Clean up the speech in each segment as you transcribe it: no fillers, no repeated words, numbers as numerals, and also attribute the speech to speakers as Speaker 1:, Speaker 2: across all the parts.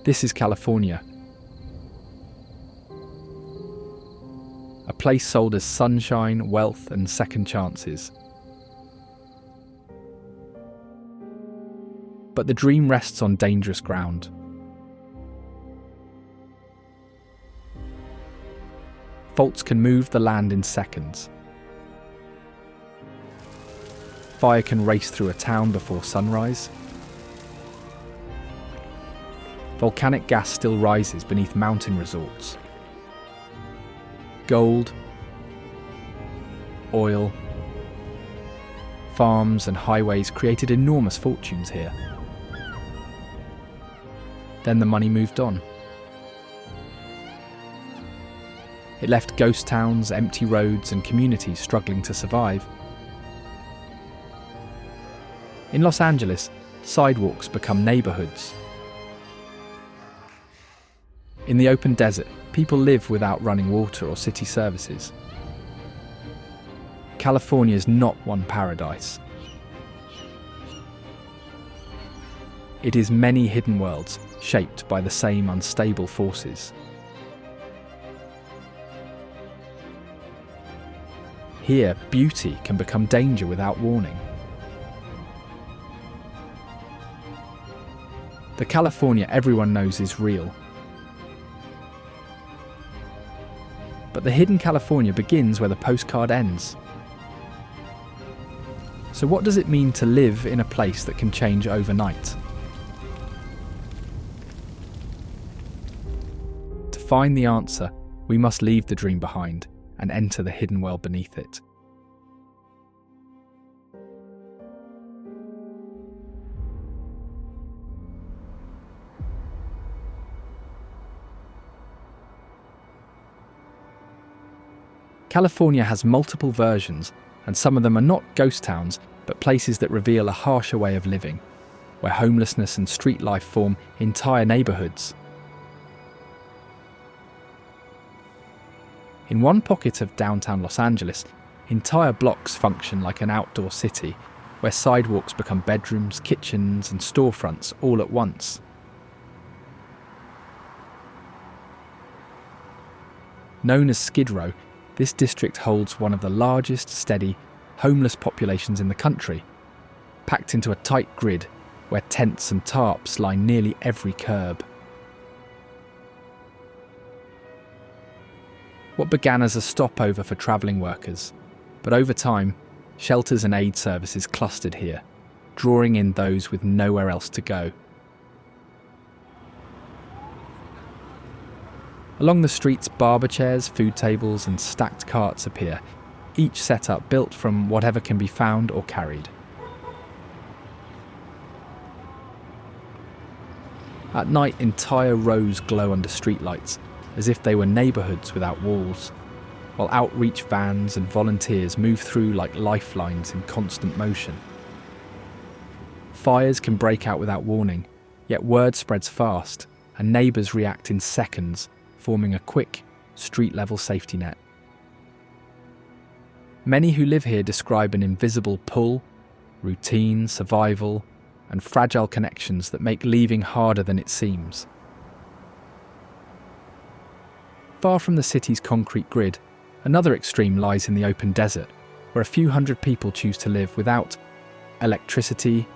Speaker 1: This is California. A place sold as sunshine, wealth, and second chances. But the dream rests on dangerous ground. Faults can move the land in seconds. Fire can race through a town before sunrise. Volcanic gas still rises beneath mountain resorts. Gold, oil, farms and highways created enormous fortunes here. Then the money moved on. It left ghost towns, empty roads, and communities struggling to survive. In Los Angeles, sidewalks become neighborhoods. In the open desert, people live without running water or city services. California is not one paradise. It is many hidden worlds shaped by the same unstable forces. Here, beauty can become danger without warning. The California everyone knows is real. But the hidden California begins where the postcard ends. So what does it mean to live in a place that can change overnight? To find the answer, we must leave the dream behind and enter the hidden world beneath it. California has multiple versions, and some of them are not ghost towns, but places that reveal a harsher way of living, where homelessness and street life form entire neighborhoods. In one pocket of downtown Los Angeles, entire blocks function like an outdoor city, where sidewalks become bedrooms, kitchens, and storefronts all at once. Known as Skid Row, this district holds one of the largest, steady, homeless populations in the country, packed into a tight grid where tents and tarps line nearly every curb. What began as a stopover for travelling workers, but over time, shelters and aid services clustered here, drawing in those with nowhere else to go. Along the streets, barber chairs, food tables, and stacked carts appear, each setup built from whatever can be found or carried. At night, entire rows glow under streetlights, as if they were neighbourhoods without walls, while outreach vans and volunteers move through like lifelines in constant motion. Fires can break out without warning, yet word spreads fast, and neighbours react in seconds, forming a quick, street-level safety net. Many who live here describe an invisible pull, routine, survival, and fragile connections that make leaving harder than it seems. Far from the city's concrete grid, another extreme lies in the open desert, where a few hundred people choose to live without electricity,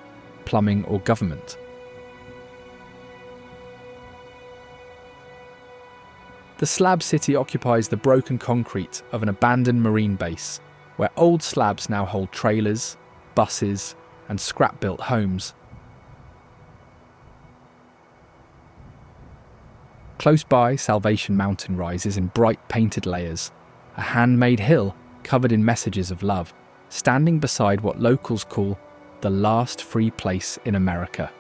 Speaker 1: plumbing, or government. The Slab city occupies the broken concrete of an abandoned marine base, where old slabs now hold trailers, buses, and scrap-built homes. Close by, Salvation Mountain rises in bright painted layers, a handmade hill covered in messages of love, standing beside what locals call the last free place in America.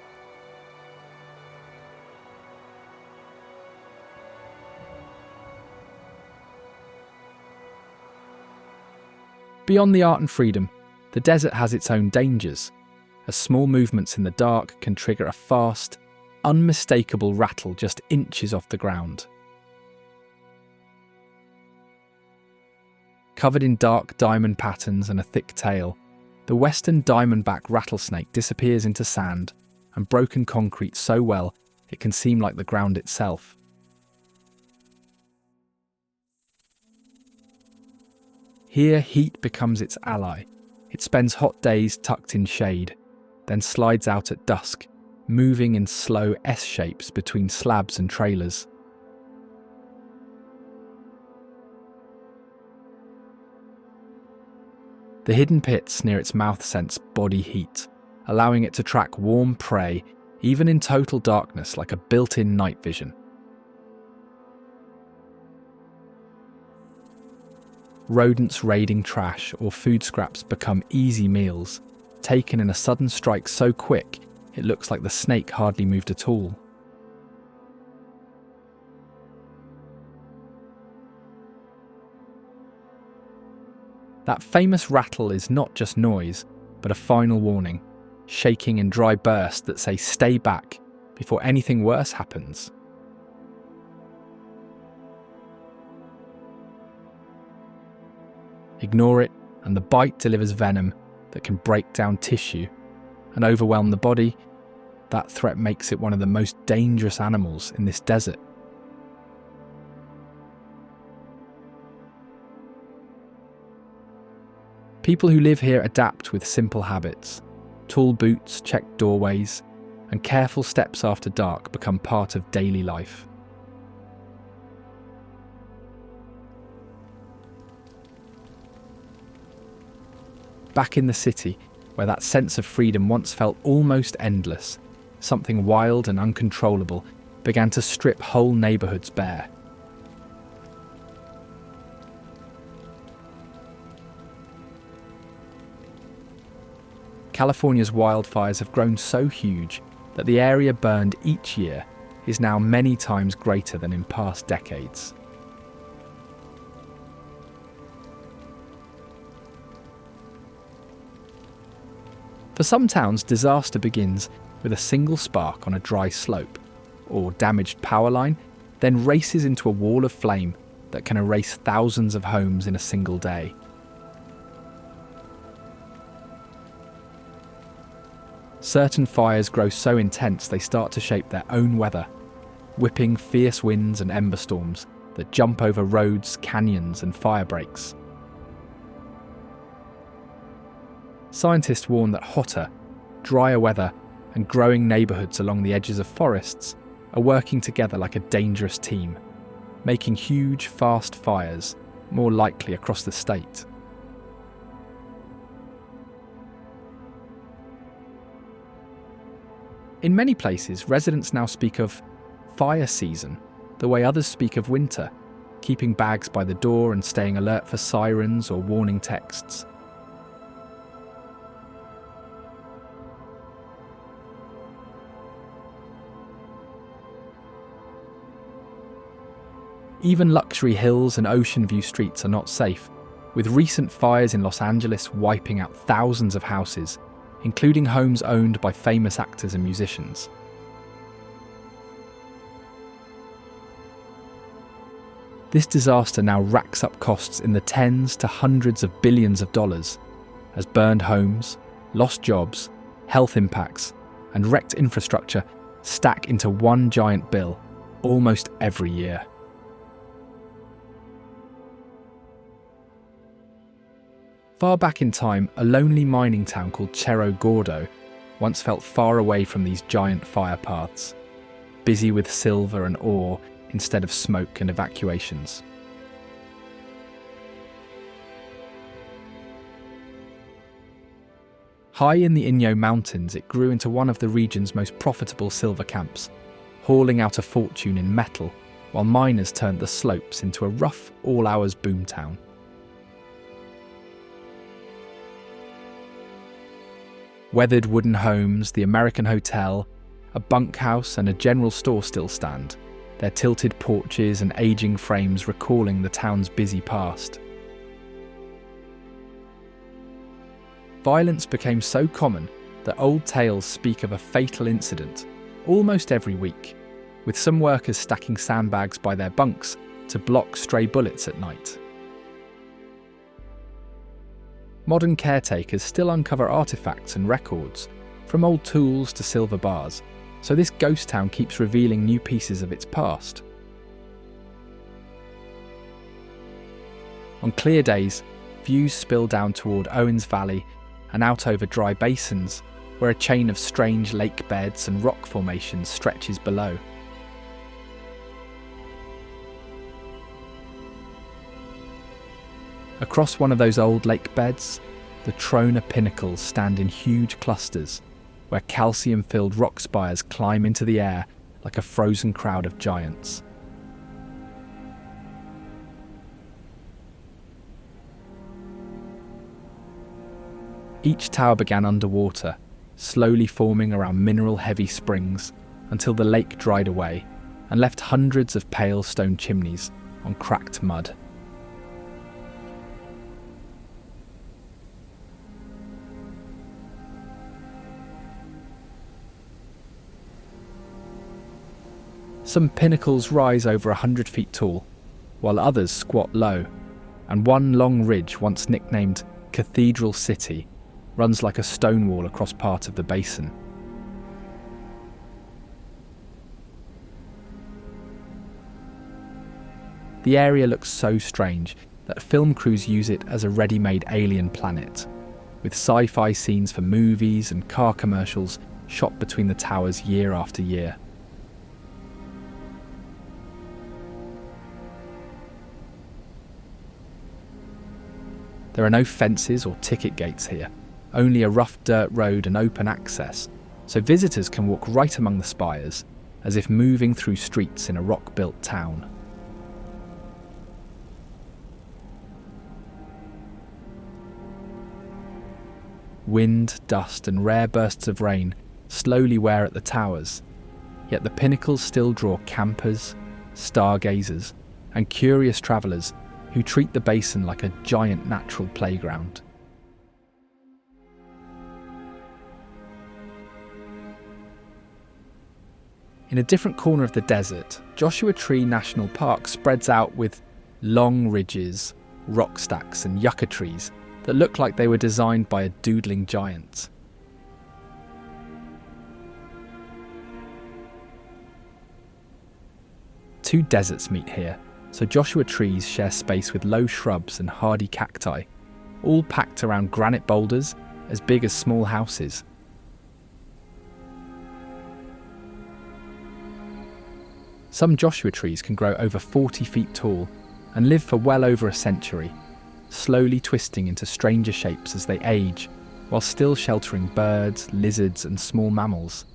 Speaker 1: Beyond the art and freedom, the desert has its own dangers, as small movements in the dark can trigger a fast, unmistakable rattle just inches off the ground. Covered in dark diamond patterns and a thick tail, the western Diamondback rattlesnake disappears into sand and broken concrete so well it can seem like the ground itself. Here, heat becomes its ally. It spends hot days tucked in shade, then slides out at dusk, moving in slow S-shapes between slabs and trailers. The hidden pits near its mouth sense body heat, allowing it to track warm prey even in total darkness like a built-in night vision. Rodents raiding trash or food scraps become easy meals, taken in a sudden strike so quick it looks like the snake hardly moved at all. That famous rattle is not just noise, but a final warning, shaking in dry bursts that say stay back before anything worse happens. Ignore it, and the bite delivers venom that can break down tissue and overwhelm the body. That threat makes it one of the most dangerous animals in this desert. People who live here adapt with simple habits. Tall boots, checked doorways, and careful steps after dark become part of daily life. Back in the city, where that sense of freedom once felt almost endless, something wild and uncontrollable began to strip whole neighbourhoods bare. California's wildfires have grown so huge that the area burned each year is now many times greater than in past decades. For some towns, disaster begins with a single spark on a dry slope, or damaged power line, then races into a wall of flame that can erase thousands of homes in a single day. Certain fires grow so intense they start to shape their own weather, whipping fierce winds and ember storms that jump over roads, canyons, and fire breaks. Scientists warn that hotter, drier weather and growing neighbourhoods along the edges of forests are working together like a dangerous team, making huge, fast fires more likely across the state. In many places, residents now speak of fire season the way others speak of winter, keeping bags by the door and staying alert for sirens or warning texts. Even luxury hills and ocean view streets are not safe, with recent fires in Los Angeles wiping out thousands of houses, including homes owned by famous actors and musicians. This disaster now racks up costs in the tens to hundreds of billions of dollars, as burned homes, lost jobs, health impacts, and wrecked infrastructure stack into one giant bill almost every year. Far back in time, a lonely mining town called Cerro Gordo once felt far away from these giant fire paths, busy with silver and ore instead of smoke and evacuations. High in the Inyo Mountains, it grew into one of the region's most profitable silver camps, hauling out a fortune in metal while miners turned the slopes into a rough, all-hours boomtown. Weathered wooden homes, the American Hotel, a bunkhouse and a general store still stand, their tilted porches and aging frames recalling the town's busy past. Violence became so common that old tales speak of a fatal incident almost every week, with some workers stacking sandbags by their bunks to block stray bullets at night. Modern caretakers still uncover artefacts and records, from old tools to silver bars, so this ghost town keeps revealing new pieces of its past. On clear days, views spill down toward Owens Valley and out over dry basins, where a chain of strange lake beds and rock formations stretches below. Across one of those old lake beds, the Trona Pinnacles stand in huge clusters, where calcium-filled rock spires climb into the air like a frozen crowd of giants. Each tower began underwater, slowly forming around mineral-heavy springs until the lake dried away and left hundreds of pale stone chimneys on cracked mud. Some pinnacles rise over 100 feet tall, while others squat low, and one long ridge, once nicknamed Cathedral City, runs like a stone wall across part of the basin. The area looks so strange that film crews use it as a ready-made alien planet, with sci-fi scenes for movies and car commercials shot between the towers year after year. There are no fences or ticket gates here, only a rough dirt road and open access, so visitors can walk right among the spires, as if moving through streets in a rock-built town. Wind, dust and rare bursts of rain slowly wear at the towers, yet the pinnacles still draw campers, stargazers and curious travellers who treat the basin like a giant natural playground. In a different corner of the desert, Joshua Tree National Park spreads out with long ridges, rock stacks and yucca trees that look like they were designed by a doodling giant. Two deserts meet here, so Joshua trees share space with low shrubs and hardy cacti, all packed around granite boulders as big as small houses. Some Joshua trees can grow over 40 feet tall and live for well over a century, slowly twisting into stranger shapes as they age, while still sheltering birds, lizards and small mammals.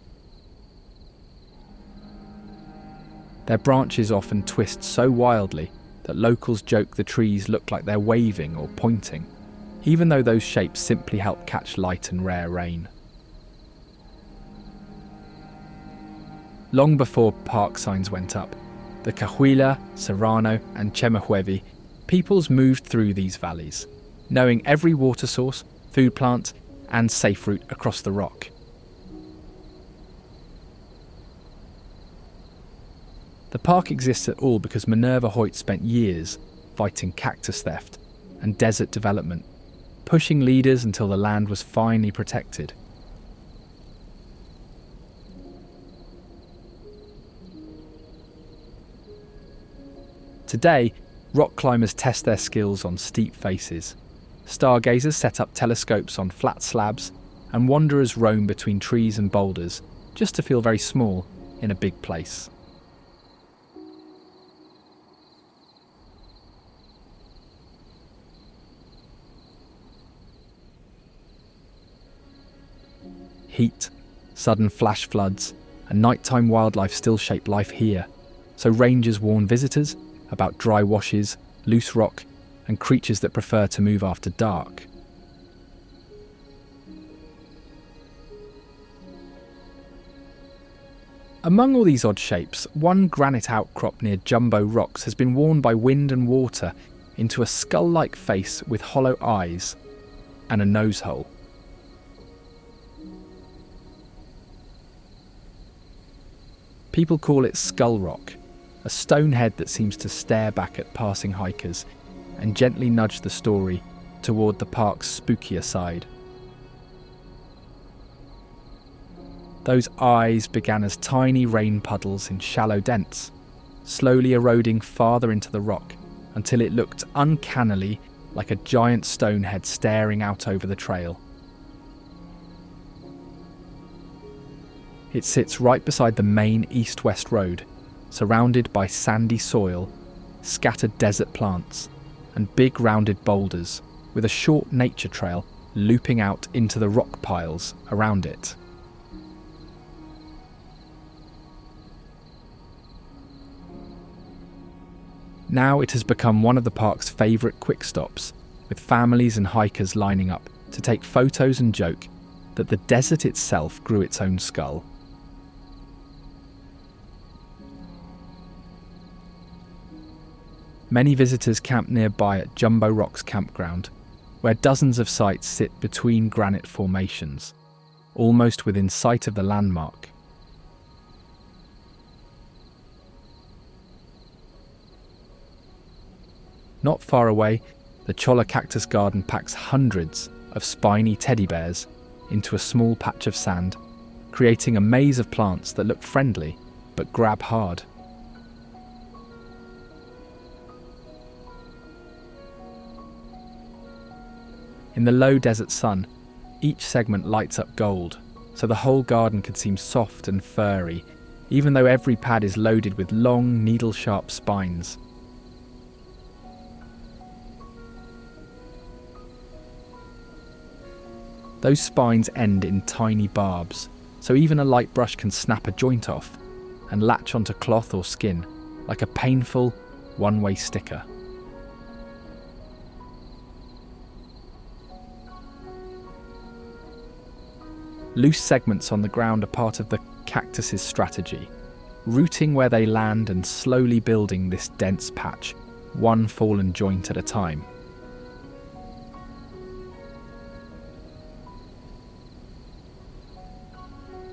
Speaker 1: Their branches often twist so wildly that locals joke the trees look like they're waving or pointing, even though those shapes simply help catch light and rare rain. Long before park signs went up, the Cahuilla, Serrano and Chemehuevi peoples moved through these valleys, knowing every water source, food plant and safe route across the rock. The park exists at all because Minerva Hoyt spent years fighting cactus theft and desert development, pushing leaders until the land was finally protected. Today, rock climbers test their skills on steep faces, stargazers set up telescopes on flat slabs, and wanderers roam between trees and boulders just to feel very small in a big place. Heat, sudden flash floods, and nighttime wildlife still shape life here, so rangers warn visitors about dry washes, loose rock, and creatures that prefer to move after dark. Among all these odd shapes, one granite outcrop near Jumbo Rocks has been worn by wind and water into a skull-like face with hollow eyes and a nose hole. People call it Skull Rock, a stone head that seems to stare back at passing hikers and gently nudge the story toward the park's spookier side. Those eyes began as tiny rain puddles in shallow dents, slowly eroding farther into the rock until it looked uncannily like a giant stone head staring out over the trail. It sits right beside the main east-west road, surrounded by sandy soil, scattered desert plants, and big rounded boulders, with a short nature trail looping out into the rock piles around it. Now it has become one of the park's favourite quick stops, with families and hikers lining up to take photos and joke that the desert itself grew its own skull. Many visitors camp nearby at Jumbo Rocks campground, where dozens of sites sit between granite formations, almost within sight of the landmark. Not far away, the Cholla Cactus Garden packs hundreds of spiny teddy bears into a small patch of sand, creating a maze of plants that look friendly but grab hard. In the low desert sun, each segment lights up gold, so the whole garden could seem soft and furry, even though every pad is loaded with long, needle-sharp spines. Those spines end in tiny barbs, so even a light brush can snap a joint off and latch onto cloth or skin, like a painful, one-way sticker. Loose segments on the ground are part of the cactus's strategy, rooting where they land and slowly building this dense patch, one fallen joint at a time.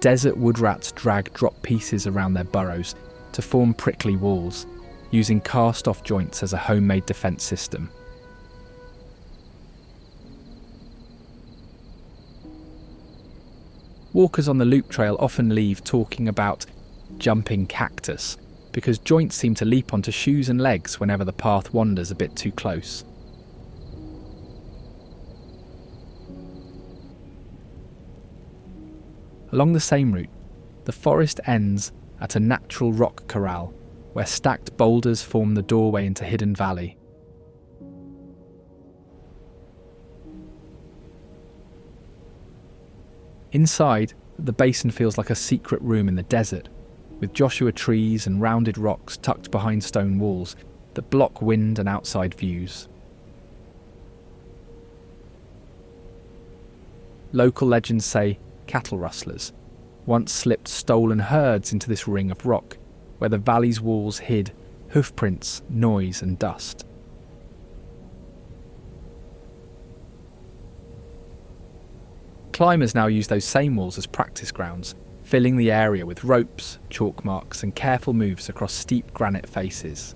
Speaker 1: Desert wood rats drag drop pieces around their burrows to form prickly walls, using cast-off joints as a homemade defence system. Walkers on the loop trail often leave talking about jumping cactus, because joints seem to leap onto shoes and legs whenever the path wanders a bit too close. Along the same route, the forest ends at a natural rock corral, where stacked boulders form the doorway into Hidden Valley. Inside, the basin feels like a secret room in the desert, with Joshua trees and rounded rocks tucked behind stone walls that block wind and outside views. Local legends say cattle rustlers once slipped stolen herds into this ring of rock, where the valley's walls hid hoofprints, noise and dust. Climbers now use those same walls as practice grounds, filling the area with ropes, chalk marks and careful moves across steep granite faces.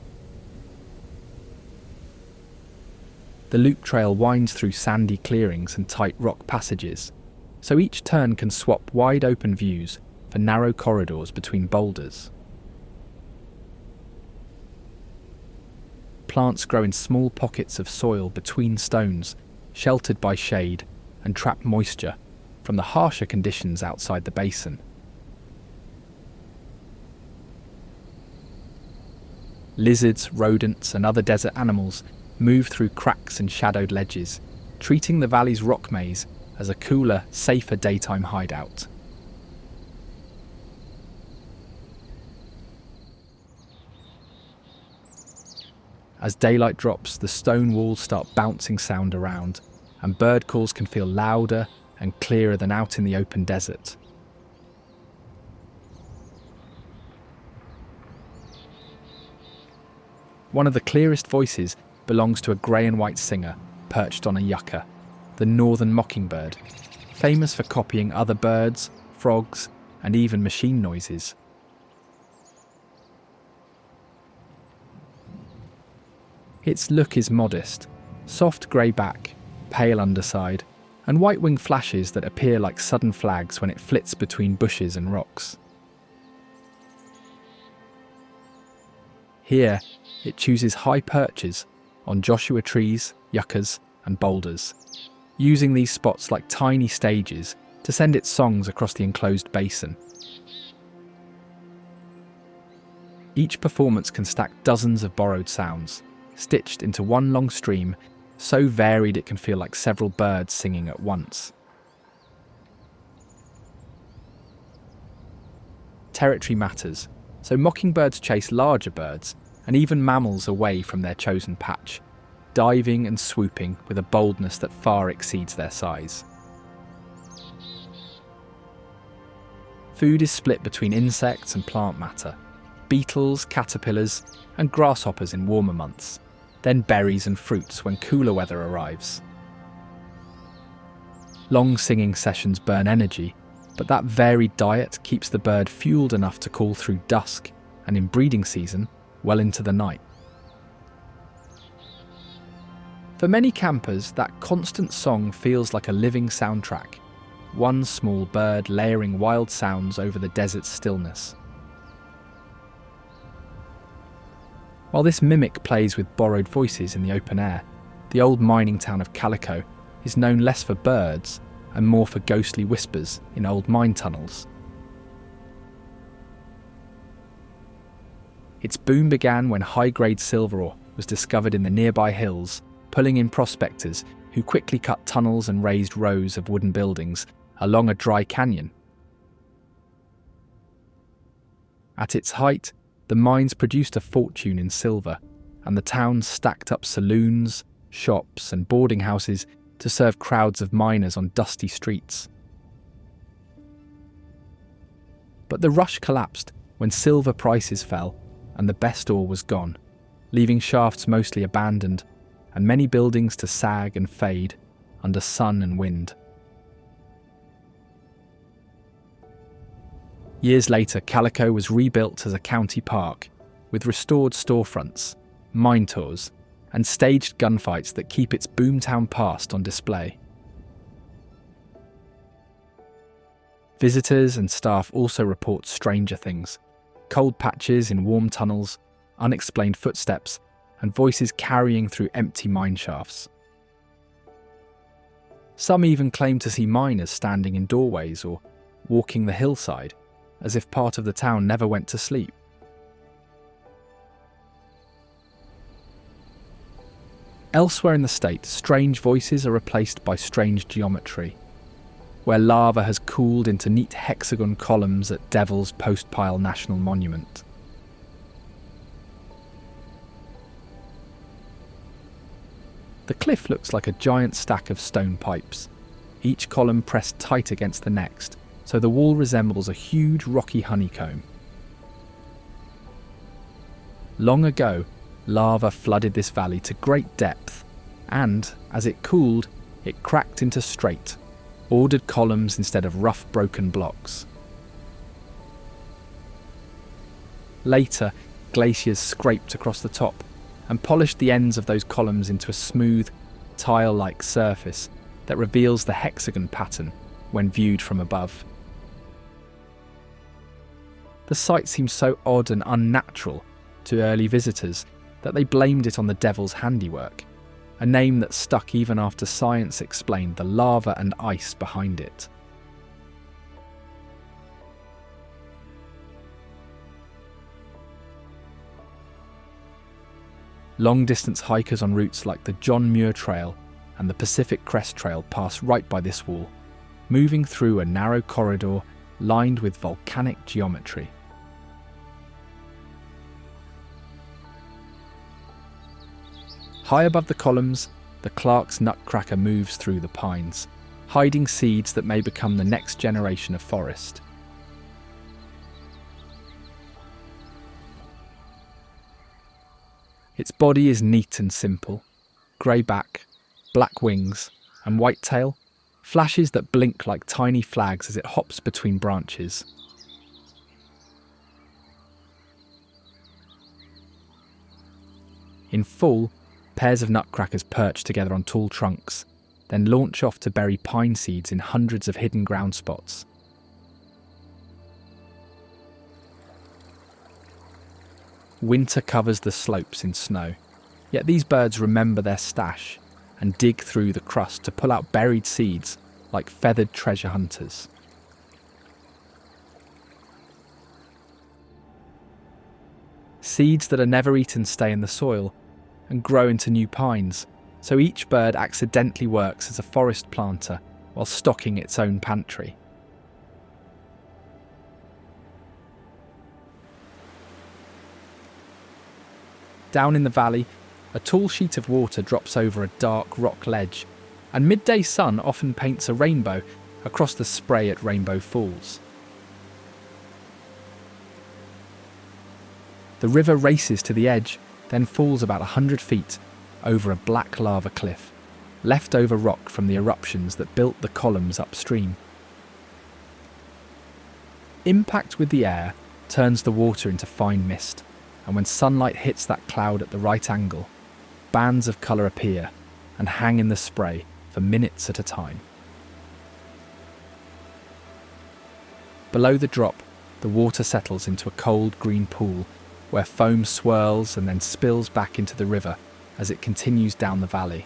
Speaker 1: The loop trail winds through sandy clearings and tight rock passages, so each turn can swap wide open views for narrow corridors between boulders. Plants grow in small pockets of soil between stones, sheltered by shade, and trap moisture from the harsher conditions outside the basin. Lizards, rodents, and other desert animals move through cracks and shadowed ledges, treating the valley's rock maze as a cooler, safer daytime hideout. As daylight drops, the stone walls start bouncing sound around, and bird calls can feel louder and clearer than out in the open desert. One of the clearest voices belongs to a grey and white singer perched on a yucca, the northern mockingbird, famous for copying other birds, frogs, and even machine noises. Its look is modest, soft grey back, pale underside, and white-winged flashes that appear like sudden flags when it flits between bushes and rocks. Here, it chooses high perches on Joshua trees, yuccas, and boulders, using these spots like tiny stages to send its songs across the enclosed basin. Each performance can stack dozens of borrowed sounds, stitched into one long stream, so varied it can feel like several birds singing at once. Territory matters, so mockingbirds chase larger birds and even mammals away from their chosen patch, diving and swooping with a boldness that far exceeds their size. Food is split between insects and plant matter, beetles, caterpillars, and grasshoppers in warmer months, then berries and fruits when cooler weather arrives. Long singing sessions burn energy, but that varied diet keeps the bird fueled enough to call through dusk, and in breeding season, well into the night. For many campers, that constant song feels like a living soundtrack, one small bird layering wild sounds over the desert's stillness. While this mimic plays with borrowed voices in the open air, the old mining town of Calico is known less for birds and more for ghostly whispers in old mine tunnels. Its boom began when high-grade silver ore was discovered in the nearby hills, pulling in prospectors who quickly cut tunnels and raised rows of wooden buildings along a dry canyon. At its height, the mines produced a fortune in silver, and the town stacked up saloons, shops, and boarding houses to serve crowds of miners on dusty streets. But the rush collapsed when silver prices fell and the best ore was gone, leaving shafts mostly abandoned and many buildings to sag and fade under sun and wind. Years later, Calico was rebuilt as a county park, with restored storefronts, mine tours, and staged gunfights that keep its boomtown past on display. Visitors and staff also report stranger things: cold patches in warm tunnels, unexplained footsteps, and voices carrying through empty mine shafts. Some even claim to see miners standing in doorways or walking the hillside, as if part of the town never went to sleep. Elsewhere in the state, strange voices are replaced by strange geometry, where lava has cooled into neat hexagon columns at Devil's Postpile National Monument. The cliff looks like a giant stack of stone pipes, each column pressed tight against the next, so the wall resembles a huge rocky honeycomb. Long ago, lava flooded this valley to great depth, and, as it cooled, it cracked into straight, ordered columns instead of rough broken blocks. Later, glaciers scraped across the top and polished the ends of those columns into a smooth, tile-like surface that reveals the hexagon pattern when viewed from above. The site seemed so odd and unnatural to early visitors that they blamed it on the devil's handiwork, a name that stuck even after science explained the lava and ice behind it. Long-distance hikers on routes like the John Muir Trail and the Pacific Crest Trail pass right by this wall, moving through a narrow corridor lined with volcanic geometry. High above the columns, the Clark's nutcracker moves through the pines, hiding seeds that may become the next generation of forest. Its body is neat and simple: grey back, black wings, and white tail, flashes that blink like tiny flags as it hops between branches. In full, pairs of nutcrackers perch together on tall trunks, then launch off to bury pine seeds in hundreds of hidden ground spots. Winter covers the slopes in snow, yet these birds remember their stash and dig through the crust to pull out buried seeds like feathered treasure hunters. Seeds that are never eaten stay in the soil and grow into new pines, so each bird accidentally works as a forest planter while stocking its own pantry. Down in the valley, a tall sheet of water drops over a dark rock ledge, and midday sun often paints a rainbow across the spray at Rainbow Falls. The river races to the edge, then falls about 100 feet over a black lava cliff, leftover rock from the eruptions that built the columns upstream. Impact with the air turns the water into fine mist, and when sunlight hits that cloud at the right angle, bands of colour appear and hang in the spray for minutes at a time. Below the drop, the water settles into a cold green pool where foam swirls and then spills back into the river as it continues down the valley.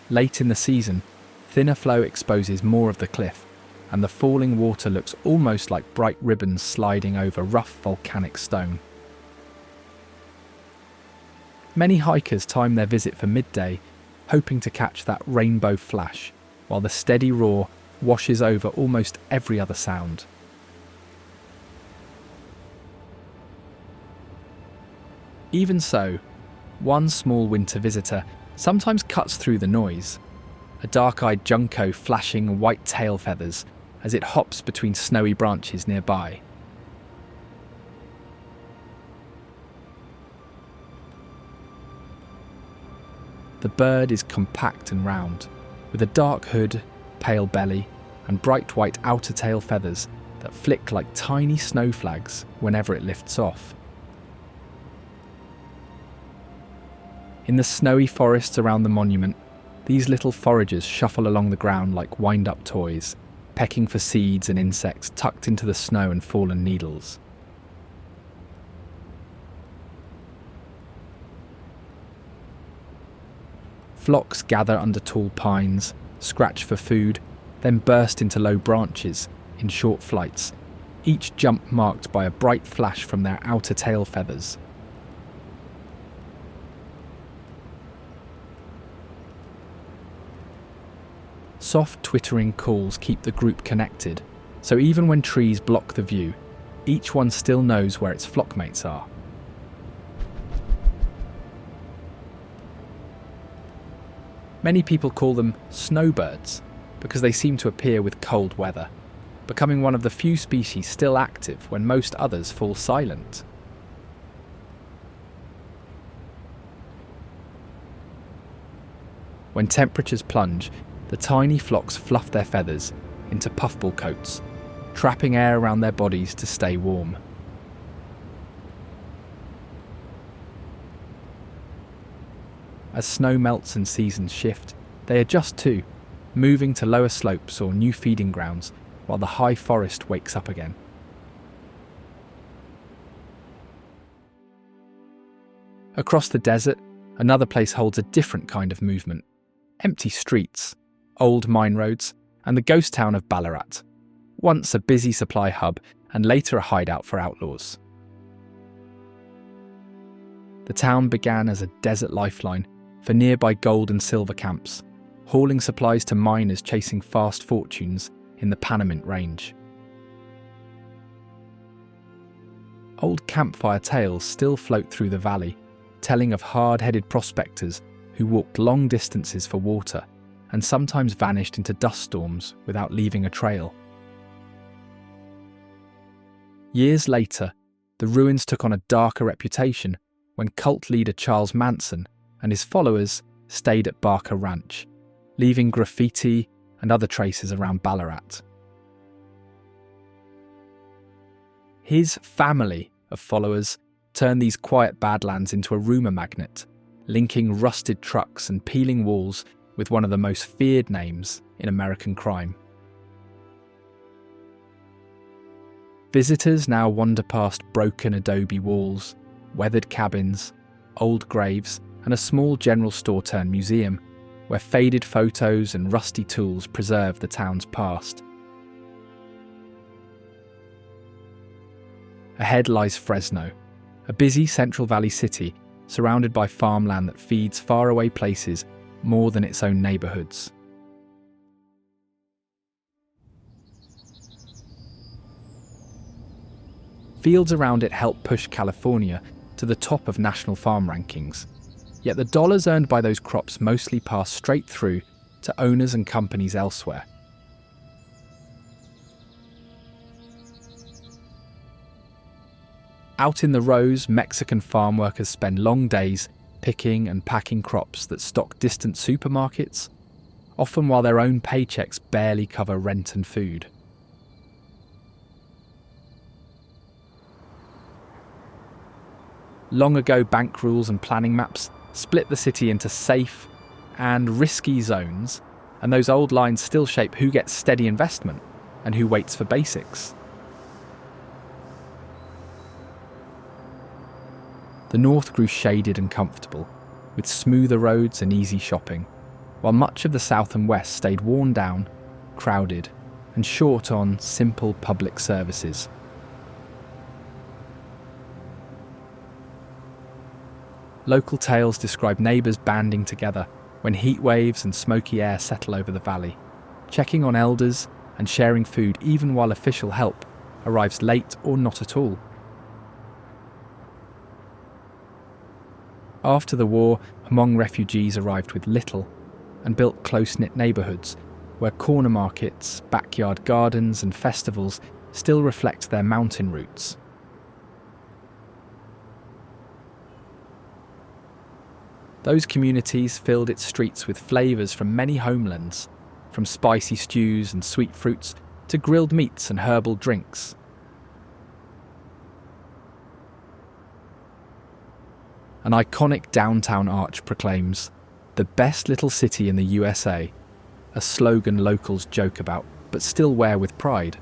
Speaker 1: Late in the season, thinner flow exposes more of the cliff, and the falling water looks almost like bright ribbons sliding over rough volcanic stone. Many hikers time their visit for midday, hoping to catch that rainbow flash, while the steady roar washes over almost every other sound. Even so, one small winter visitor sometimes cuts through the noise, a dark-eyed junco flashing white tail feathers as it hops between snowy branches nearby. The bird is compact and round, with a dark hood, pale belly, and bright white outer tail feathers that flick like tiny snow flags whenever it lifts off. In the snowy forests around the monument, these little foragers shuffle along the ground like wind-up toys, pecking for seeds and insects tucked into the snow and fallen needles. Flocks gather under tall pines, scratch for food, then burst into low branches in short flights, each jump marked by a bright flash from their outer tail feathers. Soft twittering calls keep the group connected, so even when trees block the view, each one still knows where its flockmates are. Many people call them snowbirds because they seem to appear with cold weather, becoming one of the few species still active when most others fall silent. When temperatures plunge, the tiny flocks fluff their feathers into puffball coats, trapping air around their bodies to stay warm. As snow melts and seasons shift, they adjust too, moving to lower slopes or new feeding grounds while the high forest wakes up again. Across the desert, another place holds a different kind of movement: empty streets, old mine roads, and the ghost town of Ballarat, once a busy supply hub and later a hideout for outlaws. The town began as a desert lifeline for nearby gold and silver camps, hauling supplies to miners chasing fast fortunes in the Panamint range. Old campfire tales still float through the valley, telling of hard-headed prospectors who walked long distances for water and sometimes vanished into dust storms without leaving a trail. Years later, the ruins took on a darker reputation when cult leader Charles Manson and his followers stayed at Barker Ranch, leaving graffiti and other traces around Ballarat. His family of followers turned these quiet badlands into a rumour magnet, linking rusted trucks and peeling walls with one of the most feared names in American crime. Visitors now wander past broken adobe walls, weathered cabins, old graves, and a small general store-turned museum where faded photos and rusty tools preserve the town's past. Ahead lies Fresno, a busy Central Valley city surrounded by farmland that feeds faraway places more than its own neighbourhoods. Fields around it help push California to the top of national farm rankings, yet the dollars earned by those crops mostly pass straight through to owners and companies elsewhere. Out in the rows, Mexican farm workers spend long days picking and packing crops that stock distant supermarkets, often while their own paychecks barely cover rent and food. Long ago, bank rules and planning maps split the city into safe and risky zones, and those old lines still shape who gets steady investment and who waits for basics. The north grew shaded and comfortable, with smoother roads and easy shopping, while much of the south and west stayed worn down, crowded, and short on simple public services. Local tales describe neighbours banding together when heat waves and smoky air settle over the valley, checking on elders and sharing food even while official help arrives late or not at all. After the war, Hmong refugees arrived with little and built close-knit neighbourhoods where corner markets, backyard gardens and festivals still reflect their mountain roots. Those communities filled its streets with flavours from many homelands, from spicy stews and sweet fruits to grilled meats and herbal drinks. An iconic downtown arch proclaims, "The best little city in the USA," a slogan locals joke about but still wear with pride.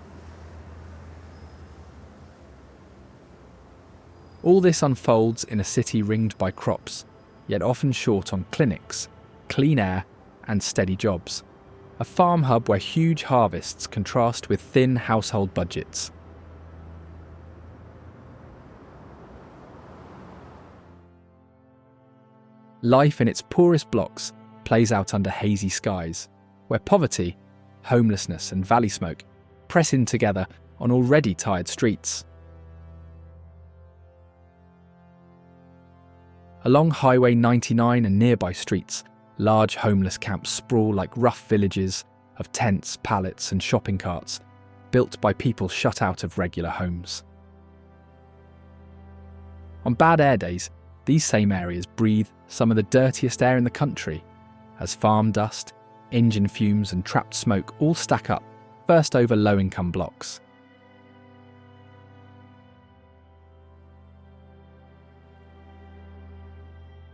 Speaker 1: All this unfolds in a city ringed by crops, yet often short on clinics, clean air and steady jobs. A farm hub where huge harvests contrast with thin household budgets. Life in its poorest blocks plays out under hazy skies, where poverty, homelessness and valley smoke press in together on already tired streets. Along Highway 99 and nearby streets, large homeless camps sprawl like rough villages of tents, pallets and shopping carts, built by people shut out of regular homes. On bad air days, these same areas breathe some of the dirtiest air in the country, as farm dust, engine fumes and trapped smoke all stack up, first over low-income blocks.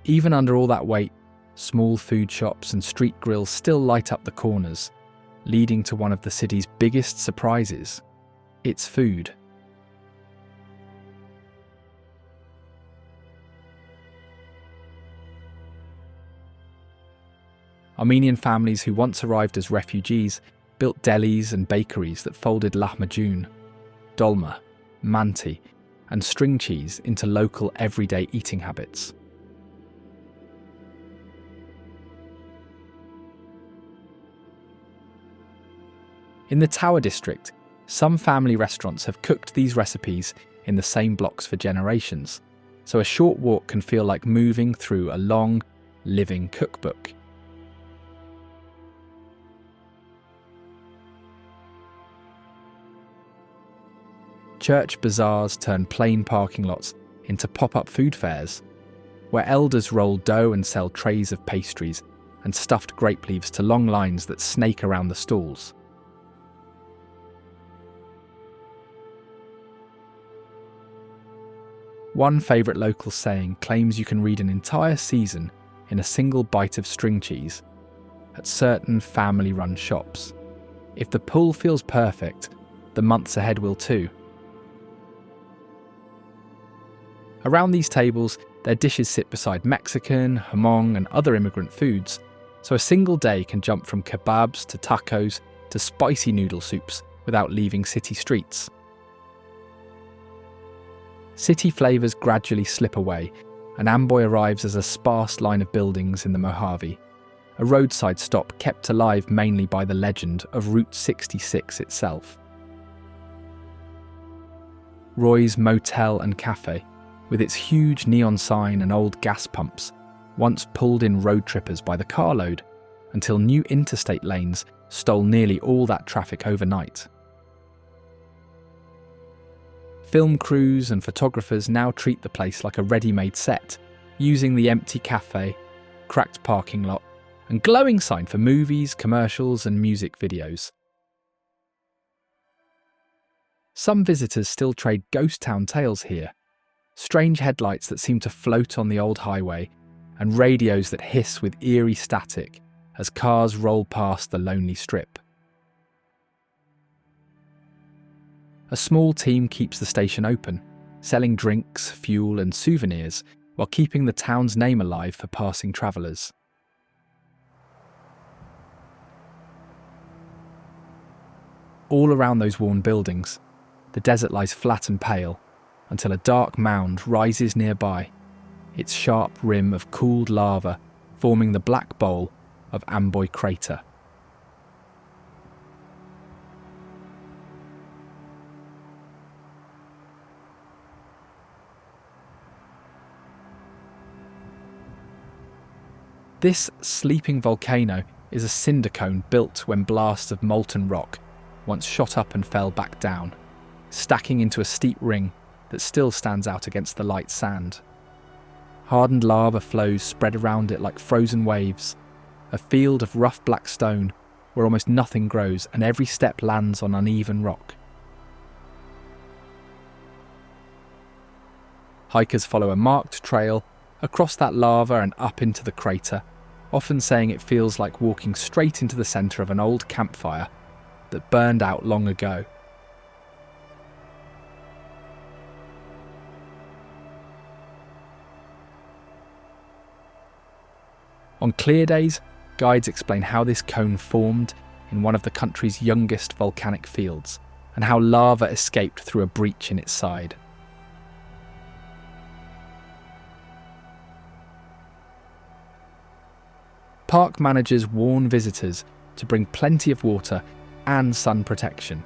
Speaker 1: Even under all that weight, small food shops and street grills still light up the corners, leading to one of the city's biggest surprises: its food. Armenian families who once arrived as refugees built delis and bakeries that folded lahmacun, dolma, manti, and string cheese into local everyday eating habits. In the Tower district, some family restaurants have cooked these recipes in the same blocks for generations, so a short walk can feel like moving through a long, living cookbook. Church bazaars turn plain parking lots into pop-up food fairs, where elders roll dough and sell trays of pastries and stuffed grape leaves to long lines that snake around the stalls. One favourite local saying claims you can read an entire season in a single bite of string cheese at certain family-run shops. If the pull feels perfect, the months ahead will too. Around these tables, their dishes sit beside Mexican, Hmong and other immigrant foods, so a single day can jump from kebabs to tacos to spicy noodle soups without leaving city streets. City flavours gradually slip away, and Amboy arrives as a sparse line of buildings in the Mojave, a roadside stop kept alive mainly by the legend of Route 66 itself. Roy's Motel and Cafe, with its huge neon sign and old gas pumps, once pulled in road trippers by the carload until new interstate lanes stole nearly all that traffic overnight. Film crews and photographers now treat the place like a ready-made set, using the empty cafe, cracked parking lot, and glowing sign for movies, commercials, and music videos. Some visitors still trade ghost town tales here, strange headlights that seem to float on the old highway, and radios that hiss with eerie static as cars roll past the lonely strip. A small team keeps the station open, selling drinks, fuel and souvenirs while keeping the town's name alive for passing travellers. All around those worn buildings, the desert lies flat and pale until a dark mound rises nearby, its sharp rim of cooled lava forming the black bowl of Amboy Crater. This sleeping volcano is a cinder cone built when blasts of molten rock once shot up and fell back down, stacking into a steep ring that still stands out against the light sand. Hardened lava flows spread around it like frozen waves, a field of rough black stone where almost nothing grows and every step lands on uneven rock. Hikers follow a marked trail across that lava and up into the crater, often saying it feels like walking straight into the centre of an old campfire that burned out long ago. On clear days, guides explain how this cone formed in one of the country's youngest volcanic fields, and how lava escaped through a breach in its side. Park managers warn visitors to bring plenty of water and sun protection,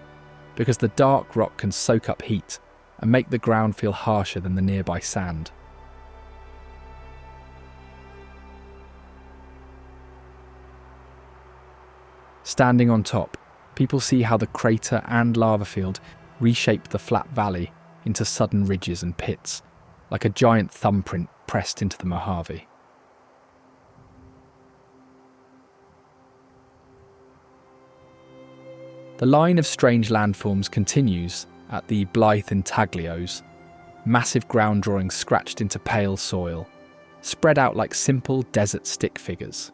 Speaker 1: because the dark rock can soak up heat and make the ground feel harsher than the nearby sand. Standing on top, people see how the crater and lava field reshape the flat valley into sudden ridges and pits, like a giant thumbprint pressed into the Mojave. The line of strange landforms continues at the Blythe intaglios, massive ground drawings scratched into pale soil, spread out like simple desert stick figures.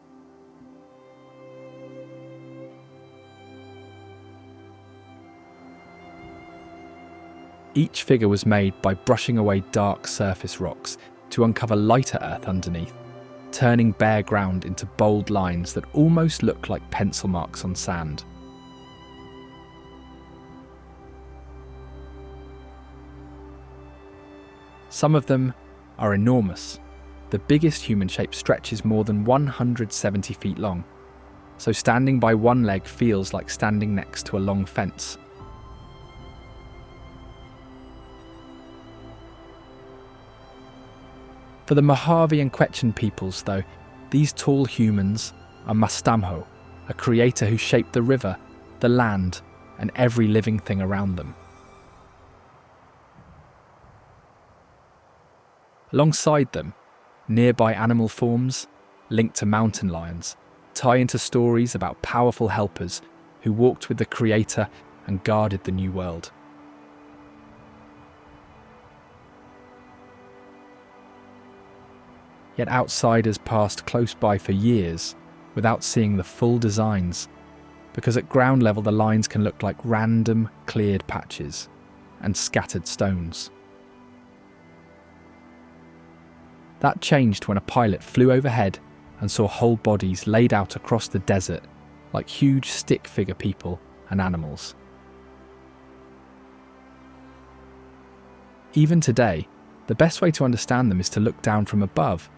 Speaker 1: Each figure was made by brushing away dark surface rocks to uncover lighter earth underneath, turning bare ground into bold lines that almost look like pencil marks on sand. Some of them are enormous. The biggest human shape stretches more than 170 feet long, so standing by one leg feels like standing next to a long fence. For the Mojave and Quechan peoples, though, these tall humans are Mastamho, a creator who shaped the river, the land, and every living thing around them. Alongside them, nearby animal forms, linked to mountain lions, tie into stories about powerful helpers who walked with the Creator and guarded the New World. yet outsiders passed close by for years without seeing the full designs, because at ground level the lines can look like random cleared patches and scattered stones. That changed when a pilot flew overhead and saw whole bodies laid out across the desert like huge stick figure people and animals. Even today, the best way to understand them is to look down from above,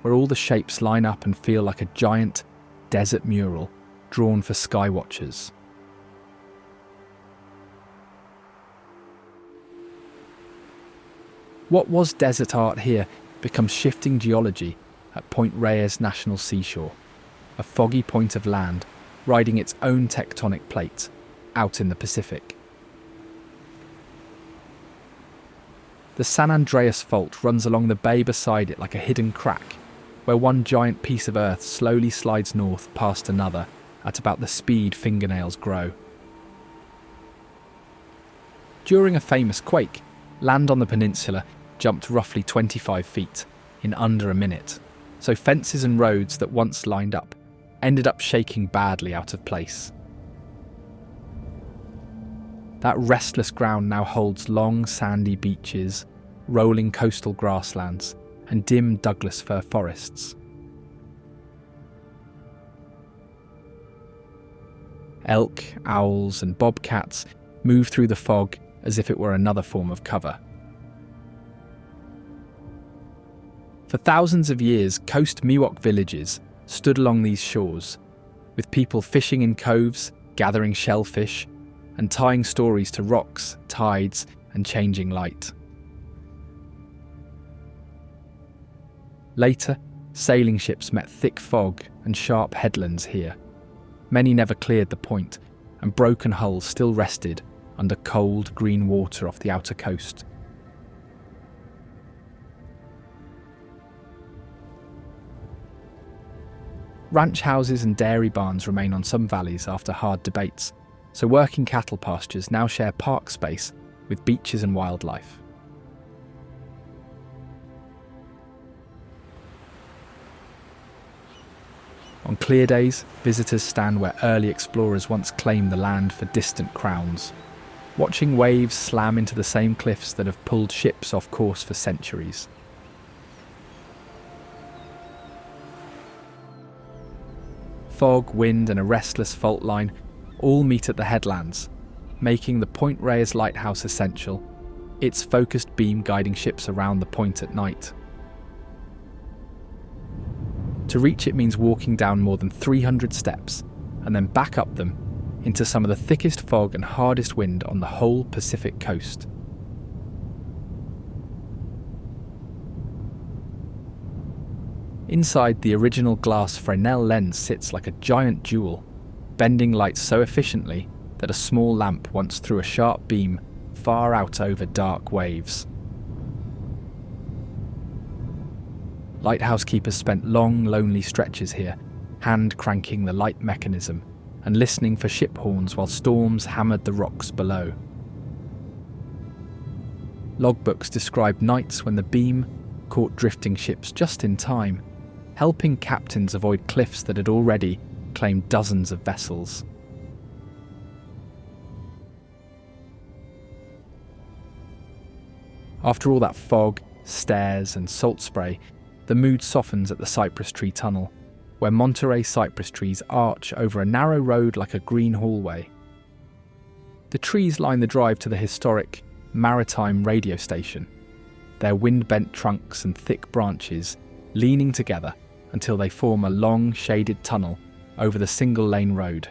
Speaker 1: where all the shapes line up and feel like a giant desert mural drawn for sky watchers. What was desert art here becomes shifting geology at Point Reyes National Seashore, a foggy point of land riding its own tectonic plate out in the Pacific. The San Andreas Fault runs along the bay beside it like a hidden crack, where one giant piece of earth slowly slides north past another at about the speed fingernails grow. During a famous quake, land on the peninsula jumped roughly 25 feet in under a minute, so fences and roads that once lined up ended up shaking badly out of place. That restless ground now holds long sandy beaches, rolling coastal grasslands, and dim Douglas fir forests. Elk, owls, and bobcats move through the fog as if it were another form of cover. For thousands of years, coast Miwok villages stood along these shores, with people fishing in coves, gathering shellfish, and tying stories to rocks, tides, and changing light. Later, sailing ships met thick fog and sharp headlands here. Many never cleared the point, and broken hulls still rested under cold, green water off the outer coast. Ranch houses and dairy barns remain on some valleys after hard debates, so working cattle pastures now share park space with beaches and wildlife. On clear days, visitors stand where early explorers once claimed the land for distant crowns, watching waves slam into the same cliffs that have pulled ships off course for centuries. Fog, wind, and a restless fault line all meet at the headlands, making the Point Reyes lighthouse essential, its focused beam guiding ships around the point at night. To reach it means walking down more than 300 steps, and then back up them into some of the thickest fog and hardest wind on the whole Pacific coast. Inside, the original glass Fresnel lens sits like a giant jewel, bending light so efficiently that a small lamp once threw a sharp beam far out over dark waves. Lighthouse keepers spent long, lonely stretches here, hand-cranking the light mechanism and listening for ship horns while storms hammered the rocks below. Logbooks describe nights when the beam caught drifting ships just in time, helping captains avoid cliffs that had already claimed dozens of vessels. After all that fog, stares, and salt spray, the mood softens at the cypress tree tunnel, where Monterey cypress trees arch over a narrow road like a green hallway. The trees line the drive to the historic maritime radio station, their wind-bent trunks and thick branches leaning together until they form a long, shaded tunnel over the single-lane road.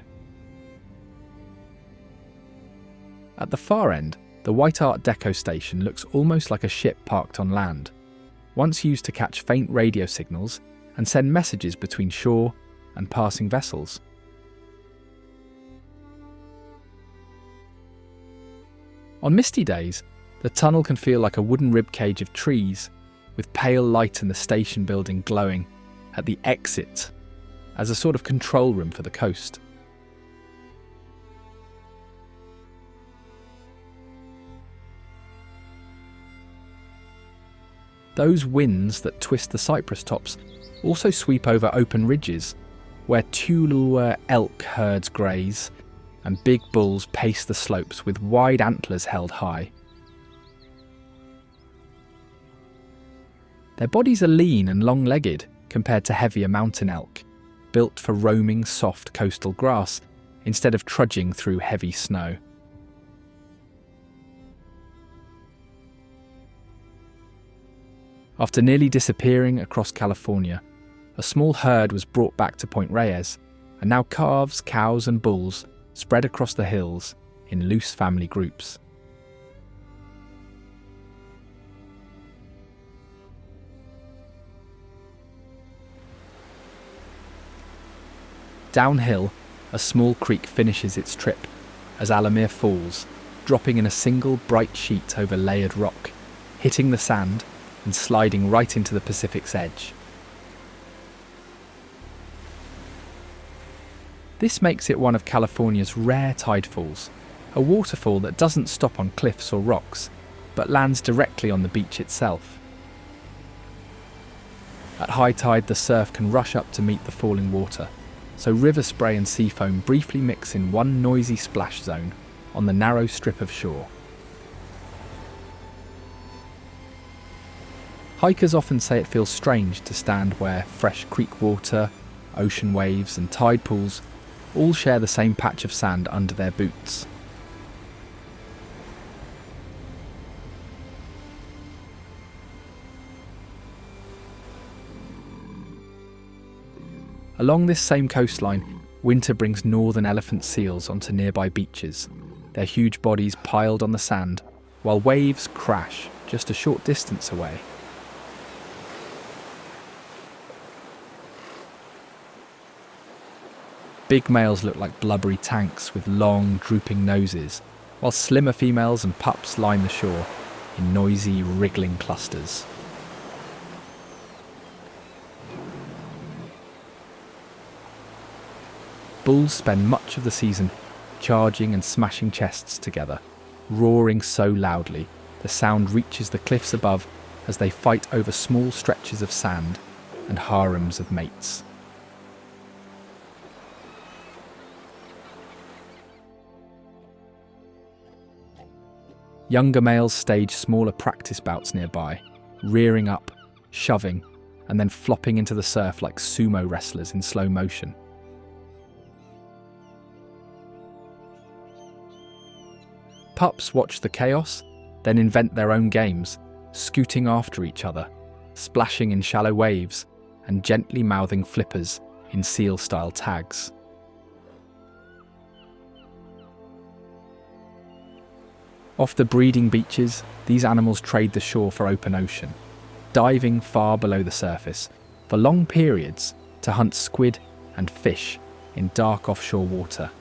Speaker 1: At the far end, the white Art Deco station looks almost like a ship parked on land, once used to catch faint radio signals and send messages between shore and passing vessels. On misty days, the tunnel can feel like a wooden ribcage of trees, with pale light in the station building glowing at the exit as a sort of control room for the coast. Those winds that twist the cypress tops also sweep over open ridges, where Tuluwa elk herds graze and big bulls pace the slopes with wide antlers held high. Their bodies are lean and long-legged compared to heavier mountain elk, built for roaming soft coastal grass instead of trudging through heavy snow. After nearly disappearing across California, a small herd was brought back to Point Reyes, and now calves, cows and bulls spread across the hills in loose family groups. Downhill, a small creek finishes its trip as Alamir falls, dropping in a single bright sheet over layered rock, hitting the sand and sliding right into the Pacific's edge. This makes it one of California's rare tidefalls, a waterfall that doesn't stop on cliffs or rocks, but lands directly on the beach itself. At high tide, the surf can rush up to meet the falling water, so river spray and sea foam briefly mix in one noisy splash zone on the narrow strip of shore. Hikers often say it feels strange to stand where fresh creek water, ocean waves and tide pools all share the same patch of sand under their boots. Along this same coastline, winter brings northern elephant seals onto nearby beaches, their huge bodies piled on the sand, while waves crash just a short distance away. Big males look like blubbery tanks with long, drooping noses, while slimmer females and pups line the shore in noisy, wriggling clusters. Bulls spend much of the season charging and smashing chests together, roaring so loudly the sound reaches the cliffs above as they fight over small stretches of sand and harems of mates. Younger males stage smaller practice bouts nearby, rearing up, shoving, and then flopping into the surf like sumo wrestlers in slow motion. Pups watch the chaos, then invent their own games, scooting after each other, splashing in shallow waves, and gently mouthing flippers in seal-style tags. Off the breeding beaches, these animals trade the shore for open ocean, diving far below the surface for long periods to hunt squid and fish in dark offshore water.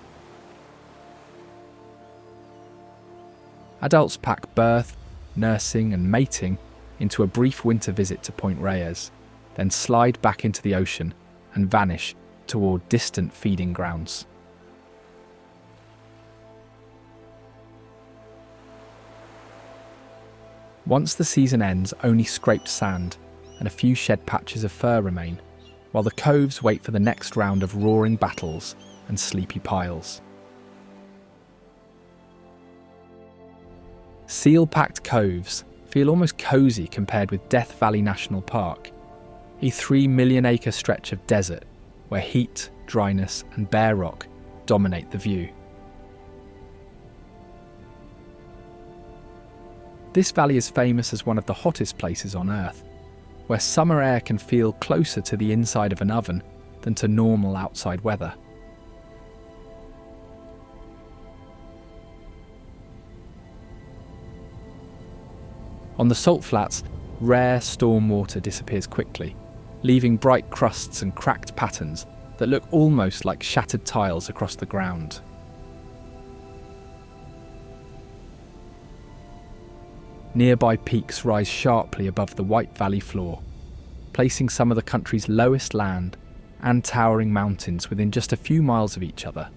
Speaker 1: Adults pack birth, nursing and mating into a brief winter visit to Point Reyes, then slide back into the ocean and vanish toward distant feeding grounds. Once the season ends, only scraped sand and a few shed patches of fur remain, while the coves wait for the next round of roaring battles and sleepy piles. Seal-packed coves feel almost cosy compared with Death Valley National Park, a 3 million acre stretch of desert where heat, dryness and bare rock dominate the view. This valley is famous as one of the hottest places on Earth, where summer air can feel closer to the inside of an oven than to normal outside weather. On the salt flats, rare storm water disappears quickly, leaving bright crusts and cracked patterns that look almost like shattered tiles across the ground. Nearby peaks rise sharply above the White Valley floor, placing some of the country's lowest land and towering mountains within just a few miles of each other.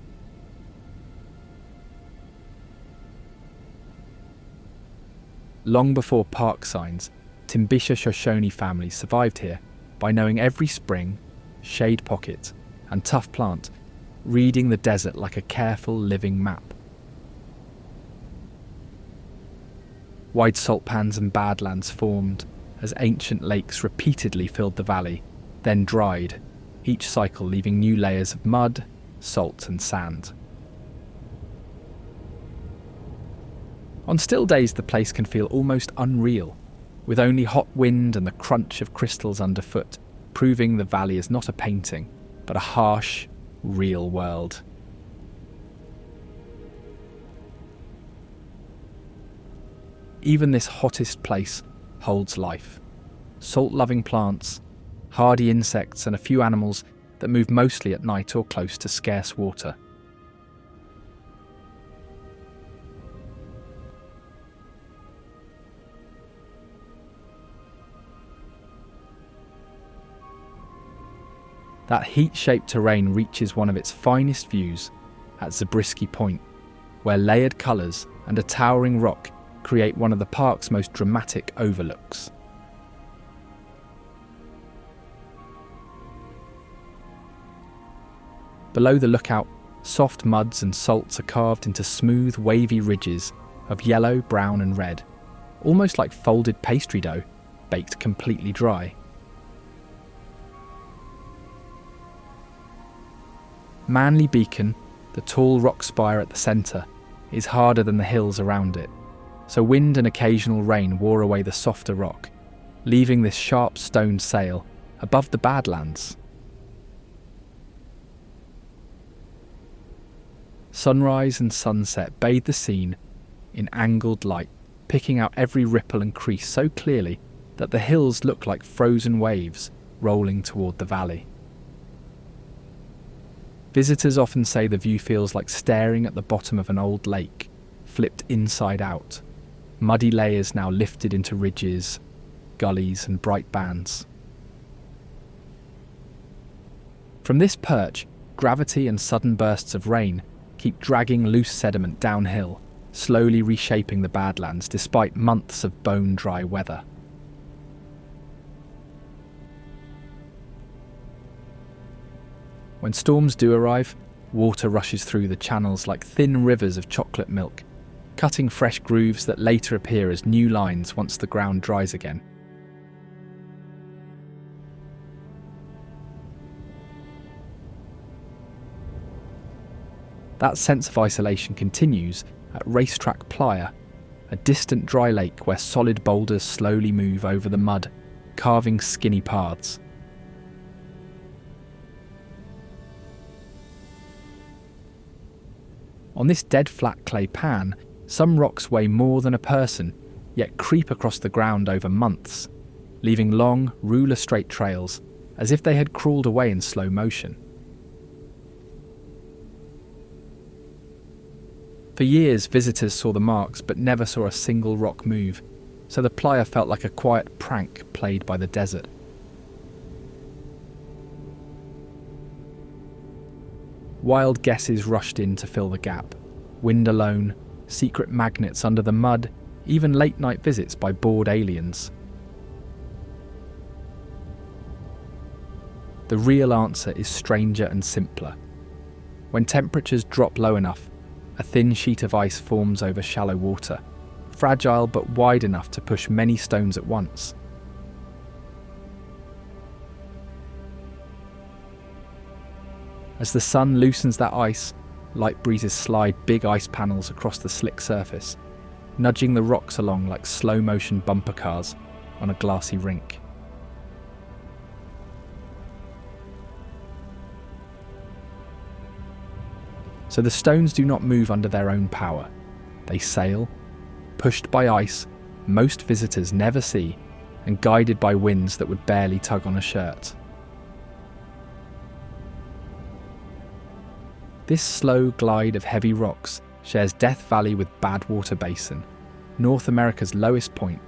Speaker 1: Long before park signs, Timbisha Shoshone families survived here by knowing every spring, shade pocket, and tough plant, reading the desert like a careful living map. Wide salt pans and badlands formed as ancient lakes repeatedly filled the valley, then dried, each cycle leaving new layers of mud, salt and sand. On still days, the place can feel almost unreal, with only hot wind and the crunch of crystals underfoot, proving the valley is not a painting, but a harsh, real world. Even this hottest place holds life. Salt-loving plants, hardy insects, and a few animals that move mostly at night or close to scarce water. That heat-shaped terrain reaches one of its finest views at Zabriskie Point, where layered colours and a towering rock create one of the park's most dramatic overlooks. Below the lookout, soft muds and salts are carved into smooth, wavy ridges of yellow, brown and red, almost like folded pastry dough, baked completely dry. Manly Beacon, the tall rock spire at the centre, is harder than the hills around it, so wind and occasional rain wore away the softer rock, leaving this sharp stone sail above the Badlands. Sunrise and sunset bathe the scene in angled light, picking out every ripple and crease so clearly that the hills look like frozen waves rolling toward the valley. Visitors often say the view feels like staring at the bottom of an old lake, flipped inside out, muddy layers now lifted into ridges, gullies and bright bands. From this perch, gravity and sudden bursts of rain keep dragging loose sediment downhill, slowly reshaping the Badlands despite months of bone-dry weather. When storms do arrive, water rushes through the channels like thin rivers of chocolate milk, cutting fresh grooves that later appear as new lines once the ground dries again. That sense of isolation continues at Racetrack Playa, a distant dry lake where solid boulders slowly move over the mud, carving skinny paths. On this dead flat clay pan, some rocks weigh more than a person, yet creep across the ground over months, leaving long, ruler-straight trails, as if they had crawled away in slow motion. For years, visitors saw the marks but never saw a single rock move, so the playa felt like a quiet prank played by the desert. Wild guesses rushed in to fill the gap. Wind alone, secret magnets under the mud, even late-night visits by bored aliens. The real answer is stranger and simpler. When temperatures drop low enough, a thin sheet of ice forms over shallow water, fragile but wide enough to push many stones at once. As the sun loosens that ice, light breezes slide big ice panels across the slick surface, nudging the rocks along like slow-motion bumper cars on a glassy rink. So the stones do not move under their own power. They sail, pushed by ice most visitors never see, and guided by winds that would barely tug on a shirt. This slow glide of heavy rocks shares Death Valley with Badwater Basin, North America's lowest point,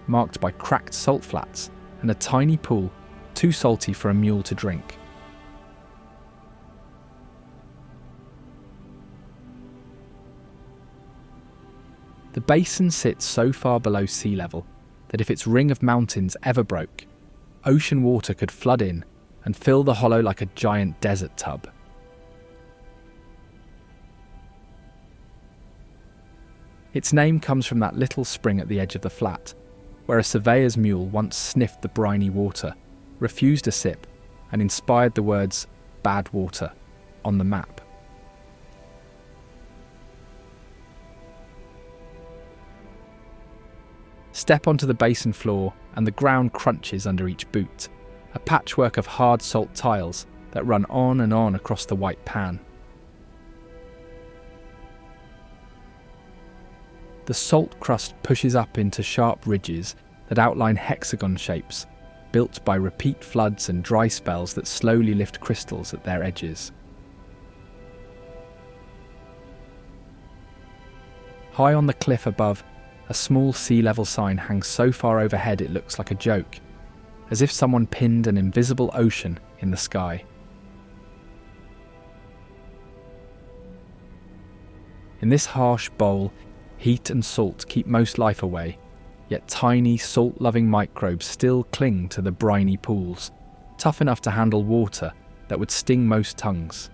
Speaker 1: marked by cracked salt flats and a tiny pool too salty for a mule to drink. The basin sits so far below sea level that if its ring of mountains ever broke, ocean water could flood in and fill the hollow like a giant desert tub. Its name comes from that little spring at the edge of the flat, where a surveyor's mule once sniffed the briny water, refused a sip, and inspired the words "Badwater" on the map. Step onto the basin floor and the ground crunches under each boot, a patchwork of hard salt tiles that run on and on across the white pan. The salt crust pushes up into sharp ridges that outline hexagon shapes, built by repeat floods and dry spells that slowly lift crystals at their edges. High on the cliff above, a small sea level sign hangs so far overhead it looks like a joke, as if someone pinned an invisible ocean in the sky. In this harsh bowl, heat and salt keep most life away, yet tiny salt-loving microbes still cling to the briny pools, tough enough to handle water that would sting most tongues.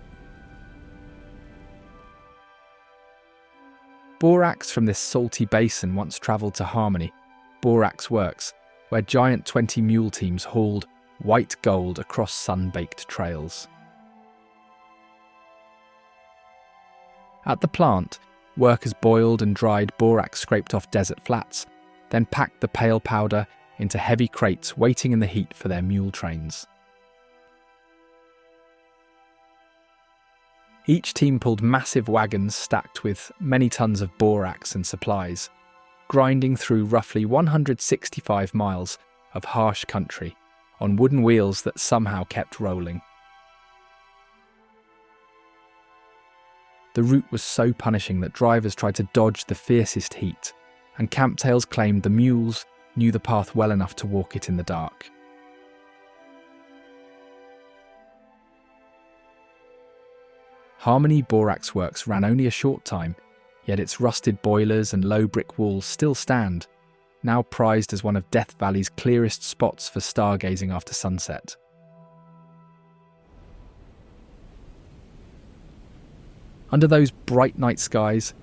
Speaker 1: Borax from this salty basin once travelled to Harmony, Borax Works, where giant 20 mule teams hauled white gold across sun-baked trails. At the plant, workers boiled and dried borax scraped off desert flats, then packed the pale powder into heavy crates waiting in the heat for their mule trains. Each team pulled massive wagons stacked with many tons of borax and supplies, grinding through roughly 165 miles of harsh country on wooden wheels that somehow kept rolling. The route was so punishing that drivers tried to dodge the fiercest heat, and camptails claimed the mules knew the path well enough to walk it in the dark. Harmony Borax Works ran only a short time, yet its rusted boilers and low brick walls still stand, now prized as one of Death Valley's clearest spots for stargazing after sunset. Under those bright night skies,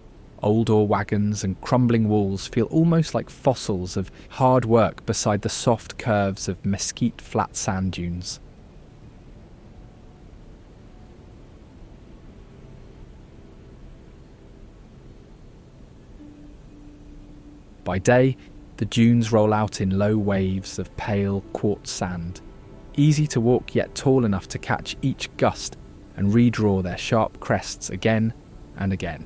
Speaker 1: old ore wagons and crumbling walls feel almost like fossils of hard work beside the soft curves of mesquite flat sand dunes. By day, the dunes roll out in low waves of pale quartz sand, easy to walk yet tall enough to catch each gust and redraw their sharp crests again and again.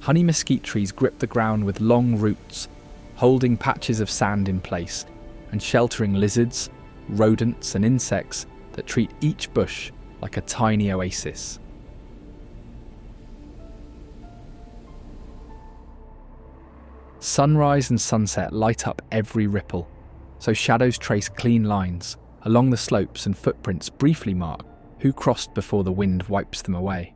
Speaker 1: Honey mesquite trees grip the ground with long roots, holding patches of sand in place and sheltering lizards, rodents and insects that treat each bush like a tiny oasis. Sunrise and sunset light up every ripple, so shadows trace clean lines along the slopes and footprints briefly mark who crossed before the wind wipes them away.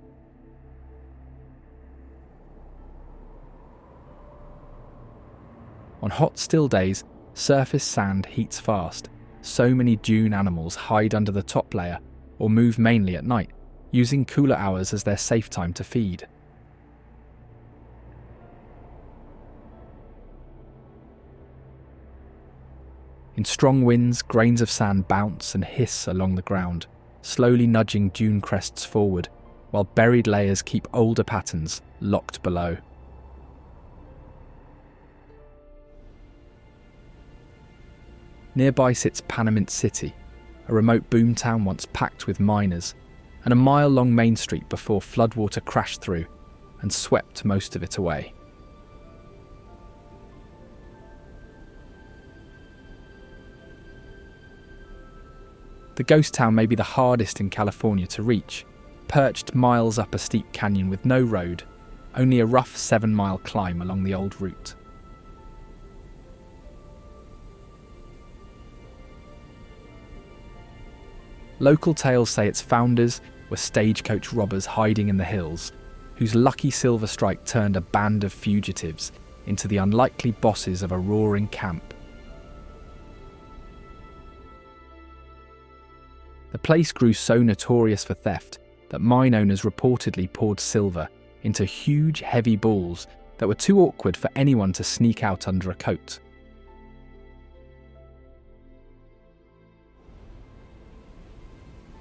Speaker 1: On hot, still days, surface sand heats fast. So many dune animals hide under the top layer or move mainly at night, using cooler hours as their safe time to feed. In strong winds, grains of sand bounce and hiss along the ground, slowly nudging dune crests forward, while buried layers keep older patterns locked below. Nearby sits Panamint City, a remote boomtown once packed with miners, and a mile-long main street before floodwater crashed through and swept most of it away. The ghost town may be the hardest in California to reach, perched miles up a steep canyon with no road, only a rough 7-mile climb along the old route. Local tales say its founders were stagecoach robbers hiding in the hills, whose lucky silver strike turned a band of fugitives into the unlikely bosses of a roaring camp. The place grew so notorious for theft that mine owners reportedly poured silver into huge, heavy balls that were too awkward for anyone to sneak out under a coat.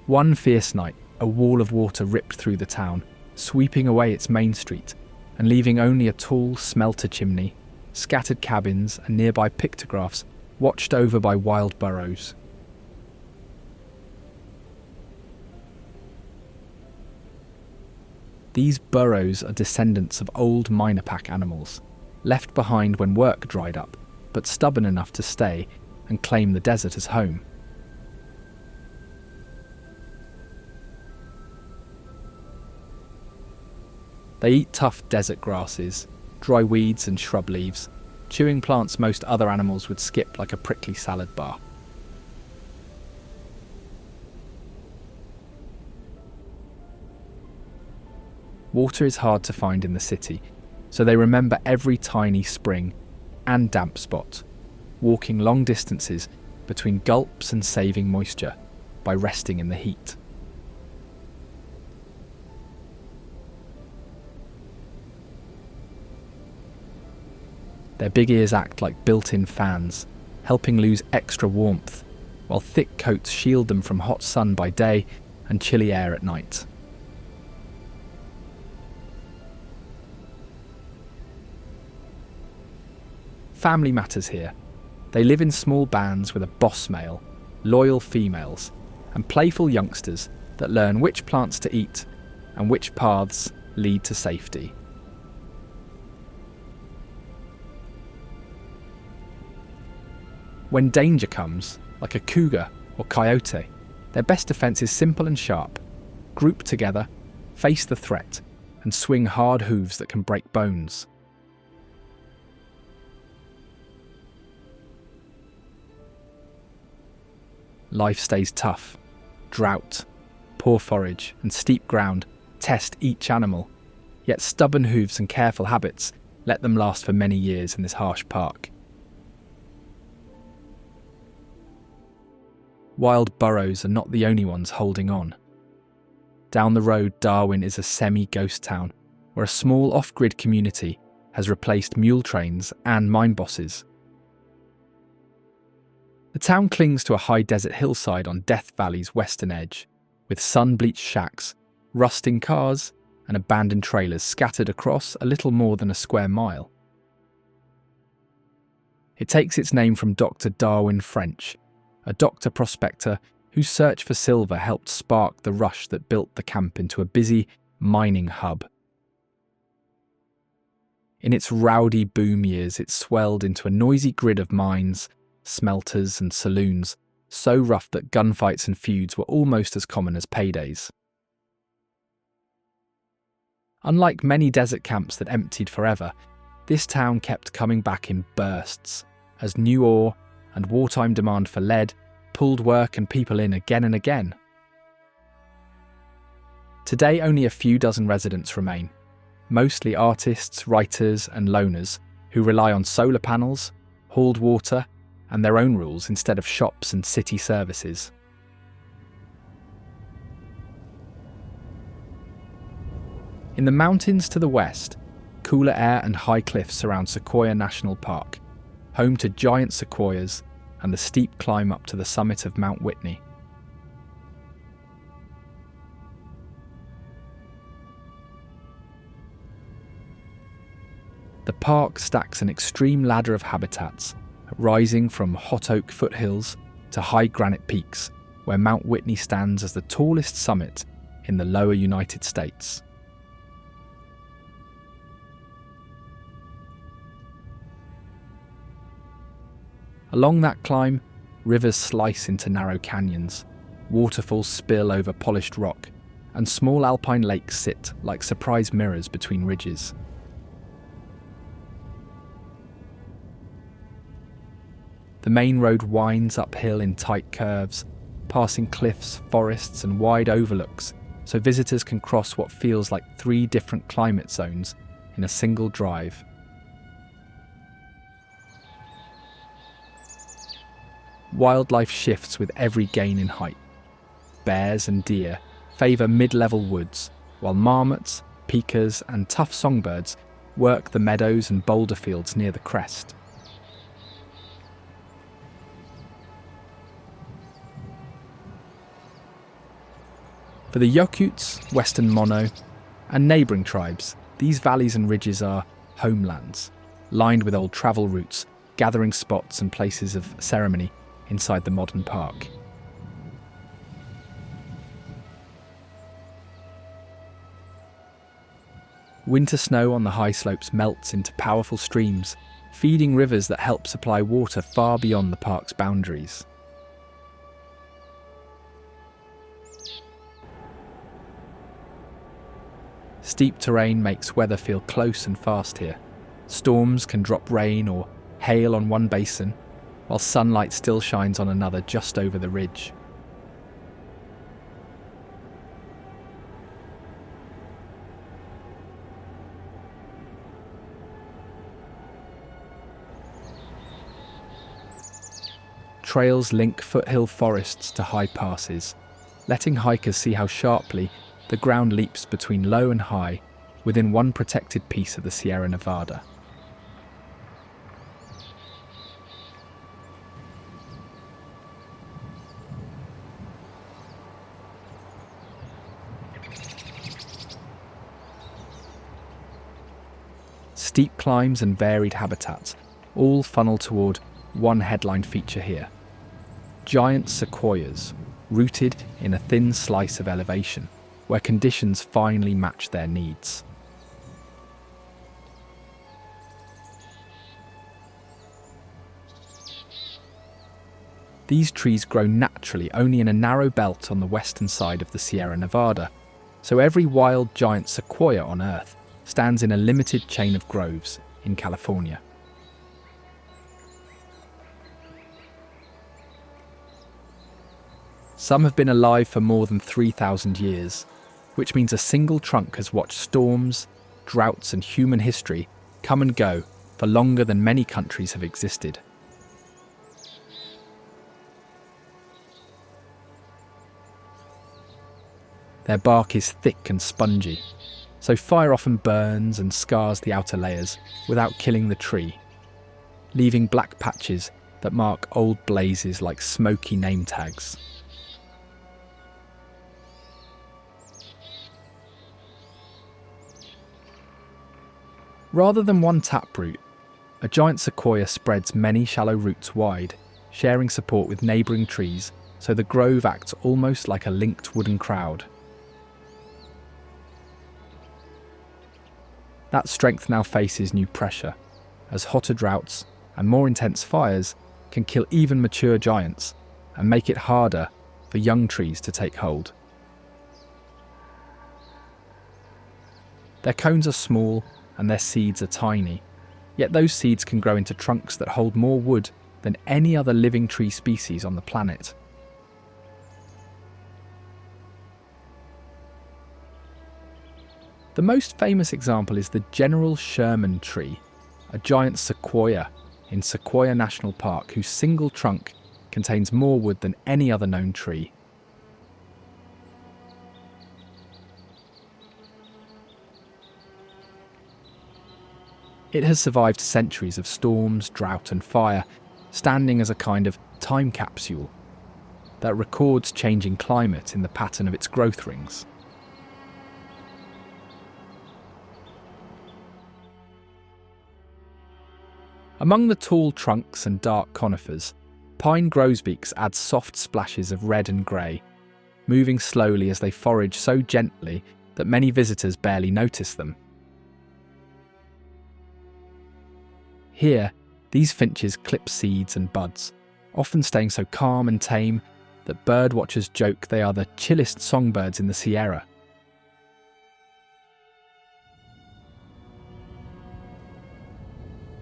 Speaker 1: One fierce night, a wall of water ripped through the town, sweeping away its main street and leaving only a tall smelter chimney, scattered cabins and nearby pictographs watched over by wild burros. These burros are descendants of old minor pack animals, left behind when work dried up, but stubborn enough to stay and claim the desert as home. They eat tough desert grasses, dry weeds and shrub leaves, chewing plants most other animals would skip like a prickly salad bar. Water is hard to find in the city, so they remember every tiny spring and damp spot, walking long distances between gulps and saving moisture by resting in the heat. Their big ears act like built-in fans, helping lose extra warmth, while thick coats shield them from hot sun by day and chilly air at night. Family matters here. They live in small bands with a boss male, loyal females, and playful youngsters that learn which plants to eat and which paths lead to safety. When danger comes, like a cougar or coyote, their best defence is simple and sharp. Group together, face the threat, and swing hard hooves that can break bones. Life stays tough. Drought, poor forage, and steep ground test each animal, yet stubborn hooves and careful habits let them last for many years in this harsh park. Wild burros are not the only ones holding on. Down the road, Darwin is a semi-ghost town where a small off-grid community has replaced mule trains and mine bosses. The town clings to a high desert hillside on Death Valley's western edge, with sun-bleached shacks, rusting cars, and abandoned trailers scattered across a little more than a square mile. It takes its name from Dr. Darwin French, a doctor prospector whose search for silver helped spark the rush that built the camp into a busy mining hub. In its rowdy boom years, it swelled into a noisy grid of mines, smelters and saloons, so rough that gunfights and feuds were almost as common as paydays. Unlike many desert camps that emptied forever, this town kept coming back in bursts, as new ore and wartime demand for lead pulled work and people in again and again. Today only a few dozen residents remain, mostly artists, writers and loners who rely on solar panels, hauled water and their own rules instead of shops and city services. In the mountains to the west, cooler air and high cliffs surround Sequoia National Park, home to giant sequoias and the steep climb up to the summit of Mount Whitney. The park stacks an extreme ladder of habitats, rising from hot oak foothills to high granite peaks, where Mount Whitney stands as the tallest summit in the lower United States. Along that climb, rivers slice into narrow canyons, waterfalls spill over polished rock, and small alpine lakes sit like surprise mirrors between ridges. The main road winds uphill in tight curves, passing cliffs, forests, and wide overlooks so visitors can cross what feels like 3 different climate zones in a single drive. Wildlife shifts with every gain in height. Bears and deer favour mid-level woods, while marmots, pikas and tough songbirds work the meadows and boulder fields near the crest. For the Yokuts, Western Mono, and neighbouring tribes, these valleys and ridges are homelands, lined with old travel routes, gathering spots and places of ceremony inside the modern park. Winter snow on the high slopes melts into powerful streams, feeding rivers that help supply water far beyond the park's boundaries. Steep terrain makes weather feel close and fast here. Storms can drop rain or hail on one basin, while sunlight still shines on another just over the ridge. Trails link foothill forests to high passes, letting hikers see how sharply the ground leaps between low and high within one protected piece of the Sierra Nevada. Steep climbs and varied habitats all funnel toward one headline feature here: giant sequoias, rooted in a thin slice of elevation, where conditions finally match their needs. These trees grow naturally only in a narrow belt on the western side of the Sierra Nevada, so every wild giant sequoia on Earth stands in a limited chain of groves in California. Some have been alive for more than 3,000 years, which means a single trunk has watched storms, droughts and human history come and go for longer than many countries have existed. Their bark is thick and spongy, so fire often burns and scars the outer layers without killing the tree, leaving black patches that mark old blazes like smoky name tags. Rather than one taproot, a giant sequoia spreads many shallow roots wide, sharing support with neighbouring trees, so the grove acts almost like a linked wooden crowd. That strength now faces new pressure, as hotter droughts and more intense fires can kill even mature giants and make it harder for young trees to take hold. Their cones are small and their seeds are tiny, yet those seeds can grow into trunks that hold more wood than any other living tree species on the planet. The most famous example is the General Sherman tree, a giant sequoia in Sequoia National Park whose single trunk contains more wood than any other known tree. It has survived centuries of storms, drought and fire, standing as a kind of time capsule that records changing climate in the pattern of its growth rings. Among the tall trunks and dark conifers, pine grosbeaks add soft splashes of red and grey, moving slowly as they forage so gently that many visitors barely notice them. Here, these finches clip seeds and buds, often staying so calm and tame that birdwatchers joke they are the chillest songbirds in the Sierra.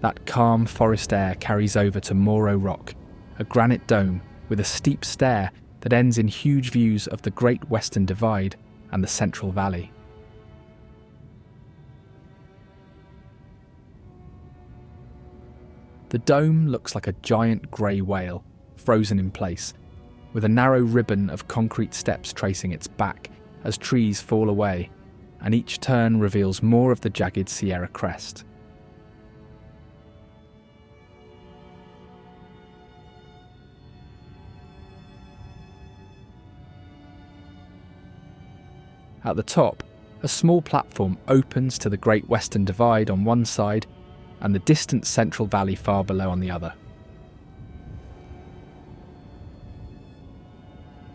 Speaker 1: That calm forest air carries over to Morro Rock, a granite dome with a steep stair that ends in huge views of the Great Western Divide and the Central Valley. The dome looks like a giant grey whale, frozen in place, with a narrow ribbon of concrete steps tracing its back as trees fall away, and each turn reveals more of the jagged Sierra crest. At the top, a small platform opens to the Great Western Divide on one side and the distant Central Valley far below on the other.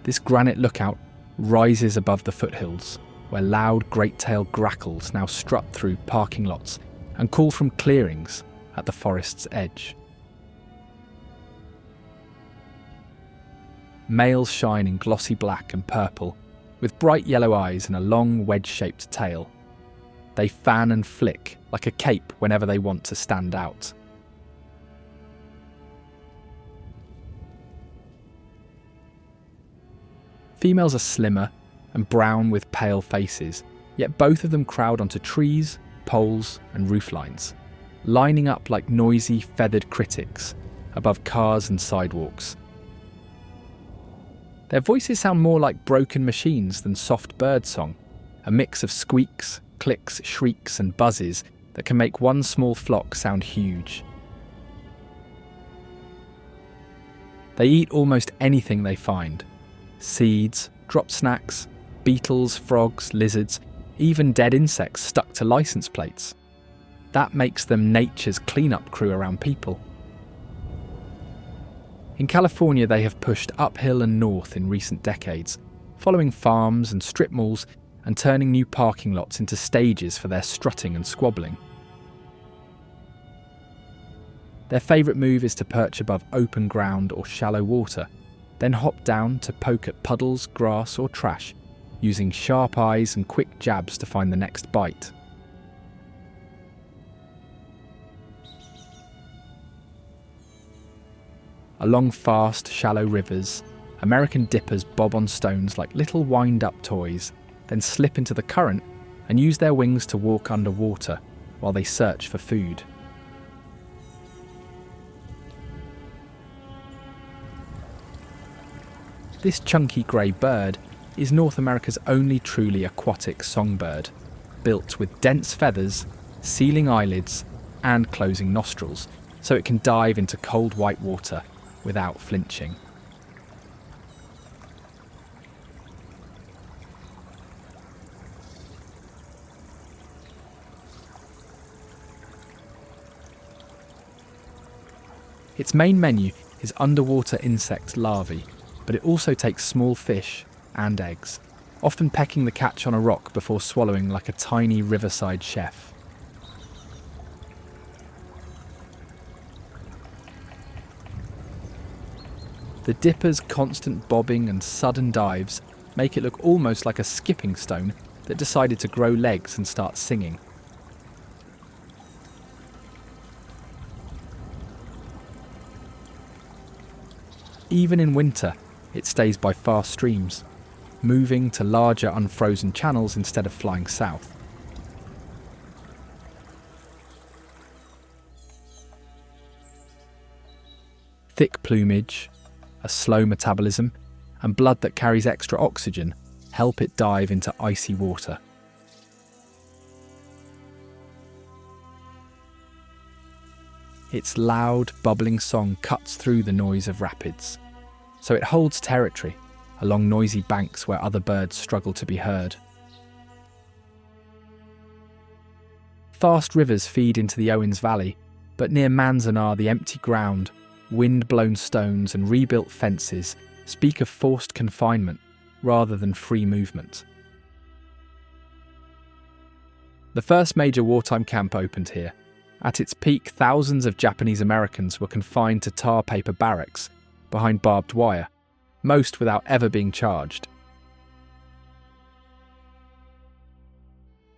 Speaker 1: This granite lookout rises above the foothills, where loud great-tailed grackles now strut through parking lots and call from clearings at the forest's edge. Males shine in glossy black and purple, with bright yellow eyes and a long wedge-shaped tail. They fan and flick like a cape whenever they want to stand out. Females are slimmer and brown with pale faces, yet both of them crowd onto trees, poles and rooflines, lining up like noisy, feathered critics above cars and sidewalks. Their voices sound more like broken machines than soft bird song, a mix of squeaks, clicks, shrieks and buzzes that can make one small flock sound huge. They eat almost anything they find: seeds, drop snacks, beetles, frogs, lizards, even dead insects stuck to license plates. That makes them nature's cleanup crew around people. In California, they have pushed uphill and north in recent decades, following farms and strip malls and turning new parking lots into stages for their strutting and squabbling. Their favourite move is to perch above open ground or shallow water, then hop down to poke at puddles, grass or trash, using sharp eyes and quick jabs to find the next bite. Along fast, shallow rivers, American dippers bob on stones like little wind-up toys, then slip into the current and use their wings to walk underwater while they search for food. This chunky grey bird is North America's only truly aquatic songbird, built with dense feathers, sealing eyelids and closing nostrils, so it can dive into cold white water without flinching. Its main menu is underwater insect larvae, but it also takes small fish and eggs, often pecking the catch on a rock before swallowing like a tiny riverside chef. The dipper's constant bobbing and sudden dives make it look almost like a skipping stone that decided to grow legs and start singing. Even in winter, it stays by fast streams, moving to larger unfrozen channels instead of flying south. Thick plumage, a slow metabolism, and blood that carries extra oxygen help it dive into icy water. Its loud, bubbling song cuts through the noise of rapids, so it holds territory along noisy banks where other birds struggle to be heard. Fast rivers feed into the Owens Valley, but near Manzanar the empty ground, wind-blown stones and rebuilt fences speak of forced confinement rather than free movement. The first major wartime camp opened here. At its peak, thousands of Japanese Americans were confined to tar paper barracks behind barbed wire, most without ever being charged.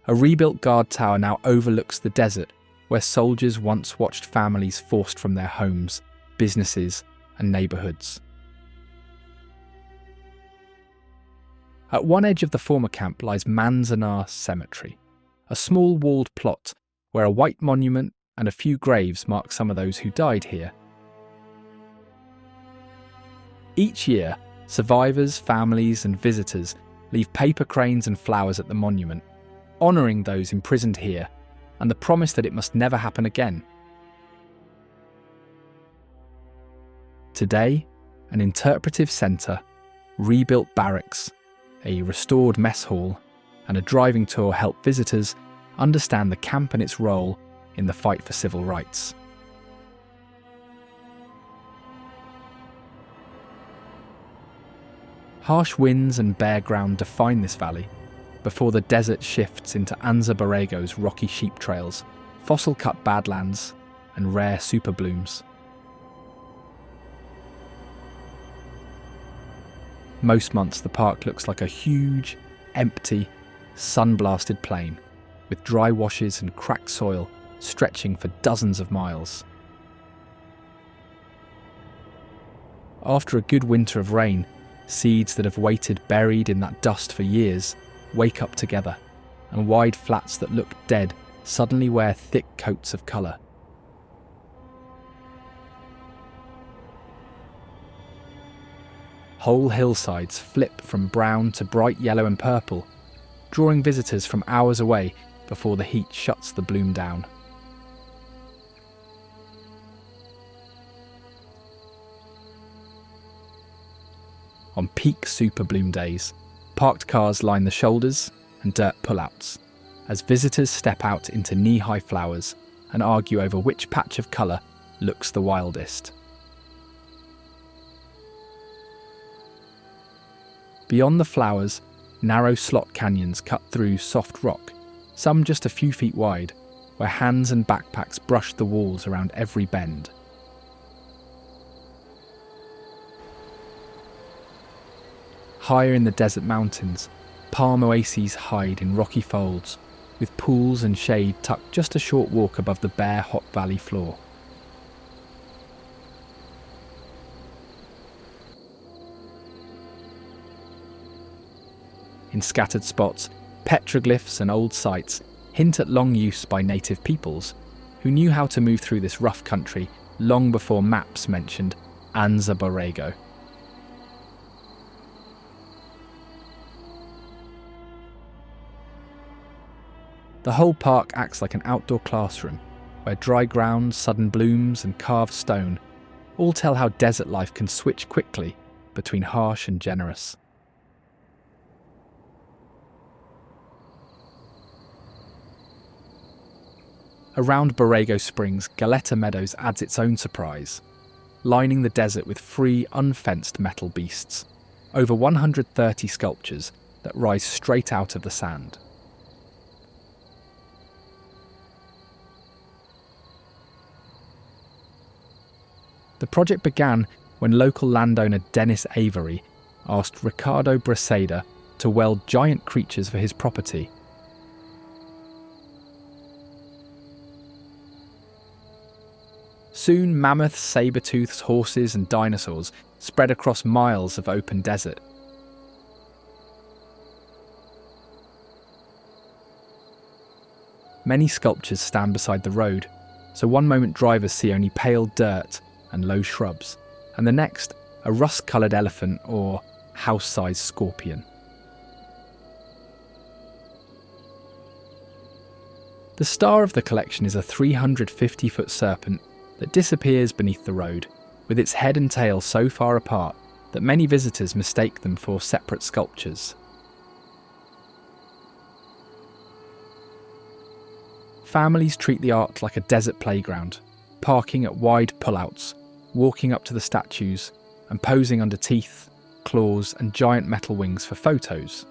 Speaker 1: A rebuilt guard tower now overlooks the desert where soldiers once watched families forced from their homes, businesses and neighbourhoods. At one edge of the former camp lies Manzanar Cemetery, a small walled plot where a white monument and a few graves mark some of those who died here. Each year, survivors, families and visitors leave paper cranes and flowers at the monument, honouring those imprisoned here and the promise that it must never happen again. Today, an interpretive centre, rebuilt barracks, a restored mess hall, and a driving tour help visitors understand the camp and its role in the fight for civil rights. Harsh winds and bare ground define this valley before the desert shifts into Anza-Borrego's rocky sheep trails, fossil-cut badlands, and rare superblooms. Most months the park looks like a huge, empty, sun-blasted plain, with dry washes and cracked soil stretching for dozens of miles. After a good winter of rain, seeds that have waited buried in that dust for years wake up together, and wide flats that look dead suddenly wear thick coats of colour. Whole hillsides flip from brown to bright yellow and purple, drawing visitors from hours away before the heat shuts the bloom down. On peak super bloom days, parked cars line the shoulders and dirt pullouts as visitors step out into knee-high flowers and argue over which patch of colour looks the wildest. Beyond the flowers, narrow slot canyons cut through soft rock, some just a few feet wide, where hands and backpacks brush the walls around every bend. Higher in the desert mountains, palm oases hide in rocky folds, with pools and shade tucked just a short walk above the bare hot valley floor. In scattered spots, petroglyphs and old sites hint at long use by native peoples, who knew how to move through this rough country long before maps mentioned Anza-Borrego. The whole park acts like an outdoor classroom, where dry ground, sudden blooms and carved stone all tell how desert life can switch quickly between harsh and generous. Around Borrego Springs, Galeta Meadows adds its own surprise, lining the desert with free, unfenced metal beasts, over 130 sculptures that rise straight out of the sand. The project began when local landowner Dennis Avery asked Ricardo Braceda to weld giant creatures for his property. Soon mammoths, saber-tooths, horses and dinosaurs spread across miles of open desert. Many sculptures stand beside the road, so one moment drivers see only pale dirt and low shrubs, and the next a rust-coloured elephant or house-sized scorpion. The star of the collection is a 350-foot serpent that disappears beneath the road, with its head and tail so far apart that many visitors mistake them for separate sculptures. Families treat the art like a desert playground, parking at wide pullouts, walking up to the statues, and posing under teeth, claws, and giant metal wings for photos.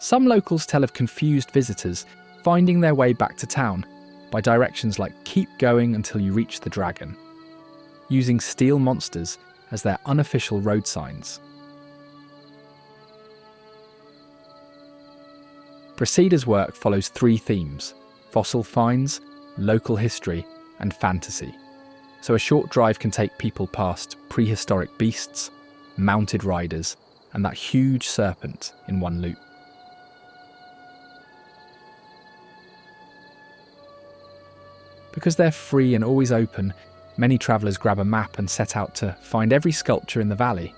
Speaker 1: Some locals tell of confused visitors finding their way back to town by directions like "keep going until you reach the dragon," using steel monsters as their unofficial road signs. Braceda's work follows three themes: fossil finds, local history, and fantasy. so a short drive can take people past prehistoric beasts, mounted riders, and that huge serpent in one loop. Because they're free and always open, many travellers grab a map and set out to find every sculpture in the valley.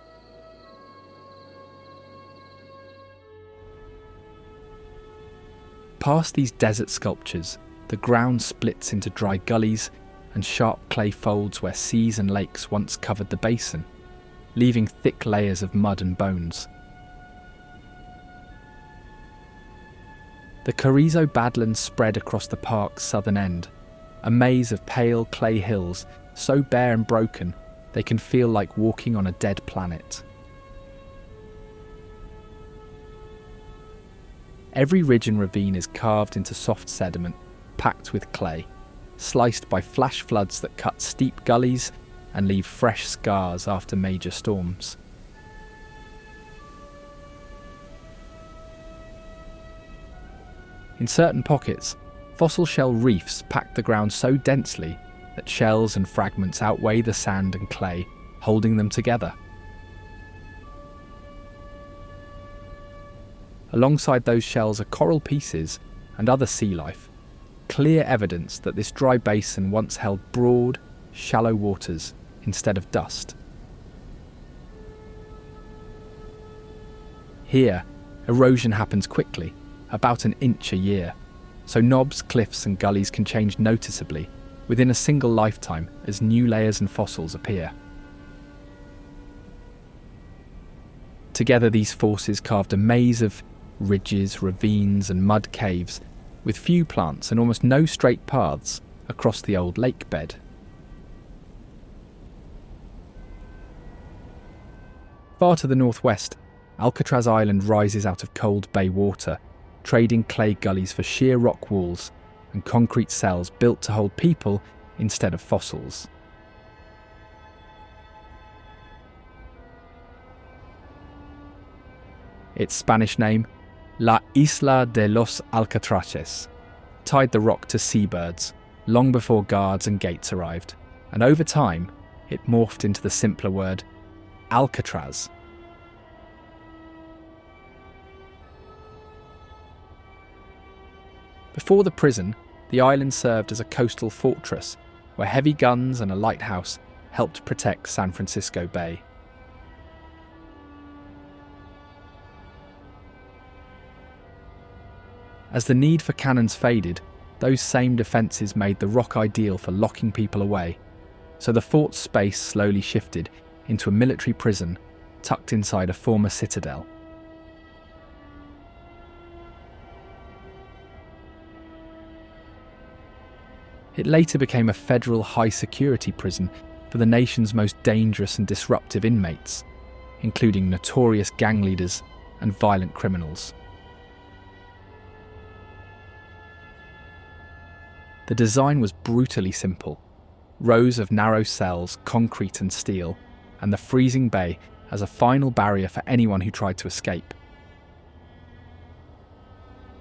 Speaker 1: Past these desert sculptures, the ground splits into dry gullies and sharp clay folds where seas and lakes once covered the basin, leaving thick layers of mud and bones. The Carrizo Badlands spread across the park's southern end, a maze of pale clay hills so bare and broken they can feel like walking on a dead planet. Every ridge and ravine is carved into soft sediment, packed with clay, sliced by flash floods that cut steep gullies and leave fresh scars after major storms. In certain pockets, fossil shell reefs pack the ground so densely that shells and fragments outweigh the sand and clay, holding them together. Alongside those shells are coral pieces and other sea life, clear evidence that this dry basin once held broad, shallow waters instead of dust. Here, erosion happens quickly, about an inch a year, so knobs, cliffs and gullies can change noticeably within a single lifetime as new layers and fossils appear. Together these forces carved a maze of ridges, ravines and mud caves with few plants and almost no straight paths across the old lake bed. Far to the northwest, Alcatraz Island rises out of cold bay water, trading clay gullies for sheer rock walls and concrete cells built to hold people instead of fossils. Its Spanish name, La Isla de los Alcatraces, tied the rock to seabirds long before guards and gates arrived, and over time it morphed into the simpler word Alcatraz. Before the prison, the island served as a coastal fortress where heavy guns and a lighthouse helped protect San Francisco Bay. As the need for cannons faded, those same defences made the rock ideal for locking people away, so the fort's space slowly shifted into a military prison tucked inside a former citadel. It later became a federal high-security prison for the nation's most dangerous and disruptive inmates, including notorious gang leaders and violent criminals. The design was brutally simple: rows of narrow cells, concrete and steel, and the freezing bay as a final barrier for anyone who tried to escape.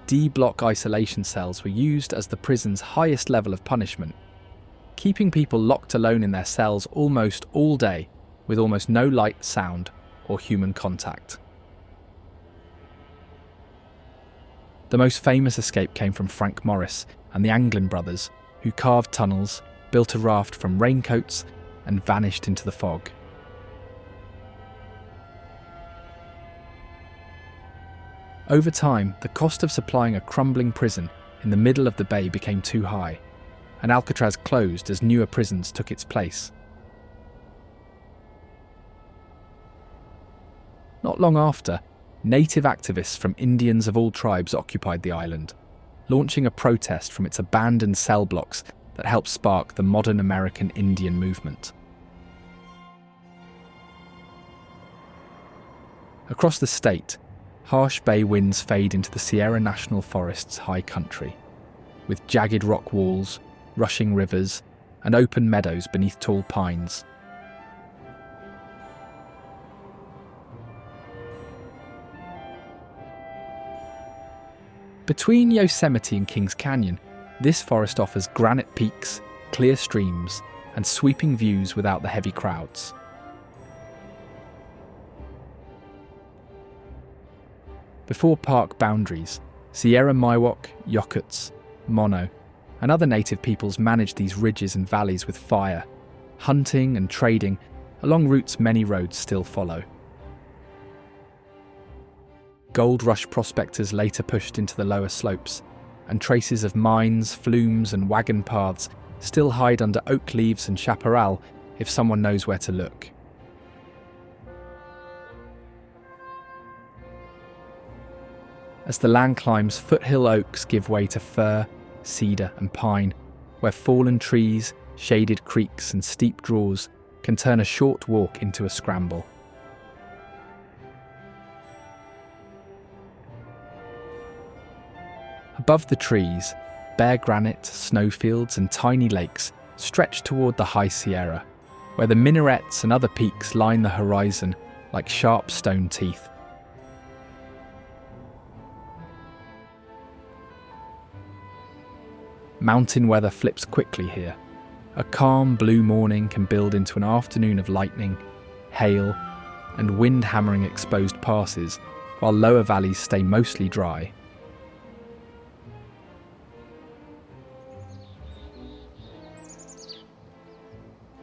Speaker 1: D-block isolation cells were used as the prison's highest level of punishment, keeping people locked alone in their cells almost all day with almost no light, sound, or human contact. The most famous escape came from Frank Morris and the Anglin brothers, who carved tunnels, built a raft from raincoats, and vanished into the fog. Over time, the cost of supplying a crumbling prison in the middle of the bay became too high, and Alcatraz closed as newer prisons took its place. Not long after, native activists from Indians of all tribes occupied the island, launching a protest from its abandoned cell blocks that helped spark the modern American Indian movement. Across the state, harsh bay winds fade into the Sierra National Forest's high country, with jagged rock walls, rushing rivers, and open meadows beneath tall pines. Between Yosemite and Kings Canyon, this forest offers granite peaks, clear streams, and sweeping views without the heavy crowds. Before park boundaries, Sierra Miwok, Yokuts, Mono, and other native peoples managed these ridges and valleys with fire, hunting and trading along routes many roads still follow. Gold rush prospectors later pushed into the lower slopes, and traces of mines, flumes and wagon paths still hide under oak leaves and chaparral if someone knows where to look. As the land climbs, foothill oaks give way to fir, cedar and pine, where fallen trees, shaded creeks and steep draws can turn a short walk into a scramble. Above the trees, bare granite, snowfields and tiny lakes stretch toward the high Sierra, where the minarets and other peaks line the horizon like sharp stone teeth. Mountain weather flips quickly here. A calm blue morning can build into an afternoon of lightning, hail, and wind hammering exposed passes, while lower valleys stay mostly dry.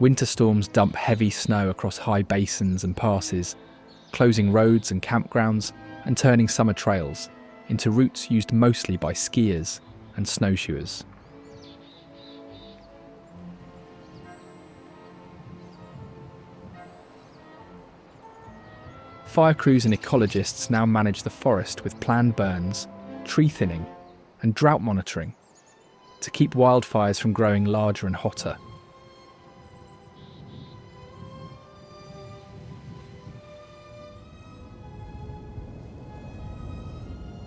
Speaker 1: Winter storms dump heavy snow across high basins and passes, closing roads and campgrounds and turning summer trails into routes used mostly by skiers and snowshoers. Fire crews and ecologists now manage the forest with planned burns, tree thinning, and drought monitoring to keep wildfires from growing larger and hotter.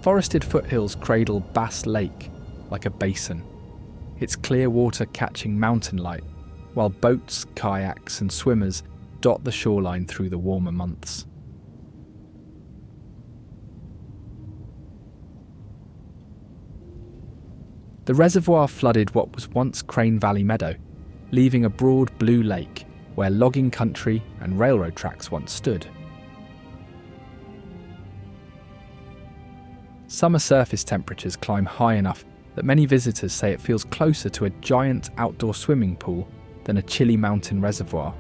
Speaker 1: Forested foothills cradle Bass Lake like a basin, its clear water catching mountain light, while boats, kayaks and swimmers dot the shoreline through the warmer months. The reservoir flooded what was once Crane Valley Meadow, leaving a broad blue lake where logging country and railroad tracks once stood. Summer surface temperatures climb high enough that many visitors say it feels closer to a giant outdoor swimming pool than a chilly mountain reservoir.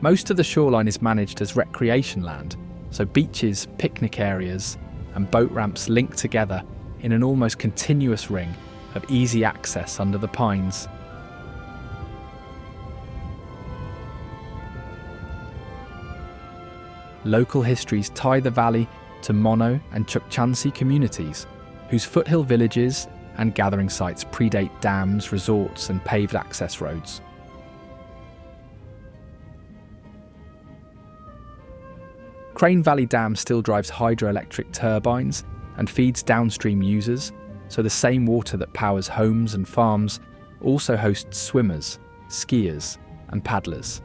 Speaker 1: Most of the shoreline is managed as recreation land, so beaches, picnic areas, and boat ramps link together in an almost continuous ring of easy access under the pines. Local histories tie the valley to Mono and Chukchansi communities, whose foothill villages and gathering sites predate dams, resorts, and paved access roads. Crane Valley Dam still drives hydroelectric turbines and feeds downstream users, so the same water that powers homes and farms also hosts swimmers, skiers, and paddlers.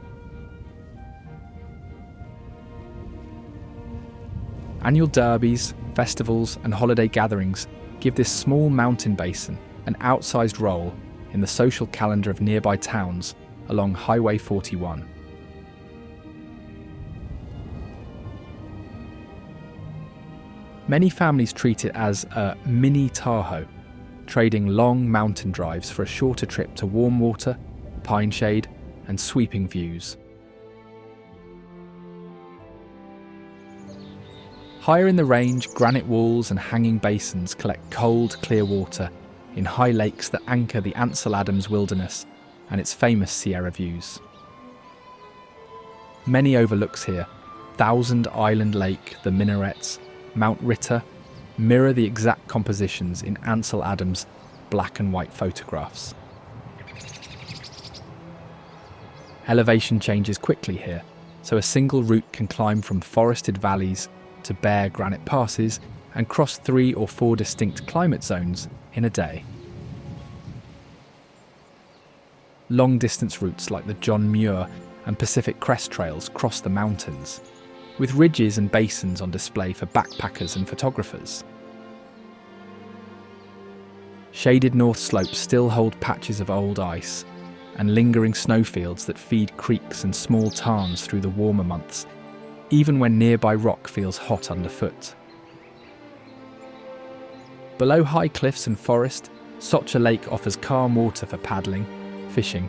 Speaker 1: Annual derbies, festivals, and holiday gatherings give this small mountain basin an outsized role in the social calendar of nearby towns along Highway 41. Many families treat it as a mini Tahoe, trading long mountain drives for a shorter trip to warm water, pine shade, and sweeping views. Higher in the range, granite walls and hanging basins collect cold, clear water in high lakes that anchor the Ansel Adams wilderness and its famous Sierra views. Many overlooks here, Thousand Island Lake, the minarets, Mount Ritter, mirror the exact compositions in Ansel Adams' black and white photographs. Elevation changes quickly here, so a single route can climb from forested valleys to bare granite passes and cross 3 or 4 distinct climate zones in a day. Long-distance routes like the John Muir and Pacific Crest Trails cross the mountains, with ridges and basins on display for backpackers and photographers. Shaded north slopes still hold patches of old ice and lingering snowfields that feed creeks and small tarns through the warmer months, even when nearby rock feels hot underfoot. Below high cliffs and forest, Socha Lake offers calm water for paddling, fishing,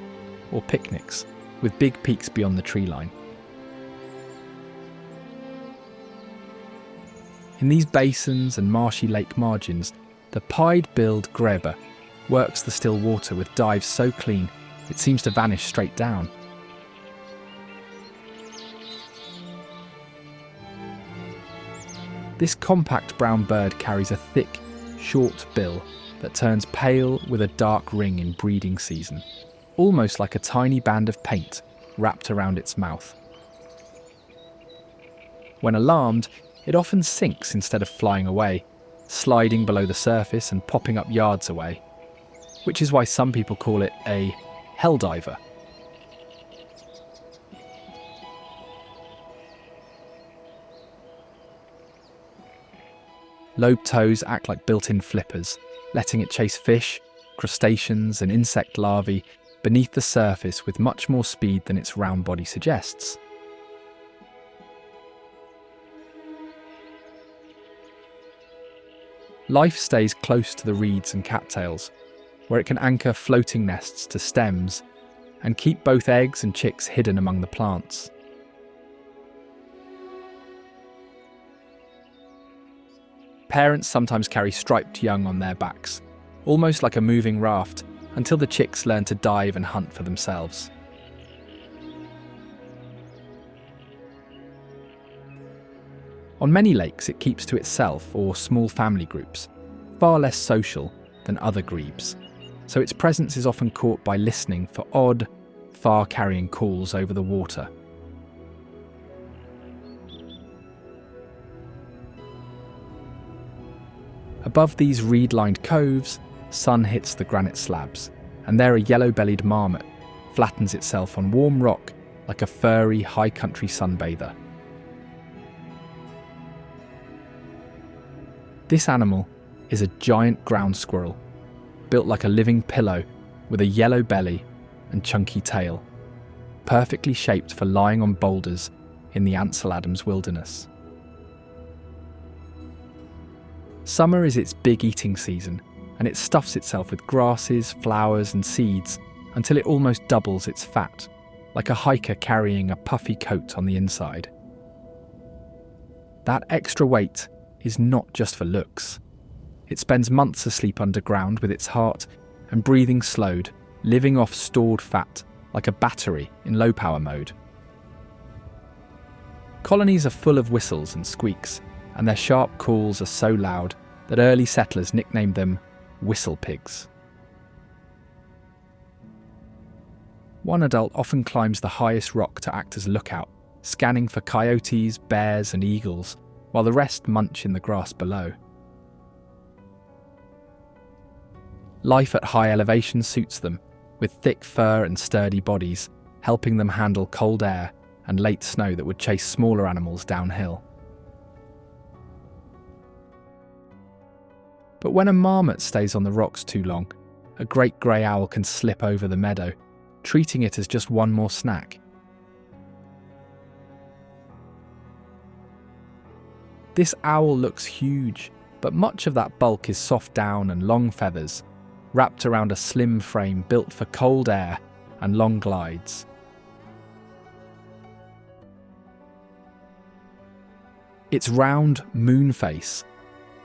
Speaker 1: or picnics, with big peaks beyond the tree line. In these basins and marshy lake margins, the pied-billed grebe works the still water with dives so clean it seems to vanish straight down. This compact brown bird carries a thick, short bill that turns pale with a dark ring in breeding season, almost like a tiny band of paint wrapped around its mouth. When alarmed, it often sinks instead of flying away, sliding below the surface and popping up yards away, which is why some people call it a helldiver. Lobed toes act like built-in flippers, letting it chase fish, crustaceans and insect larvae beneath the surface with much more speed than its round body suggests. Life stays close to the reeds and cattails, where it can anchor floating nests to stems and keep both eggs and chicks hidden among the plants. Parents sometimes carry striped young on their backs, almost like a moving raft, until the chicks learn to dive and hunt for themselves. On many lakes it keeps to itself or small family groups, far less social than other grebes, so its presence is often caught by listening for odd, far-carrying calls over the water. Above these reed-lined coves, sun hits the granite slabs, and there a yellow-bellied marmot flattens itself on warm rock like a furry high-country sunbather. This animal is a giant ground squirrel, built like a living pillow with a yellow belly and chunky tail, perfectly shaped for lying on boulders in the Ansel Adams wilderness. Summer is its big eating season, and it stuffs itself with grasses, flowers and seeds until it almost doubles its fat, like a hiker carrying a puffy coat on the inside. That extra weight is not just for looks. It spends months asleep underground with its heart and breathing slowed, living off stored fat like a battery in low power mode. Colonies are full of whistles and squeaks, and their sharp calls are so loud that early settlers nicknamed them whistle pigs. One adult often climbs the highest rock to act as lookout, scanning for coyotes, bears and eagles, while the rest munch in the grass below. Life at high elevation suits them, with thick fur and sturdy bodies, helping them handle cold air and late snow that would chase smaller animals downhill. But when a marmot stays on the rocks too long, a great grey owl can slip over the meadow, treating it as just one more snack. This owl looks huge, but much of that bulk is soft down and long feathers, wrapped around a slim frame built for cold air and long glides. Its round moon face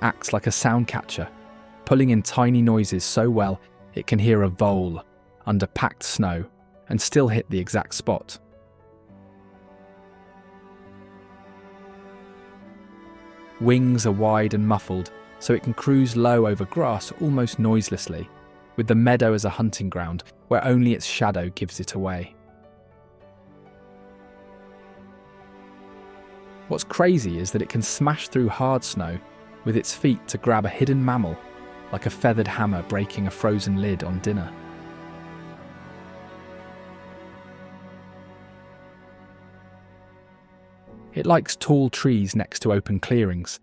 Speaker 1: acts like a sound catcher, pulling in tiny noises so well it can hear a vole under packed snow and still hit the exact spot. Wings are wide and muffled, so it can cruise low over grass almost noiselessly, with the meadow as a hunting ground where only its shadow gives it away. What's crazy is that it can smash through hard snow with its feet to grab a hidden mammal, like a feathered hammer breaking a frozen lid on dinner. It likes tall trees next to open clearings,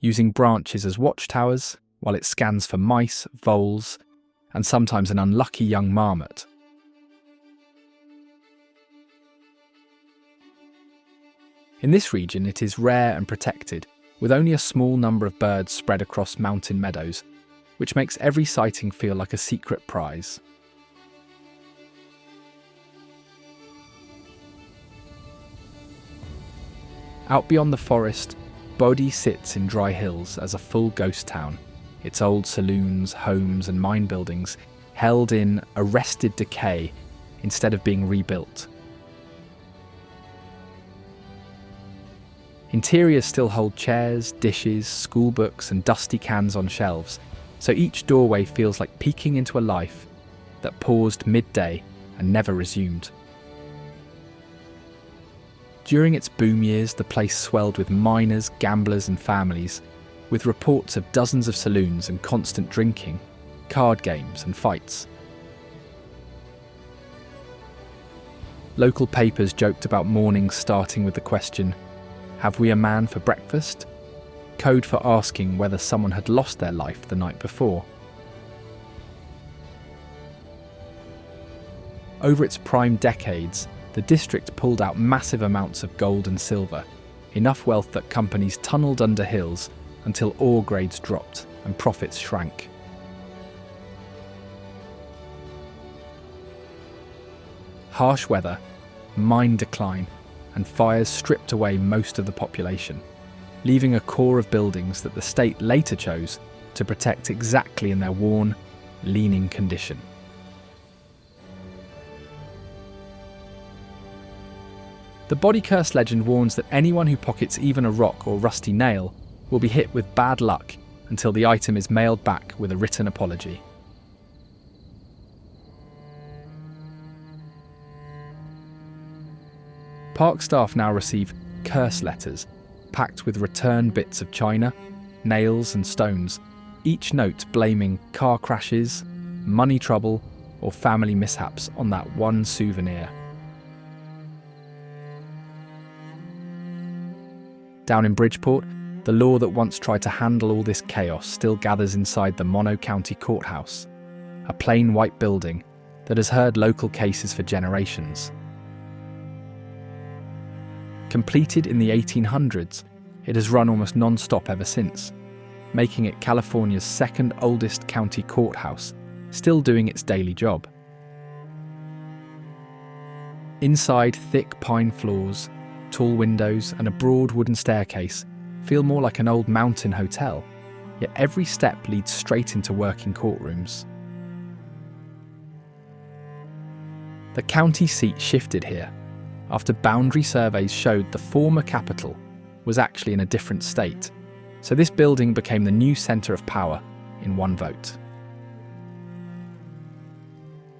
Speaker 1: using branches as watchtowers while it scans for mice, voles, and sometimes an unlucky young marmot. In this region, it is rare and protected, with only a small number of birds spread across mountain meadows, which makes every sighting feel like a secret prize. Out beyond the forest, Bodie sits in dry hills as a full ghost town, its old saloons, homes and mine buildings held in arrested decay instead of being rebuilt. Interiors still hold chairs, dishes, school books and dusty cans on shelves, so each doorway feels like peeking into a life that paused midday and never resumed. During its boom years, the place swelled with miners, gamblers and families, with reports of dozens of saloons and constant drinking, card games and fights. Local papers joked about mornings starting with the question, "Have we a man for breakfast?" Code for asking whether someone had lost their life the night before. Over its prime decades, the district pulled out massive amounts of gold and silver, enough wealth that companies tunnelled under hills until ore grades dropped and profits shrank. Harsh weather, mine decline, and fires stripped away most of the population, leaving a core of buildings that the state later chose to protect exactly in their worn, leaning condition. The body curse legend warns that anyone who pockets even a rock or rusty nail will be hit with bad luck until the item is mailed back with a written apology. Park staff now receive curse letters, packed with return bits of china, nails and stones, each note blaming car crashes, money trouble, or family mishaps on that one souvenir. Down in Bridgeport, the law that once tried to handle all this chaos still gathers inside the Mono County Courthouse, a plain white building that has heard local cases for generations. Completed in the 1800s, it has run almost non-stop ever since, making it California's second oldest county courthouse, still doing its daily job. Inside, thick pine floors, tall windows and a broad wooden staircase feel more like an old mountain hotel, yet every step leads straight into working courtrooms. The county seat shifted here after boundary surveys showed the former capital was actually in a different state, so this building became the new centre of power in one vote.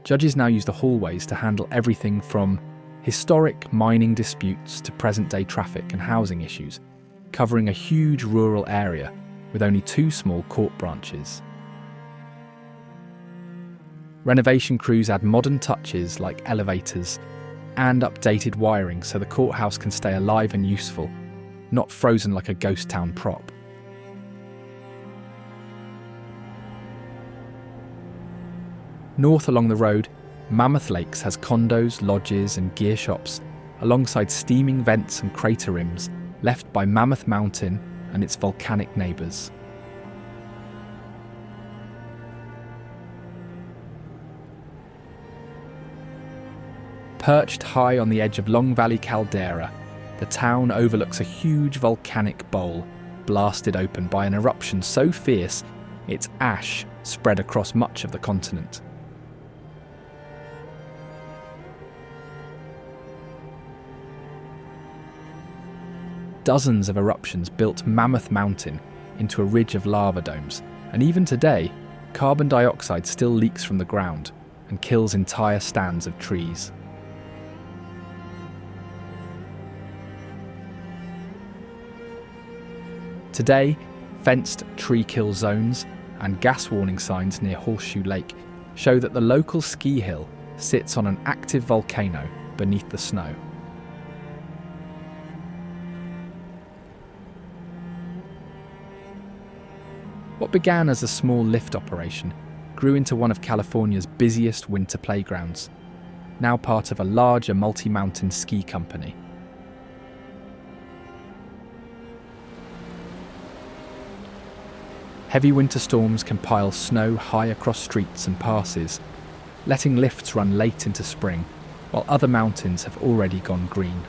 Speaker 1: Judges now use the hallways to handle everything from historic mining disputes to present-day traffic and housing issues, covering a huge rural area with only 2 small court branches. Renovation crews add modern touches like elevators and updated wiring so the courthouse can stay alive and useful, not frozen like a ghost town prop. North along the road, Mammoth Lakes has condos, lodges and gear shops, alongside steaming vents and crater rims left by Mammoth Mountain and its volcanic neighbours. Perched high on the edge of Long Valley Caldera, the town overlooks a huge volcanic bowl, blasted open by an eruption so fierce its ash spread across much of the continent. Dozens of eruptions built Mammoth Mountain into a ridge of lava domes, and even today, carbon dioxide still leaks from the ground and kills entire stands of trees. Today, fenced tree kill zones and gas warning signs near Horseshoe Lake show that the local ski hill sits on an active volcano beneath the snow. What began as a small lift operation grew into one of California's busiest winter playgrounds, now part of a larger multi-mountain ski company. Heavy winter storms can pile snow high across streets and passes, letting lifts run late into spring, while other mountains have already gone green.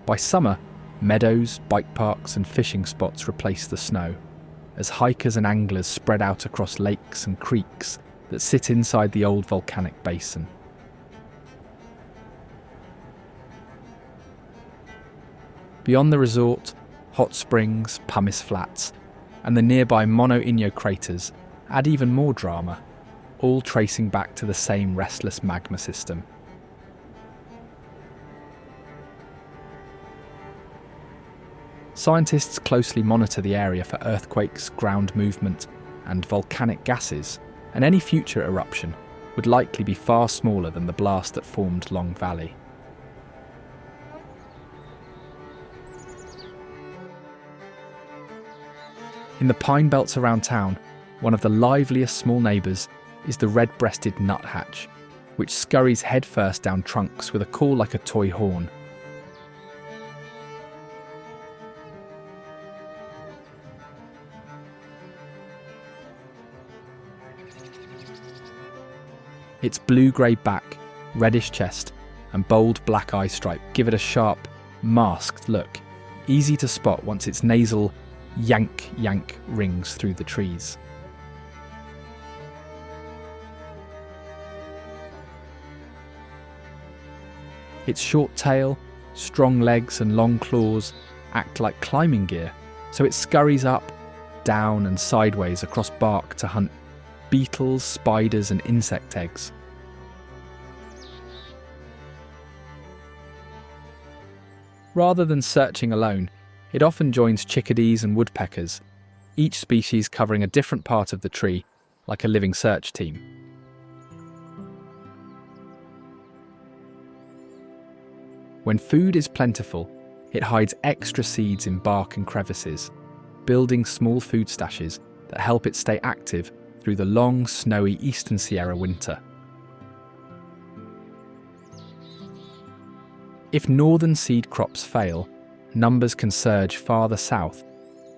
Speaker 1: By summer, meadows, bike parks and fishing spots replace the snow, as hikers and anglers spread out across lakes and creeks that sit inside the old volcanic basin. Beyond the resort, hot springs, pumice flats, and the nearby Mono Inyo craters add even more drama, all tracing back to the same restless magma system. Scientists closely monitor the area for earthquakes, ground movement, and volcanic gases, and any future eruption would likely be far smaller than the blast that formed Long Valley. In the pine belts around town, one of the liveliest small neighbours is the red-breasted nuthatch, which scurries headfirst down trunks with a call like a toy horn. Its blue-grey back, reddish chest, and bold black eye stripe give it a sharp, masked look, easy to spot once its nasal yank rings through the trees. Its short tail, strong legs and long claws act like climbing gear, so it scurries up, down and sideways across bark to hunt beetles, spiders and insect eggs. Rather than searching alone, it often joins chickadees and woodpeckers, each species covering a different part of the tree, like a living search team. When food is plentiful, it hides extra seeds in bark and crevices, building small food stashes that help it stay active through the long, snowy Eastern Sierra winter. If northern seed crops fail, numbers can surge farther south,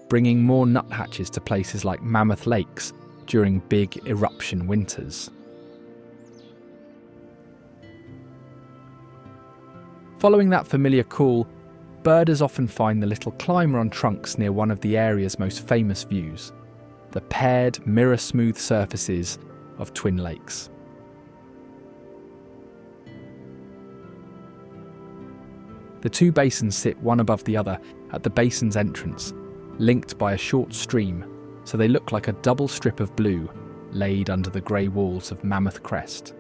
Speaker 1: bringing more nuthatches to places like Mammoth Lakes during big eruption winters. Following that familiar call, birders often find the little climber on trunks near one of the area's most famous views, the paired, mirror-smooth surfaces of Twin Lakes. The two basins sit one above the other at the basin's entrance, linked by a short stream, so they look like a double strip of blue laid under the grey walls of Mammoth Crest.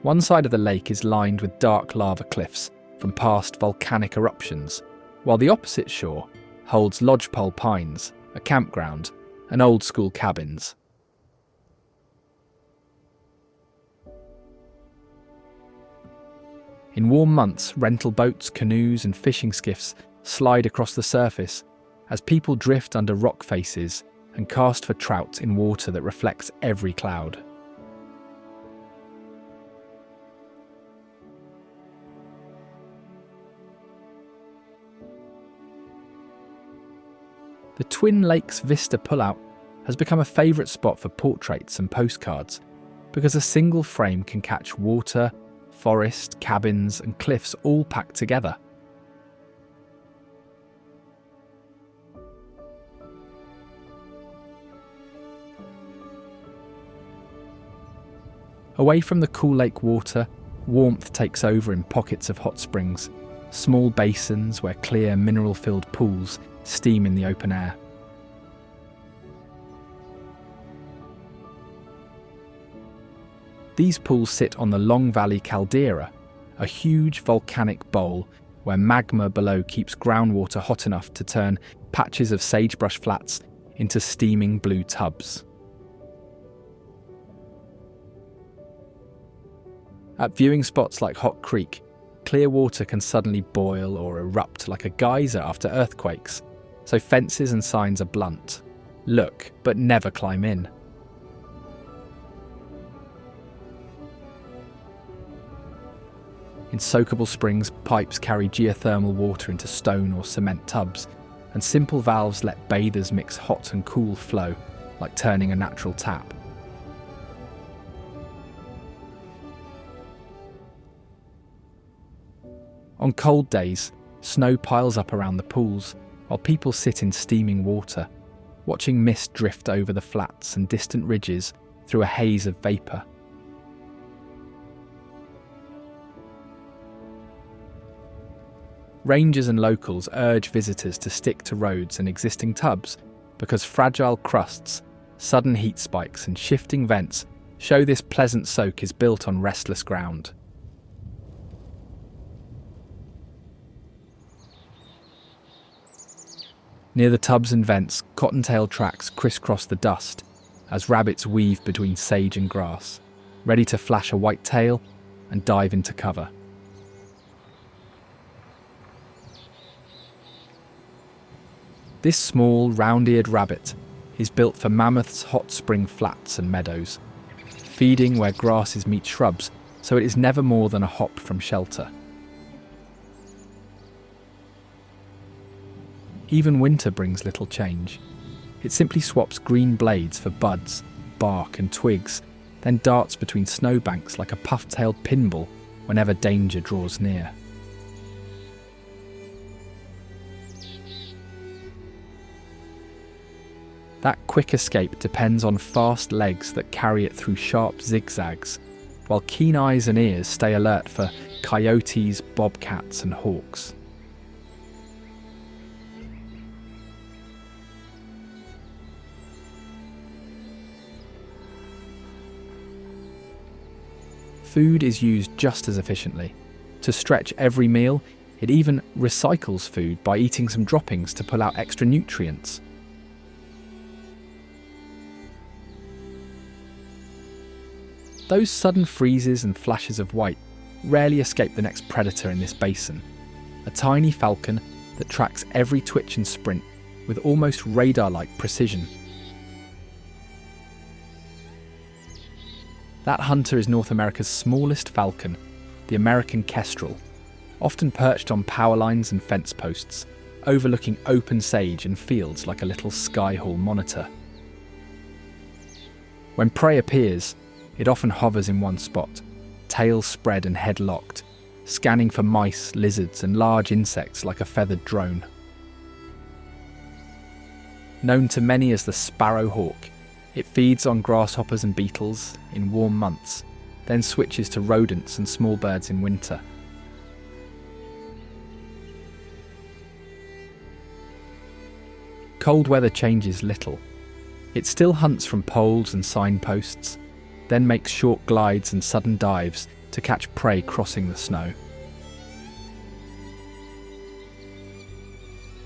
Speaker 1: One side of the lake is lined with dark lava cliffs from past volcanic eruptions, while the opposite shore holds lodgepole pines, a campground, and old-school cabins. In warm months, rental boats, canoes and fishing skiffs slide across the surface as people drift under rock faces and cast for trout in water that reflects every cloud. The Twin Lakes Vista pullout has become a favourite spot for portraits and postcards because a single frame can catch water, forest, cabins and cliffs all packed together. Away from the cool lake water, warmth takes over in pockets of hot springs, small basins where clear mineral-filled pools steam in the open air. These pools sit on the Long Valley Caldera, a huge volcanic bowl where magma below keeps groundwater hot enough to turn patches of sagebrush flats into steaming blue tubs. At viewing spots like Hot Creek, clear water can suddenly boil or erupt like a geyser after earthquakes, so fences and signs are blunt. Look, but never climb in. In soakable springs, pipes carry geothermal water into stone or cement tubs, and simple valves let bathers mix hot and cool flow, like turning a natural tap. On cold days, snow piles up around the pools, while people sit in steaming water, watching mist drift over the flats and distant ridges through a haze of vapour. Rangers and locals urge visitors to stick to roads and existing tubs because fragile crusts, sudden heat spikes and shifting vents show this pleasant soak is built on restless ground. Near the tubs and vents, cottontail tracks crisscross the dust as rabbits weave between sage and grass, ready to flash a white tail and dive into cover. This small, round-eared rabbit is built for mammoths' hot spring flats and meadows, feeding where grasses meet shrubs, so it is never more than a hop from shelter. Even winter brings little change. It simply swaps green blades for buds, bark and twigs, then darts between snowbanks like a puff-tailed pinball whenever danger draws near. That quick escape depends on fast legs that carry it through sharp zigzags, while keen eyes and ears stay alert for coyotes, bobcats and hawks. Food is used just as efficiently. To stretch every meal, it even recycles food by eating some droppings to pull out extra nutrients. Those sudden freezes and flashes of white rarely escape the next predator in this basin, a tiny falcon that tracks every twitch and sprint with almost radar-like precision. That hunter is North America's smallest falcon, the American kestrel, often perched on power lines and fence posts, overlooking open sage and fields like a little sky-hall monitor. When prey appears, it often hovers in one spot, tail spread and head locked, scanning for mice, lizards and large insects like a feathered drone. Known to many as the sparrow hawk, it feeds on grasshoppers and beetles in warm months, then switches to rodents and small birds in winter. Cold weather changes little. It still hunts from poles and signposts, then makes short glides and sudden dives to catch prey crossing the snow.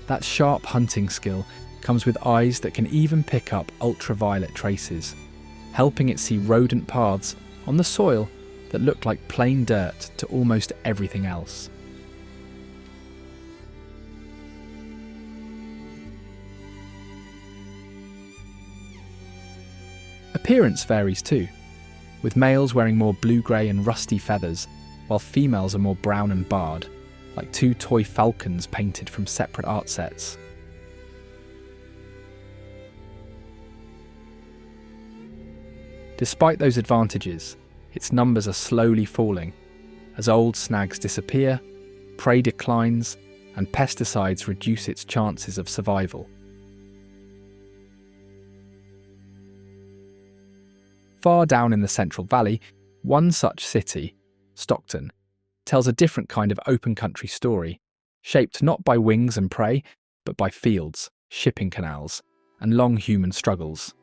Speaker 1: That sharp hunting skill comes with eyes that can even pick up ultraviolet traces, helping it see rodent paths on the soil that look like plain dirt to almost everything else. Appearance varies too, with males wearing more blue-grey and rusty feathers, while females are more brown and barred, like two toy falcons painted from separate art sets. Despite those advantages, its numbers are slowly falling as old snags disappear, prey declines, and pesticides reduce its chances of survival. Far down in the Central Valley, one such city, Stockton, tells a different kind of open country story, shaped not by wings and prey, but by fields, shipping canals, and long human struggles.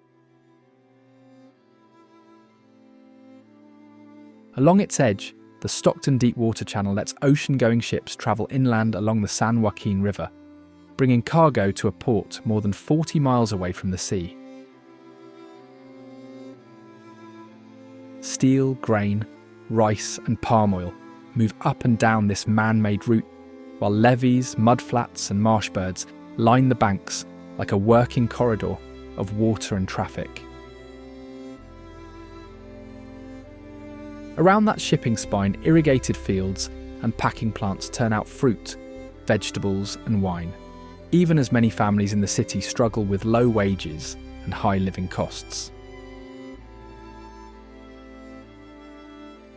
Speaker 1: Along its edge, the Stockton Deepwater Channel lets ocean-going ships travel inland along the San Joaquin River, bringing cargo to a port more than 40 miles away from the sea. Steel, grain, rice and palm oil move up and down this man-made route, while levees, mudflats and marshbirds line the banks like a working corridor of water and traffic. Around that shipping spine, irrigated fields and packing plants turn out fruit, vegetables and wine, even as many families in the city struggle with low wages and high living costs.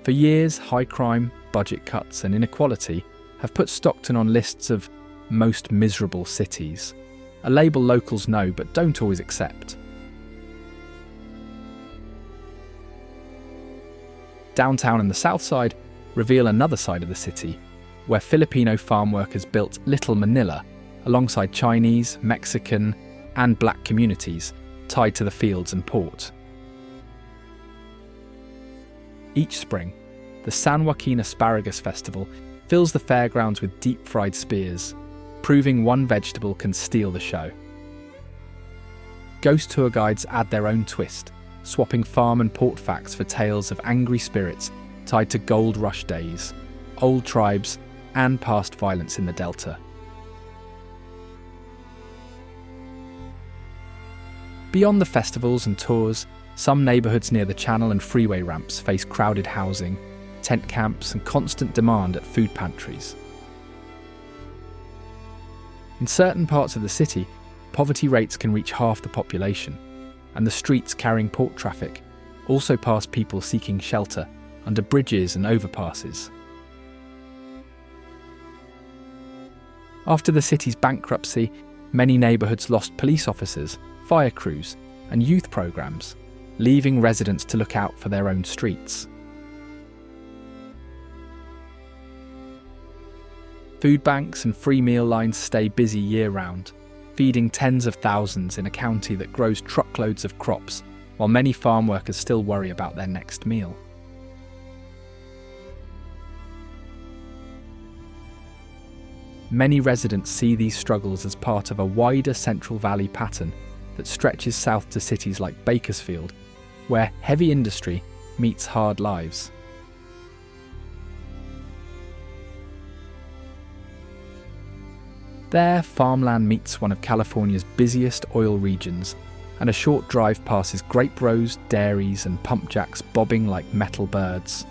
Speaker 1: For years, high crime, budget cuts and inequality have put Stockton on lists of most miserable cities, a label locals know but don't always accept. Downtown and the south side reveal another side of the city, where Filipino farm workers built Little Manila alongside Chinese, Mexican and black communities tied to the fields and port. Each spring, the San Joaquin Asparagus Festival fills the fairgrounds with deep-fried spears, proving one vegetable can steal the show. Ghost tour guides add their own twist, swapping farm and port facts for tales of angry spirits tied to gold rush days, old tribes, and past violence in the Delta. Beyond the festivals and tours, some neighbourhoods near the channel and freeway ramps face crowded housing, tent camps, and constant demand at food pantries. In certain parts of the city, poverty rates can reach half the population, and the streets carrying port traffic also pass people seeking shelter under bridges and overpasses. After the city's bankruptcy, many neighbourhoods lost police officers, fire crews, and youth programmes, leaving residents to look out for their own streets. Food banks and free meal lines stay busy year-round, feeding tens of thousands in a county that grows truckloads of crops, while many farm workers still worry about their next meal. Many residents see these struggles as part of a wider Central Valley pattern that stretches south to cities like Bakersfield, where heavy industry meets hard lives. There, farmland meets one of California's busiest oil regions, and a short drive passes grape rows, dairies, and pump jacks bobbing like metal birds.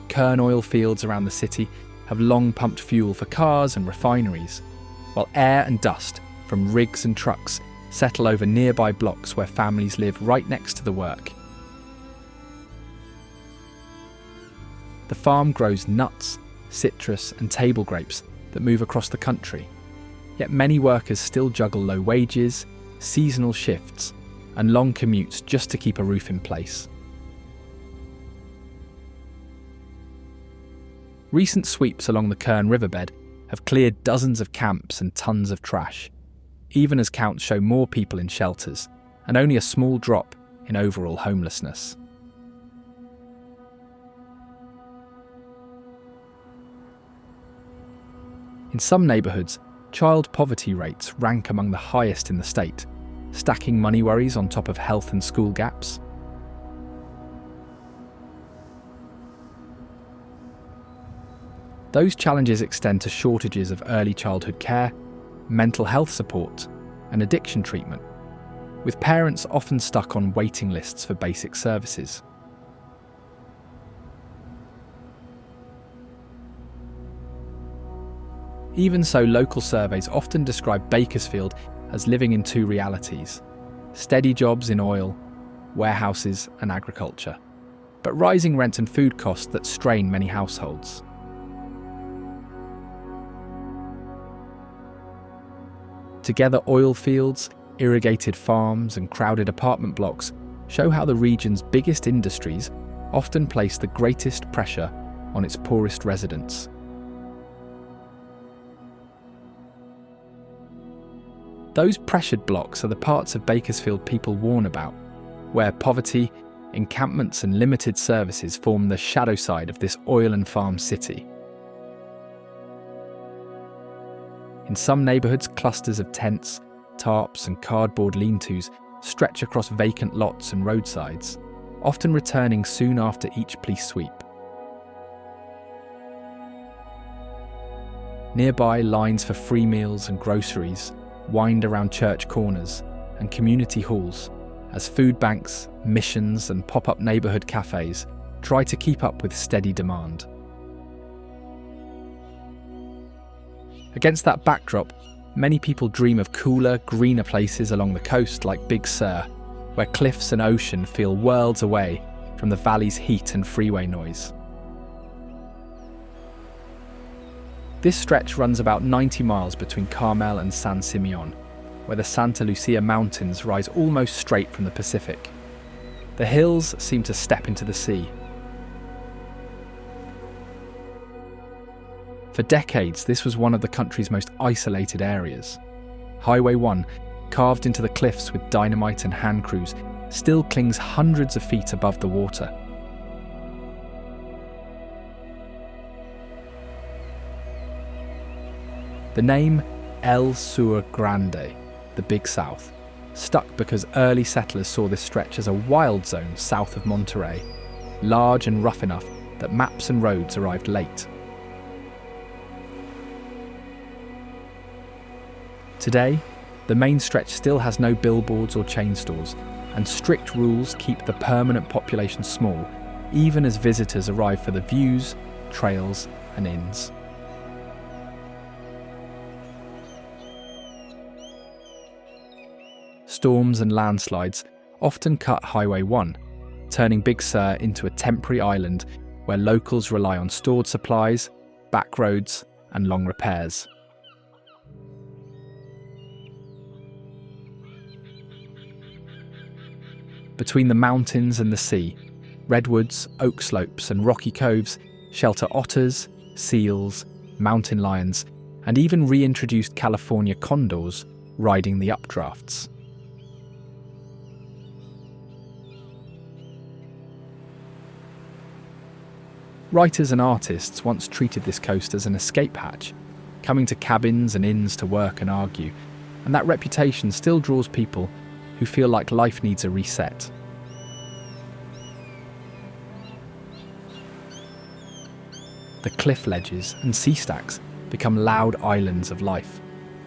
Speaker 1: Kern oil fields around the city have long pumped fuel for cars and refineries, while air and dust from rigs and trucks settle over nearby blocks where families live right next to the work. The farm grows nuts, citrus and table grapes that move across the country, yet many workers still juggle low wages, seasonal shifts and long commutes just to keep a roof in place. Recent sweeps along the Kern riverbed have cleared dozens of camps and tons of trash, even as counts show more people in shelters and only a small drop in overall homelessness. In some neighbourhoods, child poverty rates rank among the highest in the state, stacking money worries on top of health and school gaps. Those challenges extend to shortages of early childhood care, mental health support, and addiction treatment, with parents often stuck on waiting lists for basic services. Even so, local surveys often describe Bakersfield as living in two realities: steady jobs in oil, warehouses and agriculture, but rising rent and food costs that strain many households. Together, oil fields, irrigated farms and crowded apartment blocks show how the region's biggest industries often place the greatest pressure on its poorest residents. Those pressured blocks are the parts of Bakersfield people warn about, where poverty, encampments and limited services form the shadow side of this oil and farm city. In some neighbourhoods, clusters of tents, tarps and cardboard lean-tos stretch across vacant lots and roadsides, often returning soon after each police sweep. Nearby, lines for free meals and groceries wind around church corners and community halls as food banks, missions and pop-up neighbourhood cafes try to keep up with steady demand. Against that backdrop, many people dream of cooler, greener places along the coast like Big Sur, where cliffs and ocean feel worlds away from the valley's heat and freeway noise. This stretch runs about 90 miles between Carmel and San Simeon, where the Santa Lucia Mountains rise almost straight from the Pacific. The hills seem to step into the sea. For decades, this was one of the country's most isolated areas. Highway 1, carved into the cliffs with dynamite and hand crews, still clings hundreds of feet above the water. The name El Sur Grande, the Big South, stuck because early settlers saw this stretch as a wild zone south of Monterey, large and rough enough that maps and roads arrived late. Today, the main stretch still has no billboards or chain stores, and strict rules keep the permanent population small, even as visitors arrive for the views, trails, and inns. Storms and landslides often cut Highway 1, turning Big Sur into a temporary island where locals rely on stored supplies, back roads, and long repairs. Between the mountains and the sea, redwoods, oak slopes, and rocky coves shelter otters, seals, mountain lions, and even reintroduced California condors riding the updrafts. Writers and artists once treated this coast as an escape hatch, coming to cabins and inns to work and argue, and that reputation still draws people who feel like life needs a reset. The cliff ledges and sea stacks become loud islands of life,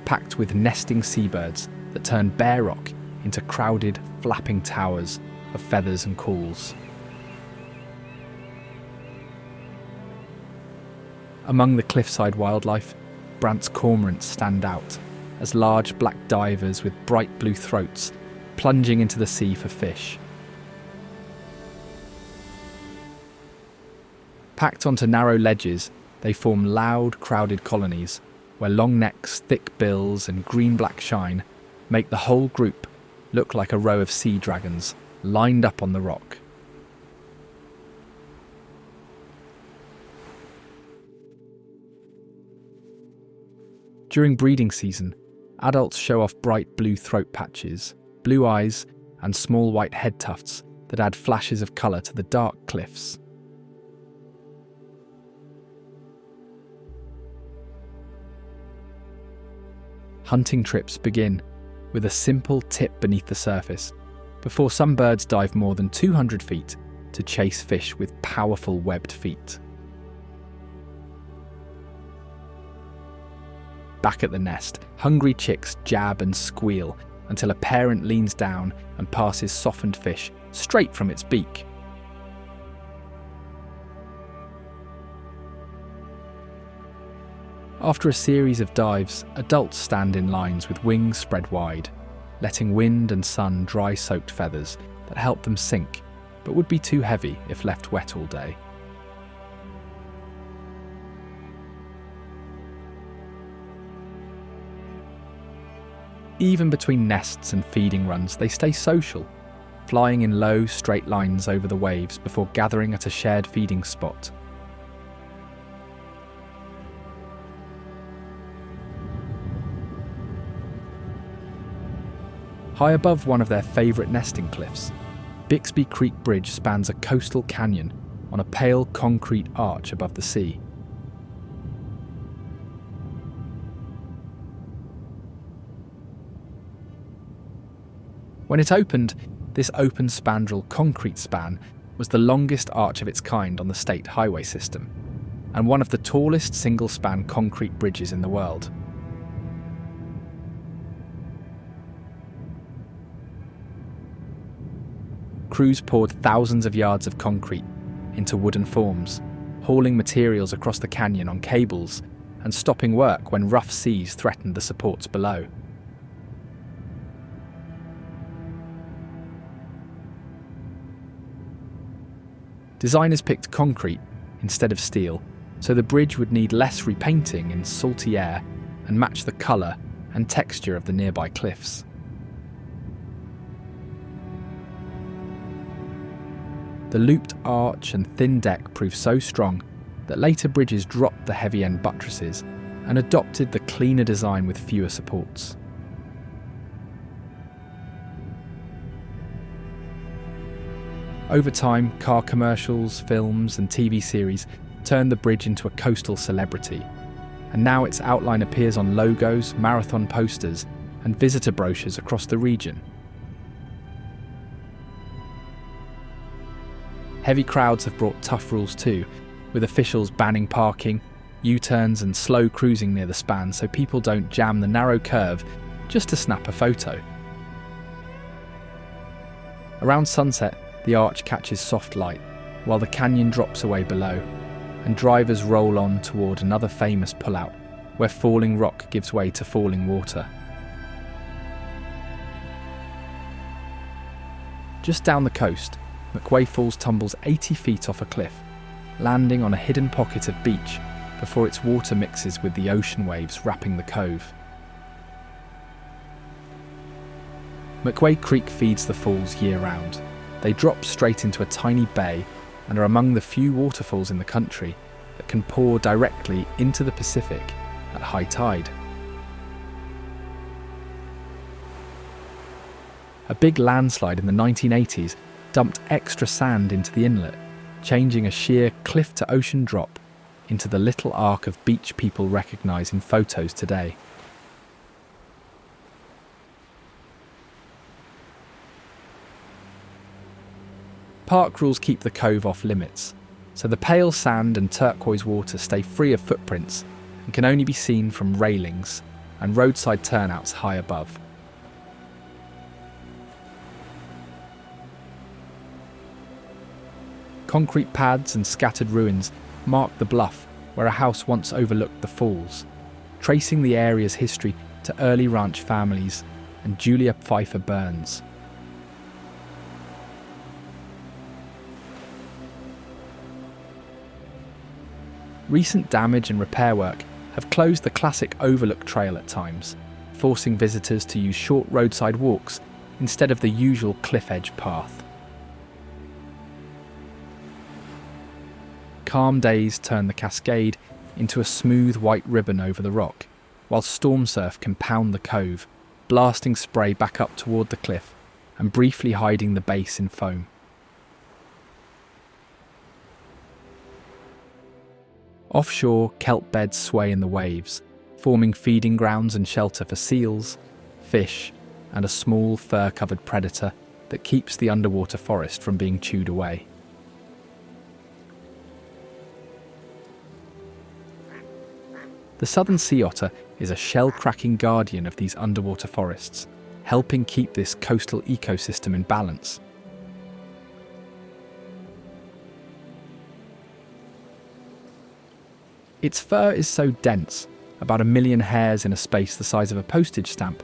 Speaker 1: packed with nesting seabirds that turn bare rock into crowded, flapping towers of feathers and calls. Among the cliffside wildlife, Brandt's cormorants stand out as large black divers with bright blue throats plunging into the sea for fish. Packed onto narrow ledges, they form loud, crowded colonies where long necks, thick bills, and green-black shine make the whole group look like a row of sea dragons lined up on the rock. During breeding season, adults show off bright blue throat patches, blue eyes, and small white head tufts that add flashes of colour to the dark cliffs. Hunting trips begin with a simple tip beneath the surface, before some birds dive more than 200 feet to chase fish with powerful webbed feet. Back at the nest, hungry chicks jab and squeal until a parent leans down and passes softened fish straight from its beak. After a series of dives, adults stand in lines with wings spread wide, letting wind and sun dry soaked feathers that help them sink, but would be too heavy if left wet all day. Even between nests and feeding runs, they stay social, flying in low, straight lines over the waves before gathering at a shared feeding spot. High above one of their favourite nesting cliffs, Bixby Creek Bridge spans a coastal canyon on a pale concrete arch above the sea. When it opened, this open spandrel concrete span was the longest arch of its kind on the state highway system, and one of the tallest single-span concrete bridges in the world. Crews poured thousands of yards of concrete into wooden forms, hauling materials across the canyon on cables and stopping work when rough seas threatened the supports below. Designers picked concrete instead of steel, so the bridge would need less repainting in salty air and match the colour and texture of the nearby cliffs. The looped arch and thin deck proved so strong that later bridges dropped the heavy end buttresses and adopted the cleaner design with fewer supports. Over time, car commercials, films and TV series turned the bridge into a coastal celebrity, and now its outline appears on logos, marathon posters and visitor brochures across the region. Heavy crowds have brought tough rules too, with officials banning parking, U-turns and slow cruising near the span so people don't jam the narrow curve just to snap a photo. Around sunset, the arch catches soft light, while the canyon drops away below, and drivers roll on toward another famous pullout, where falling rock gives way to falling water. Just down the coast, McQuay Falls tumbles 80 feet off a cliff, landing on a hidden pocket of beach before its water mixes with the ocean waves wrapping the cove. McQuay Creek feeds the falls year-round. They drop straight into a tiny bay and are among the few waterfalls in the country that can pour directly into the Pacific at high tide. A big landslide in the 1980s dumped extra sand into the inlet, changing a sheer cliff-to-ocean drop into the little arc of beach people recognise in photos today. Park rules keep the cove off limits, so the pale sand and turquoise water stay free of footprints and can only be seen from railings and roadside turnouts high above. Concrete pads and scattered ruins mark the bluff where a house once overlooked the falls, tracing the area's history to early ranch families and Julia Pfeiffer Burns. Recent damage and repair work have closed the classic overlook trail at times, forcing visitors to use short roadside walks instead of the usual cliff edge path. Calm days turn the cascade into a smooth white ribbon over the rock, while storm surf can pound the cove, blasting spray back up toward the cliff and briefly hiding the base in foam. Offshore, kelp beds sway in the waves, forming feeding grounds and shelter for seals, fish, and a small fur-covered predator that keeps the underwater forest from being chewed away. The southern sea otter is a shell-cracking guardian of these underwater forests, helping keep this coastal ecosystem in balance. Its fur is so dense, about 1 million hairs in a space the size of a postage stamp,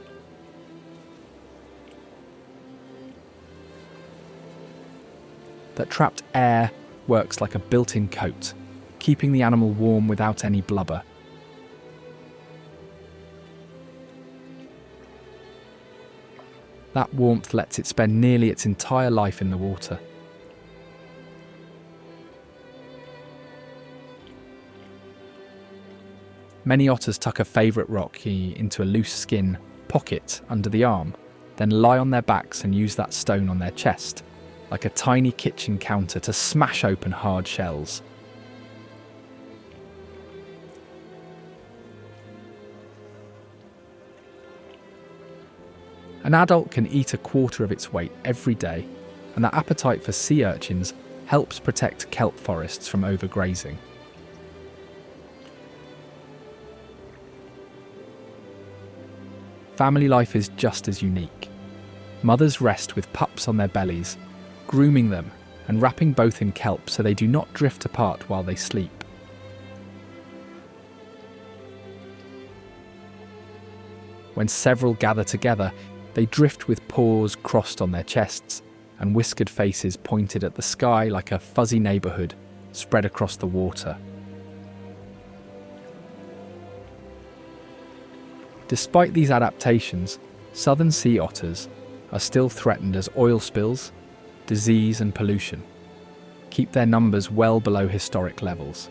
Speaker 1: that trapped air works like a built-in coat, keeping the animal warm without any blubber. That warmth lets it spend nearly its entire life in the water. Many otters tuck a favourite rock into a loose skin pocket under the arm, then lie on their backs and use that stone on their chest, like a tiny kitchen counter to smash open hard shells. An adult can eat a quarter of its weight every day, and that appetite for sea urchins helps protect kelp forests from overgrazing. Family life is just as unique. Mothers rest with pups on their bellies, grooming them and wrapping both in kelp so they do not drift apart while they sleep. When several gather together, they drift with paws crossed on their chests and whiskered faces pointed at the sky like a fuzzy neighbourhood spread across the water. Despite these adaptations, southern sea otters are still threatened as oil spills, disease and pollution keep their numbers well below historic levels.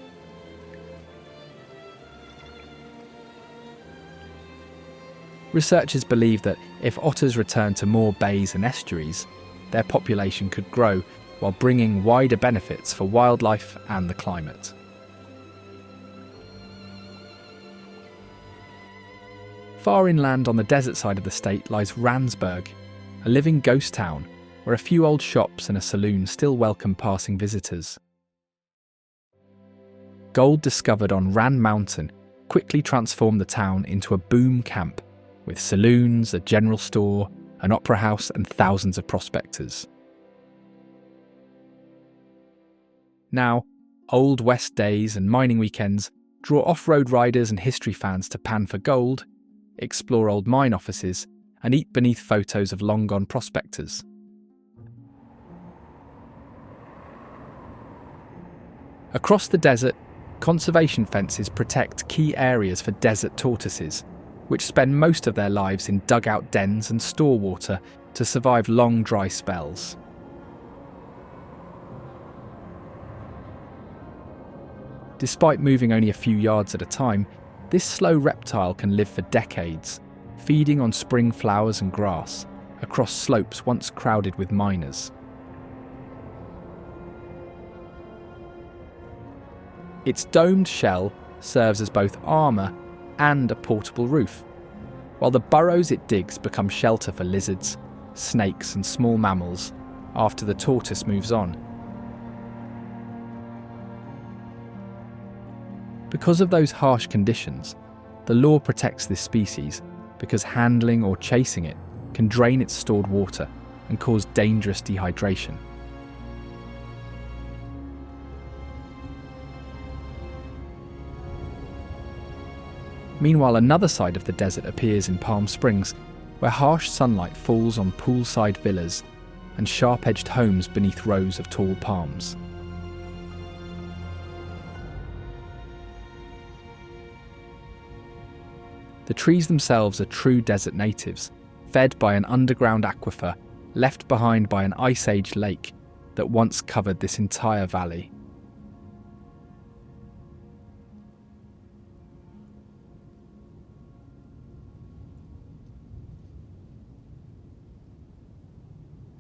Speaker 1: Researchers believe that if otters return to more bays and estuaries, their population could grow while bringing wider benefits for wildlife and the climate. Far inland on the desert side of the state lies Randsburg, a living ghost town where a few old shops and a saloon still welcome passing visitors. Gold discovered on Ran Mountain quickly transformed the town into a boom camp with saloons, a general store, an opera house and thousands of prospectors. Now, Old West days and mining weekends draw off-road riders and history fans to pan for gold, explore old mine offices, and eat beneath photos of long-gone prospectors. Across the desert, conservation fences protect key areas for desert tortoises, which spend most of their lives in dugout dens and store water to survive long dry spells. Despite moving only a few yards at a time, this slow reptile can live for decades, feeding on spring flowers and grass across slopes once crowded with miners. Its domed shell serves as both armour and a portable roof, while the burrows it digs become shelter for lizards, snakes and small mammals after the tortoise moves on. Because of those harsh conditions, the law protects this species because handling or chasing it can drain its stored water and cause dangerous dehydration. Meanwhile, another side of the desert appears in Palm Springs, where harsh sunlight falls on poolside villas and sharp-edged homes beneath rows of tall palms. The trees themselves are true desert natives, fed by an underground aquifer left behind by an Ice Age lake that once covered this entire valley.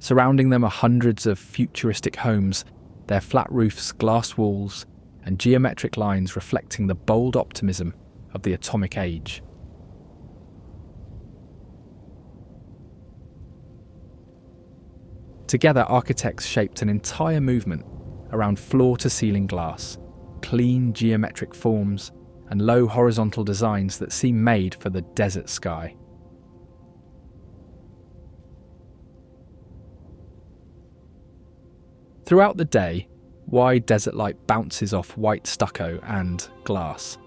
Speaker 1: Surrounding them are hundreds of futuristic homes, their flat roofs, glass walls, and geometric lines reflecting the bold optimism of the atomic age. Together, architects shaped an entire movement around floor-to-ceiling glass, clean geometric forms, and low horizontal designs that seem made for the desert sky. Throughout the day, wide desert light bounces off white stucco and glass,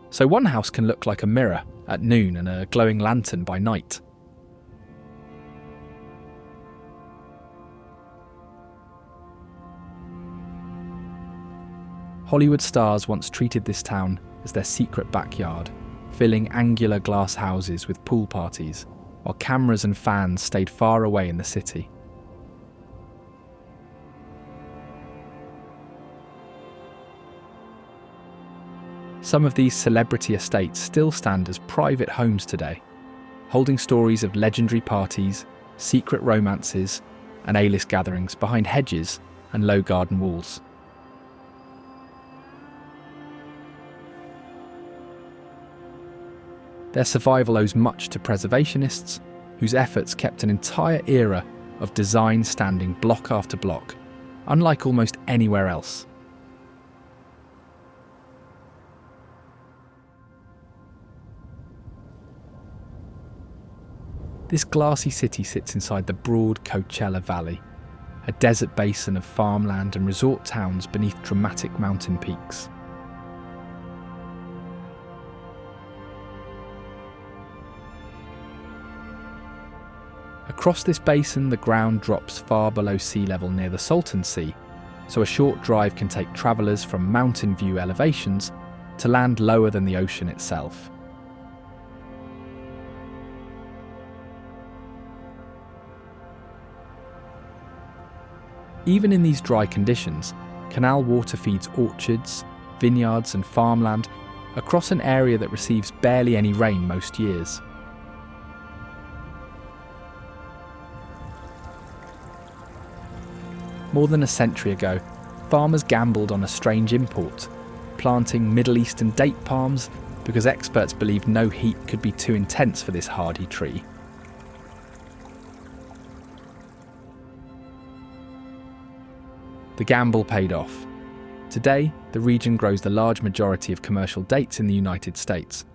Speaker 1: so one house can look like a mirror at noon and a glowing lantern by night. Hollywood stars once treated this town as their secret backyard, filling angular glass houses with pool parties, while cameras and fans stayed far away in the city. Some of these celebrity estates still stand as private homes today, holding stories of legendary parties, secret romances, and A-list gatherings behind hedges and low garden walls. Their survival owes much to preservationists, whose efforts kept an entire era of design standing block after block, unlike almost anywhere else. This glassy city sits inside the broad Coachella Valley, a desert basin of farmland and resort towns beneath dramatic mountain peaks. Across this basin, the ground drops far below sea level near the Salton Sea, so a short drive can take travellers from mountain view elevations to land lower than the ocean itself. Even in these dry conditions, canal water feeds orchards, vineyards and farmland across an area that receives barely any rain most years. More than a century ago, farmers gambled on a strange import, planting Middle Eastern date palms because experts believed no heat could be too intense for this hardy tree. The gamble paid off. Today, the region grows the large majority of commercial dates in the United States.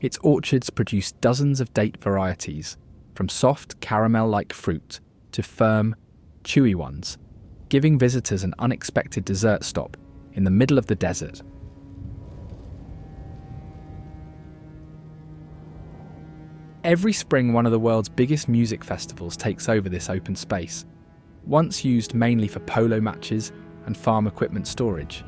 Speaker 1: Its orchards produce dozens of date varieties, from soft caramel-like fruit to firm, chewy ones, giving visitors an unexpected dessert stop in the middle of the desert. Every spring, one of the world's biggest music festivals takes over this open space, once used mainly for polo matches and farm equipment storage.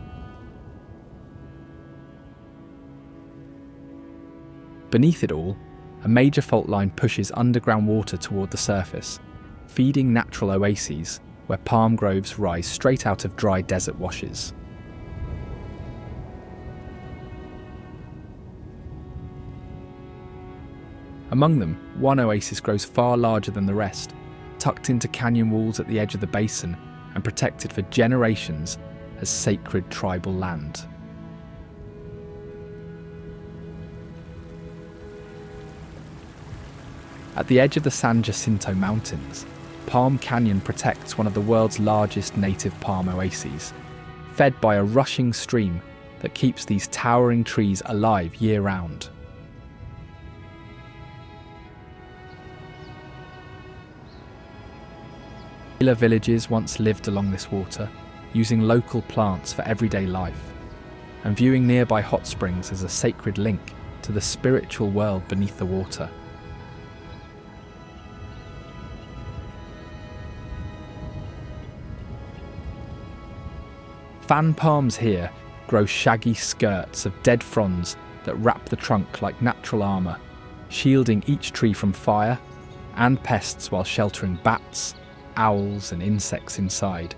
Speaker 1: Beneath it all, a major fault line pushes underground water toward the surface, feeding natural oases where palm groves rise straight out of dry desert washes. Among them, one oasis grows far larger than the rest, tucked into canyon walls at the edge of the basin and protected for generations as sacred tribal land. At the edge of the San Jacinto Mountains, Palm Canyon protects one of the world's largest native palm oases, fed by a rushing stream that keeps these towering trees alive year-round. Villages once lived along this water, using local plants for everyday life, and viewing nearby hot springs as a sacred link to the spiritual world beneath the water. Fan palms here grow shaggy skirts of dead fronds that wrap the trunk like natural armour, shielding each tree from fire and pests while sheltering bats, owls and insects inside.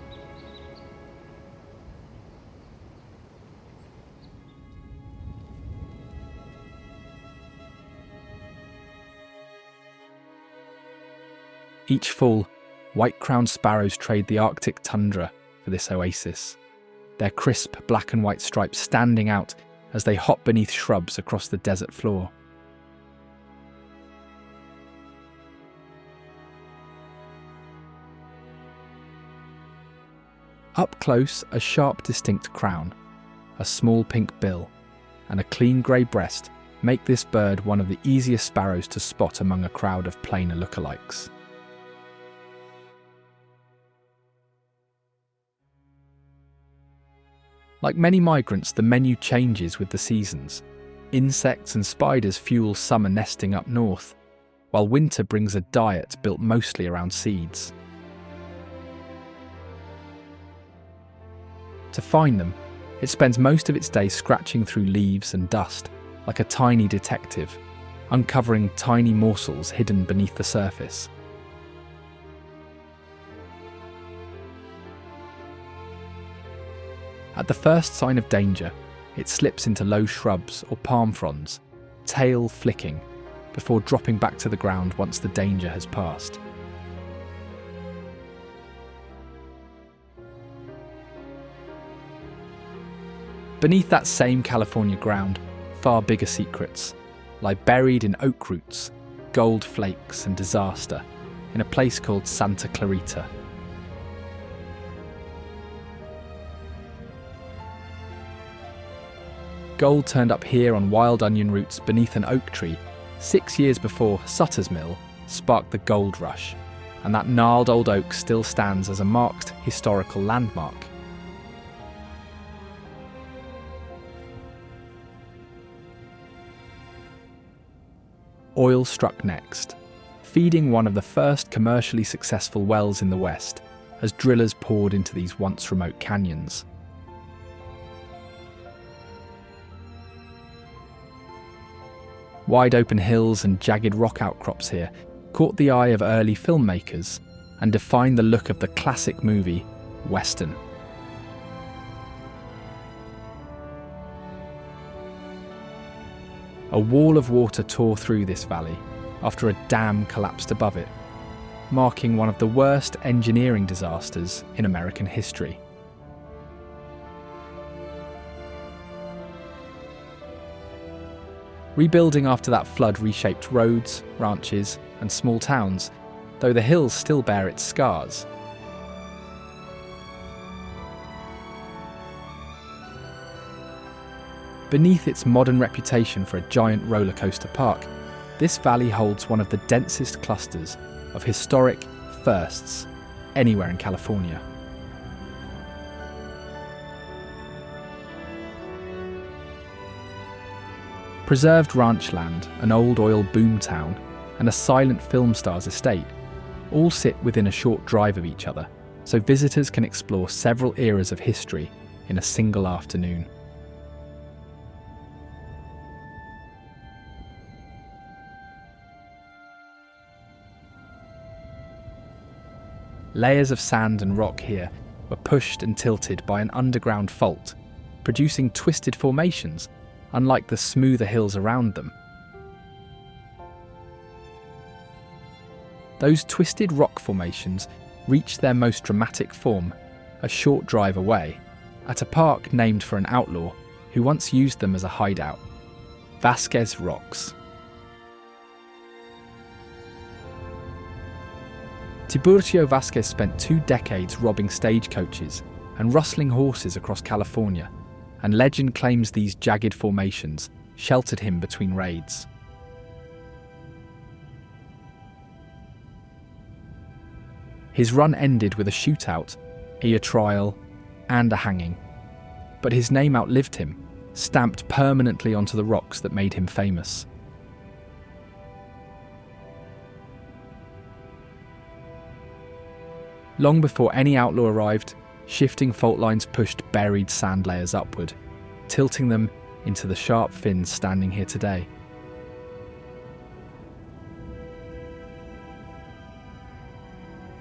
Speaker 1: Each fall, white-crowned sparrows trade the Arctic tundra for this oasis, their crisp black and white stripes standing out as they hop beneath shrubs across the desert floor. Up close, a sharp, distinct crown, a small pink bill, and a clean grey breast make this bird one of the easiest sparrows to spot among a crowd of plainer lookalikes. Like many migrants, the menu changes with the seasons. Insects and spiders fuel summer nesting up north, while winter brings a diet built mostly around seeds. To find them, it spends most of its day scratching through leaves and dust, like a tiny detective, uncovering tiny morsels hidden beneath the surface. At the first sign of danger, it slips into low shrubs or palm fronds, tail flicking, before dropping back to the ground once the danger has passed. Beneath that same California ground, far bigger secrets lie buried in oak roots, gold flakes and disaster in a place called Santa Clarita. Gold turned up here on wild onion roots beneath an oak tree 6 years before Sutter's Mill sparked the gold rush, and that gnarled old oak still stands as a marked historical landmark. Oil struck next, feeding one of the first commercially successful wells in the West as drillers poured into these once remote canyons. Wide open hills and jagged rock outcrops here caught the eye of early filmmakers and defined the look of the classic movie Western. A wall of water tore through this valley after a dam collapsed above it, marking one of the worst engineering disasters in American history. Rebuilding after that flood reshaped roads, ranches, and small towns, though the hills still bear its scars. Beneath its modern reputation for a giant roller coaster park, this valley holds one of the densest clusters of historic firsts anywhere in California. Preserved ranch land, an old oil boom town, and a silent film star's estate all sit within a short drive of each other, so visitors can explore several eras of history in a single afternoon. Layers of sand and rock here were pushed and tilted by an underground fault, producing twisted formations, unlike the smoother hills around them. Those twisted rock formations reached their most dramatic form a short drive away, at a park named for an outlaw who once used them as a hideout, Vasquez Rocks. Tiburcio Vasquez spent 2 decades robbing stagecoaches and rustling horses across California, and legend claims these jagged formations sheltered him between raids. His run ended with a shootout, a trial, and a hanging, but his name outlived him, stamped permanently onto the rocks that made him famous. Long before any outlaw arrived, shifting fault lines pushed buried sand layers upward, tilting them into the sharp fins standing here today.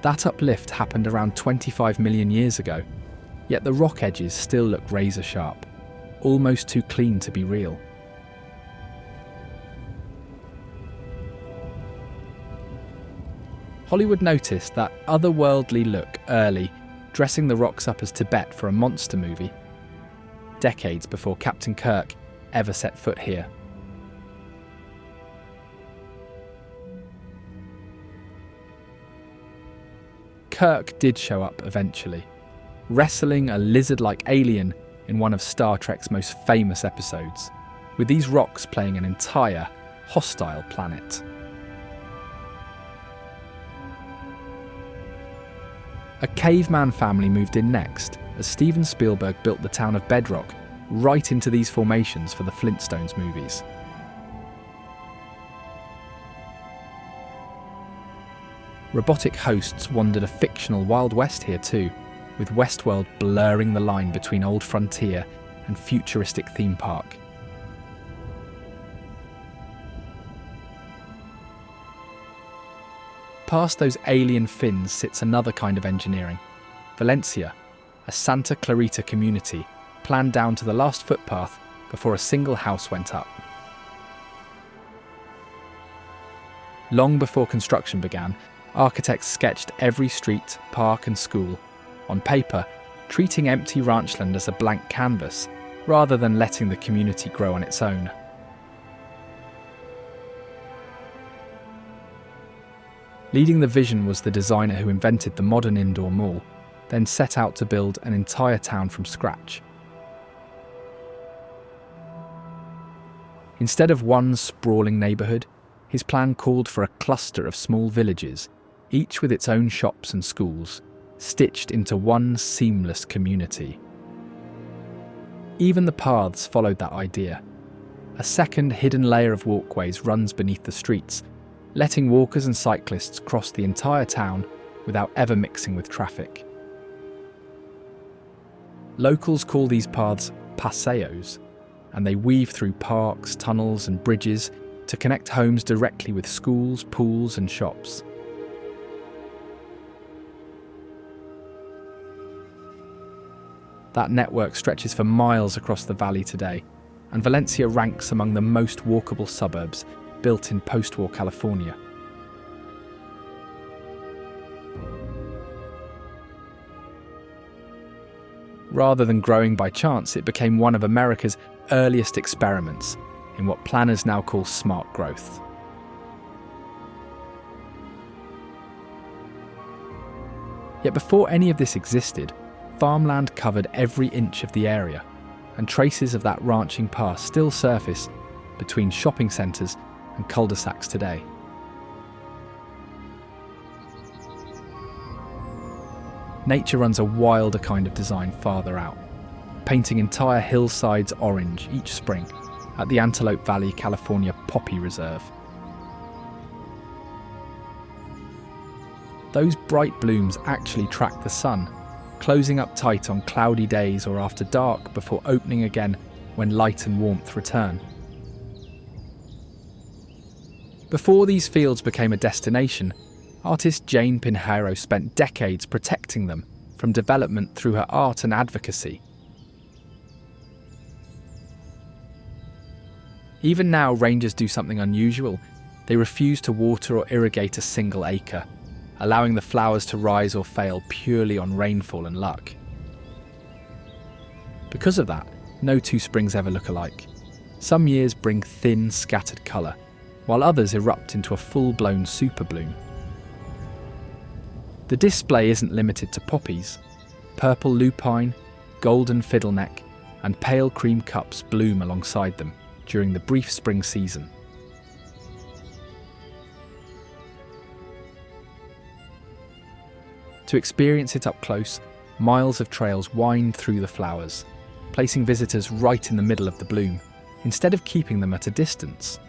Speaker 1: That uplift happened around 25 million years ago, yet the rock edges still look razor sharp, almost too clean to be real. Hollywood noticed that otherworldly look early, dressing the rocks up as Tibet for a monster movie, decades before Captain Kirk ever set foot here. Kirk did show up eventually, wrestling a lizard-like alien in one of Star Trek's most famous episodes, with these rocks playing an entire hostile planet. A caveman family moved in next as Steven Spielberg built the town of Bedrock right into these formations for the Flintstones movies. Robotic hosts wandered a fictional Wild West here too, with Westworld blurring the line between old frontier and futuristic theme park. Past those alien fins sits another kind of engineering. Valencia, a Santa Clarita community planned down to the last footpath before a single house went up. Long before construction began, architects sketched every street, park and school, on paper, treating empty ranchland as a blank canvas, rather than letting the community grow on its own. Leading the vision was the designer who invented the modern indoor mall, then set out to build an entire town from scratch. Instead of one sprawling neighbourhood, his plan called for a cluster of small villages, each with its own shops and schools, stitched into one seamless community. Even the paths followed that idea. A second hidden layer of walkways runs beneath the streets, letting walkers and cyclists cross the entire town without ever mixing with traffic. Locals call these paths paseos, and they weave through parks, tunnels and bridges to connect homes directly with schools, pools and shops. That network stretches for miles across the valley today, and Valencia ranks among the most walkable suburbs built in post-war California. Rather than growing by chance, it became one of America's earliest experiments in what planners now call smart growth. Yet before any of this existed, farmland covered every inch of the area, and traces of that ranching past still surface between shopping centres and cul-de-sacs today. Nature runs a wilder kind of design farther out, painting entire hillsides orange each spring at the Antelope Valley, California Poppy Reserve. Those bright blooms actually track the sun, closing up tight on cloudy days or after dark before opening again when light and warmth return. Before these fields became a destination, artist Jane Pinheiro spent decades protecting them from development through her art and advocacy. Even now, rangers do something unusual. They refuse to water or irrigate a single acre, allowing the flowers to rise or fail purely on rainfall and luck. Because of that, no two springs ever look alike. Some years bring thin, scattered colour, while others erupt into a full-blown superbloom. The display isn't limited to poppies. Purple lupine, golden fiddleneck, and pale cream cups bloom alongside them during the brief spring season. To experience it up close, miles of trails wind through the flowers, placing visitors right in the middle of the bloom, instead of keeping them at a distance.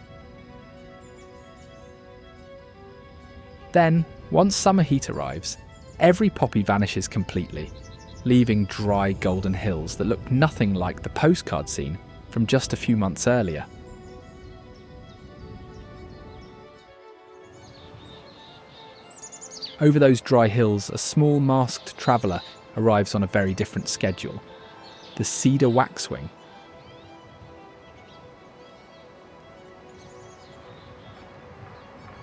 Speaker 1: Then, once summer heat arrives, every poppy vanishes completely, leaving dry golden hills that look nothing like the postcard scene from just a few months earlier. Over those dry hills, a small masked traveller arrives on a very different schedule: the cedar waxwing.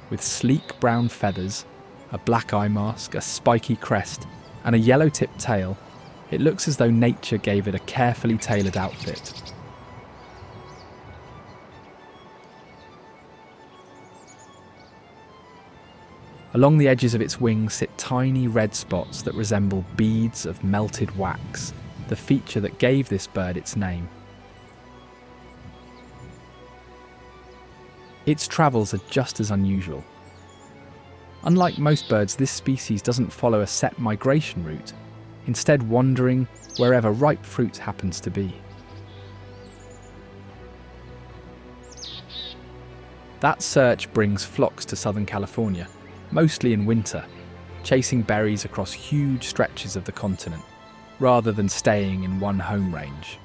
Speaker 1: With sleek brown feathers, a black eye mask, a spiky crest, and a yellow-tipped tail, it looks as though nature gave it a carefully tailored outfit. Along the edges of its wings sit tiny red spots that resemble beads of melted wax, the feature that gave this bird its name. Its travels are just as unusual. Unlike most birds, this species doesn't follow a set migration route, instead wandering wherever ripe fruit happens to be. That search brings flocks to Southern California, mostly in winter, chasing berries across huge stretches of the continent, rather than staying in one home range.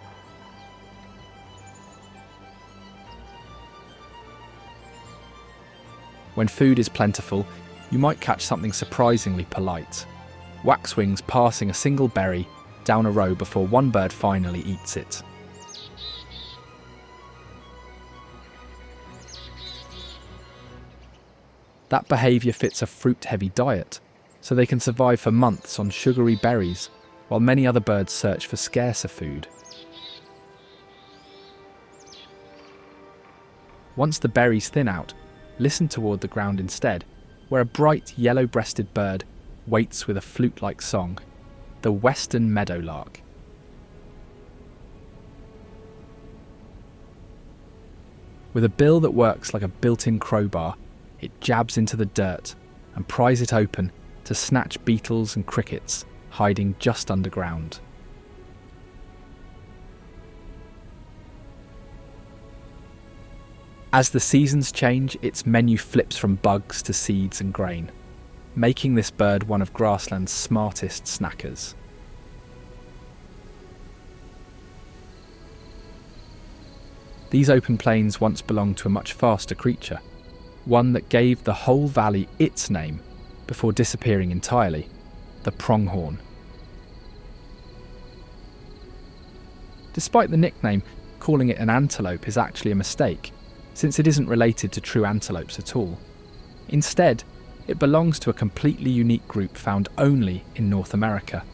Speaker 1: When food is plentiful, you might catch something surprisingly polite. Waxwings passing a single berry down a row before one bird finally eats it. That behaviour fits a fruit-heavy diet, so they can survive for months on sugary berries, while many other birds search for scarcer food. Once the berries thin out, listen toward the ground instead, where a bright yellow-breasted bird waits with a flute-like song, the western meadowlark. With a bill that works like a built-in crowbar, it jabs into the dirt and pries it open to snatch beetles and crickets hiding just underground. As the seasons change, its menu flips from bugs to seeds and grain, making this bird one of grassland's smartest snackers. These open plains once belonged to a much faster creature, one that gave the whole valley its name before disappearing entirely, the pronghorn. Despite the nickname, calling it an antelope is actually a mistake, since it isn't related to true antelopes at all. Instead, it belongs to a completely unique group found only in North America.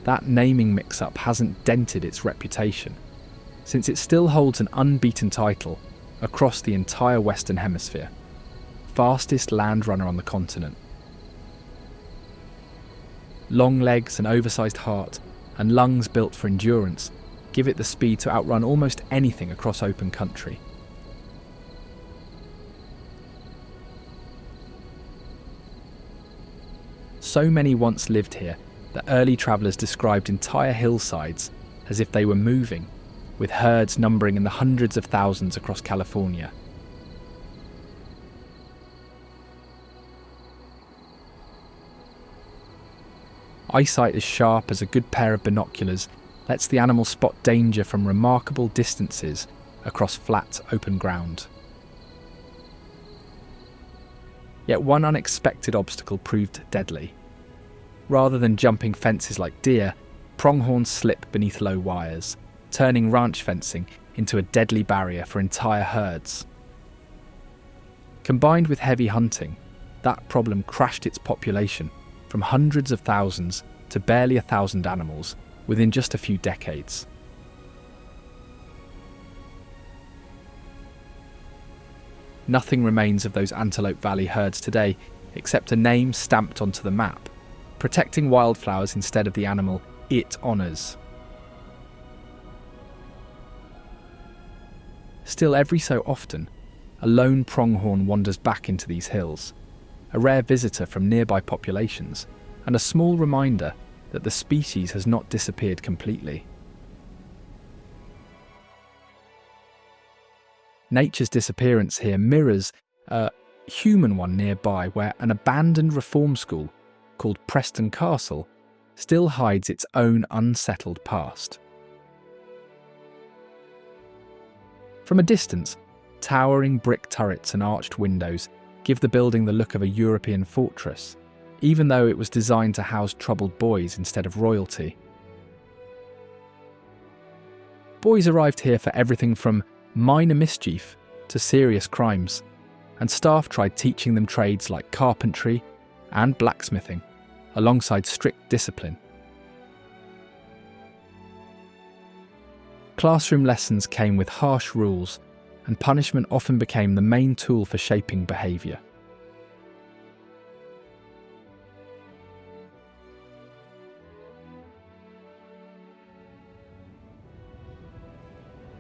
Speaker 1: That naming mix-up hasn't dented its reputation, since it still holds an unbeaten title across the entire Western Hemisphere, fastest land runner on the continent. Long legs, an oversized heart, and lungs built for endurance give it the speed to outrun almost anything across open country. So many once lived here that early travellers described entire hillsides as if they were moving, with herds numbering in the hundreds of thousands across California. Eyesight as sharp as a good pair of binoculars lets the animal spot danger from remarkable distances across flat, open ground. Yet one unexpected obstacle proved deadly. Rather than jumping fences like deer, pronghorns slip beneath low wires, turning ranch fencing into a deadly barrier for entire herds. Combined with heavy hunting, that problem crashed its population from hundreds of thousands to barely 1,000 animals within just a few decades. Nothing remains of those Antelope Valley herds today except a name stamped onto the map, protecting wildflowers instead of the animal it honours. Still, every so often, a lone pronghorn wanders back into these hills, a rare visitor from nearby populations, and a small reminder that the species has not disappeared completely. Nature's disappearance here mirrors a human one nearby, where an abandoned reform school called Preston Castle still hides its own unsettled past. From a distance, towering brick turrets and arched windows give the building the look of a European fortress, even though it was designed to house troubled boys instead of royalty. Boys arrived here for everything from minor mischief to serious crimes, and staff tried teaching them trades like carpentry and blacksmithing, alongside strict discipline. Classroom lessons came with harsh rules, and punishment often became the main tool for shaping behaviour.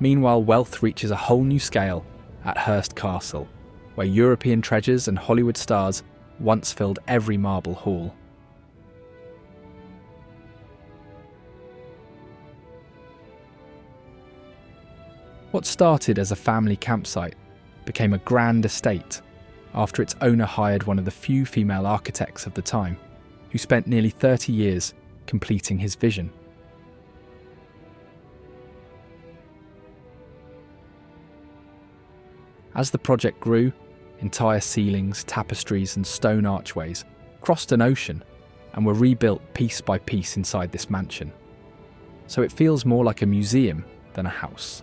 Speaker 1: Meanwhile, wealth reaches a whole new scale at Hearst Castle, where European treasures and Hollywood stars once filled every marble hall. What started as a family campsite became a grand estate after its owner hired one of the few female architects of the time, who spent nearly 30 years completing his vision. As the project grew, entire ceilings, tapestries and stone archways crossed an ocean and were rebuilt piece by piece inside this mansion, so it feels more like a museum than a house.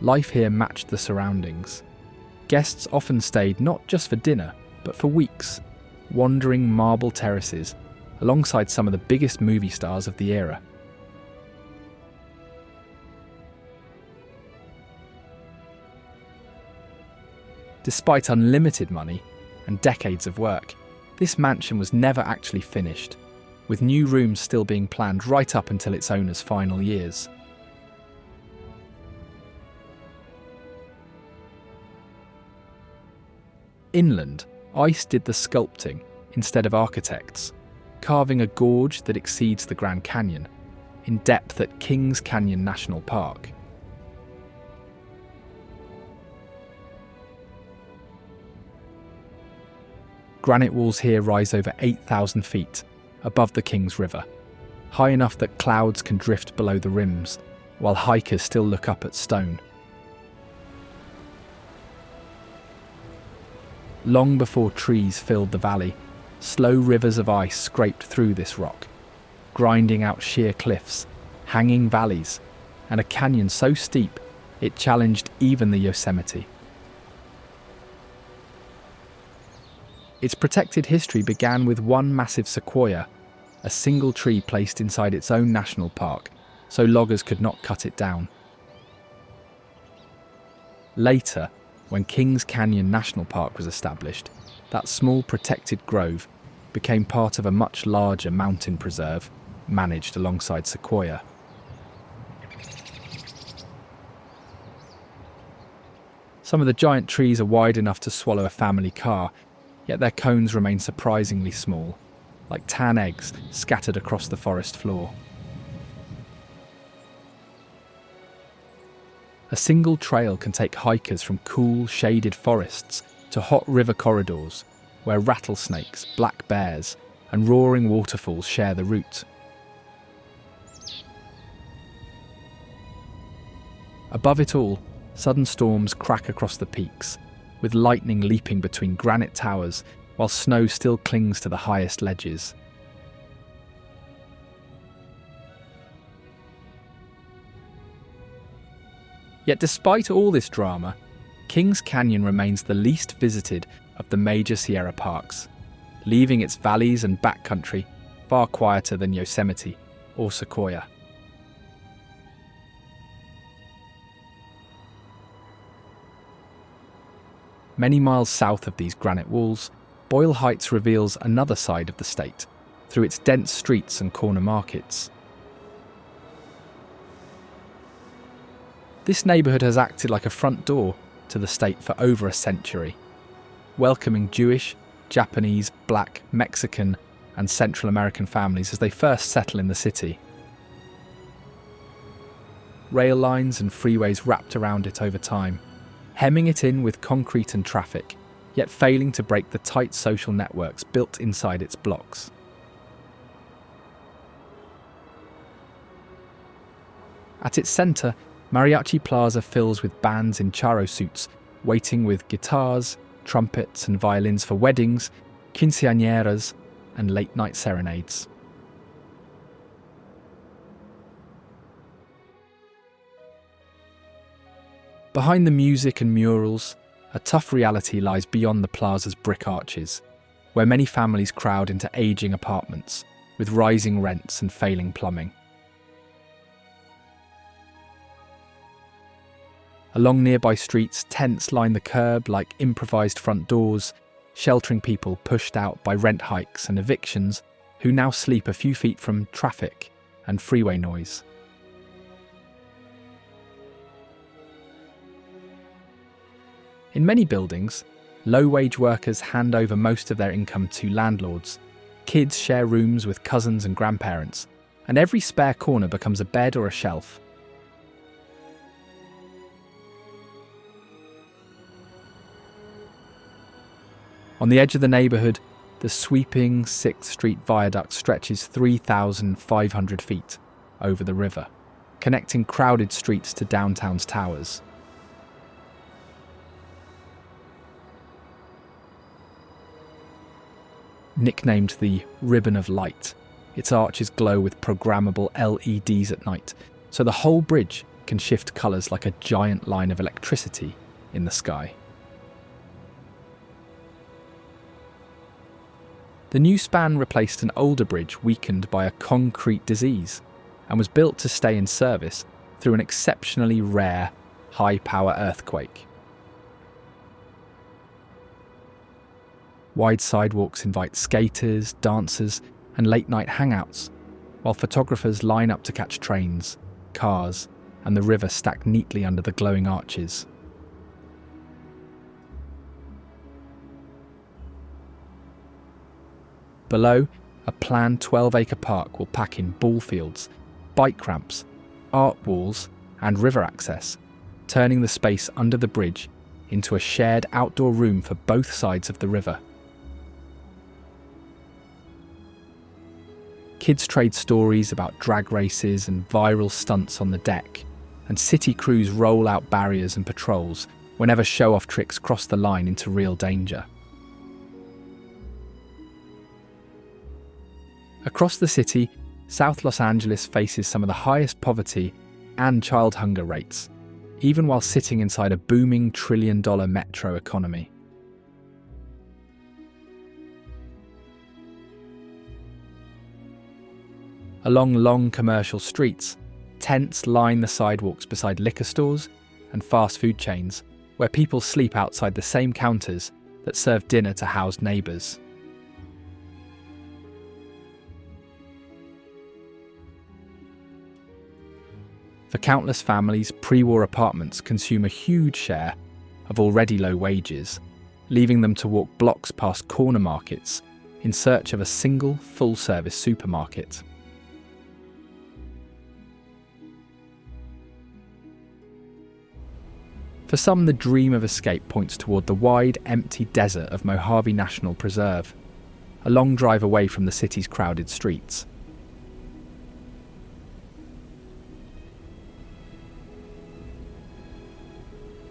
Speaker 1: Life here matched the surroundings. Guests often stayed not just for dinner, but for weeks, wandering marble terraces alongside some of the biggest movie stars of the era, Despite unlimited money and decades of work, this mansion was never actually finished, with new rooms still being planned right up until its owner's final years. Inland, ice did the sculpting instead of architects, carving a gorge that exceeds the Grand Canyon, in depth at Kings Canyon National Park. Granite walls here rise over 8,000 feet above the Kings River, high enough that clouds can drift below the rims, while hikers still look up at stone. Long before trees filled the valley, slow rivers of ice scraped through this rock, grinding out sheer cliffs, hanging valleys, and a canyon so steep it challenged even the Yosemite. Its protected history began with one massive sequoia, a single tree placed inside its own national park, so loggers could not cut it down. Later, when Kings Canyon National Park was established, that small protected grove became part of a much larger mountain preserve managed alongside Sequoia. Some of the giant trees are wide enough to swallow a family car, yet their cones remain surprisingly small, like tan eggs scattered across the forest floor. A single trail can take hikers from cool, shaded forests to hot river corridors, where rattlesnakes, black bears, and roaring waterfalls share the route. Above it all, sudden storms crack across the peaks, with lightning leaping between granite towers while snow still clings to the highest ledges. Yet despite all this drama, Kings Canyon remains the least visited of the major Sierra parks, leaving its valleys and backcountry far quieter than Yosemite or Sequoia. Many miles south of these granite walls, Boyle Heights reveals another side of the state, through its dense streets and corner markets. This neighbourhood has acted like a front door to the state for over a century, welcoming Jewish, Japanese, Black, Mexican and Central American families as they first settle in the city. Rail lines and freeways wrapped around it over time, hemming it in with concrete and traffic, yet failing to break the tight social networks built inside its blocks. At its centre, Mariachi Plaza fills with bands in charro suits, waiting with guitars, trumpets and violins for weddings, quinceañeras and late-night serenades. Behind the music and murals, a tough reality lies beyond the plaza's brick arches, where many families crowd into ageing apartments, with rising rents and failing plumbing. Along nearby streets, tents line the curb like improvised front doors, sheltering people pushed out by rent hikes and evictions who now sleep a few feet from traffic and freeway noise. In many buildings, low-wage workers hand over most of their income to landlords. Kids share rooms with cousins and grandparents, and every spare corner becomes a bed or a shelf. On the edge of the neighbourhood, the sweeping 6th Street Viaduct stretches 3,500 feet over the river, connecting crowded streets to downtown's towers. Nicknamed the Ribbon of Light, its arches glow with programmable LEDs at night, so the whole bridge can shift colours like a giant line of electricity in the sky. The new span replaced an older bridge weakened by a concrete disease and was built to stay in service through an exceptionally rare, high-power earthquake. Wide sidewalks invite skaters, dancers, and late-night hangouts, while photographers line up to catch trains, cars, and the river stacked neatly under the glowing arches. Below, a planned 12-acre park will pack in ball fields, bike ramps, art walls, and river access, turning the space under the bridge into a shared outdoor room for both sides of the river. Kids trade stories about drag races and viral stunts on the deck, and city crews roll out barriers and patrols whenever show-off tricks cross the line into real danger. Across the city, South Los Angeles faces some of the highest poverty and child hunger rates, even while sitting inside a booming trillion-dollar metro economy. Along long commercial streets, tents line the sidewalks beside liquor stores and fast food chains, where people sleep outside the same counters that serve dinner to housed neighbours. For countless families, pre-war apartments consume a huge share of already low wages, leaving them to walk blocks past corner markets in search of a single full-service supermarket. For some, the dream of escape points toward the wide, empty desert of Mojave National Preserve, a long drive away from the city's crowded streets.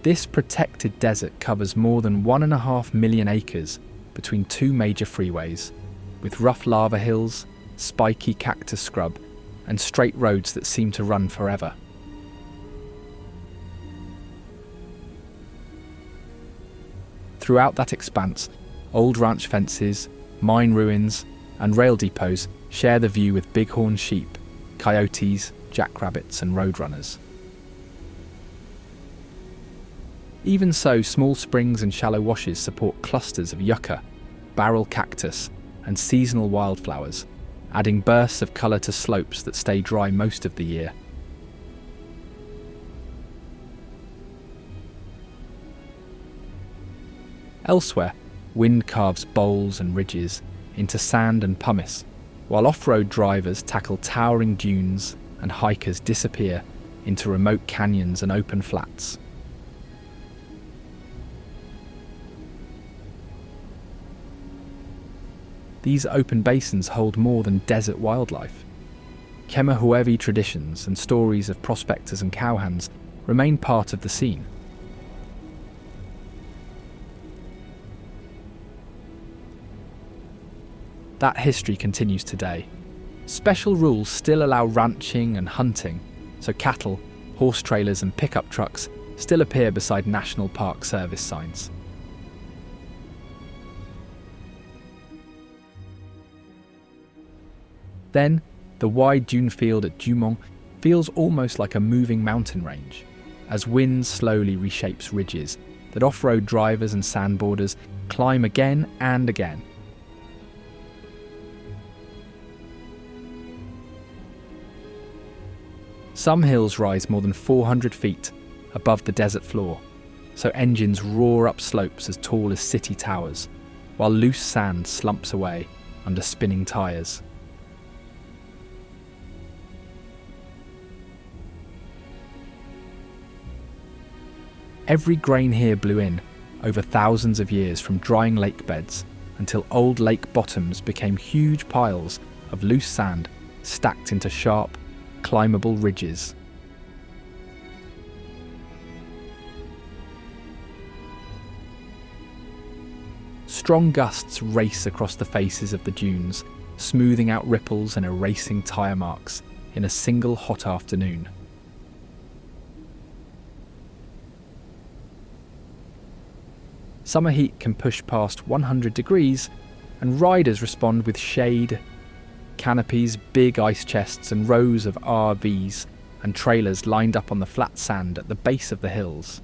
Speaker 1: This protected desert covers more than 1.5 million acres between two major freeways, with rough lava hills, spiky cactus scrub, and straight roads that seem to run forever. Throughout that expanse, old ranch fences, mine ruins, and rail depots share the view with bighorn sheep, coyotes, jackrabbits, and roadrunners. Even so, small springs and shallow washes support clusters of yucca, barrel cactus, and seasonal wildflowers, adding bursts of colour to slopes that stay dry most of the year. Elsewhere, wind carves bowls and ridges into sand and pumice, while off-road drivers tackle towering dunes and hikers disappear into remote canyons and open flats. These open basins hold more than desert wildlife. Kemahuevi traditions and stories of prospectors and cowhands remain part of the scene. That history continues today. Special rules still allow ranching and hunting, so cattle, horse trailers and pickup trucks still appear beside National Park Service signs. Then, the wide dune field at Dumont feels almost like a moving mountain range, as wind slowly reshapes ridges that off-road drivers and sandboarders climb again and again. Some hills rise more than 400 feet above the desert floor, so engines roar up slopes as tall as city towers, while loose sand slumps away under spinning tyres. Every grain here blew in over thousands of years from drying lake beds until old lake bottoms became huge piles of loose sand stacked into sharp, climbable ridges. Strong gusts race across the faces of the dunes, smoothing out ripples and erasing tyre marks in a single hot afternoon. Summer heat can push past 100 degrees, and riders respond with shade, canopies, big ice chests, and rows of RVs and trailers lined up on the flat sand at the base of the hills.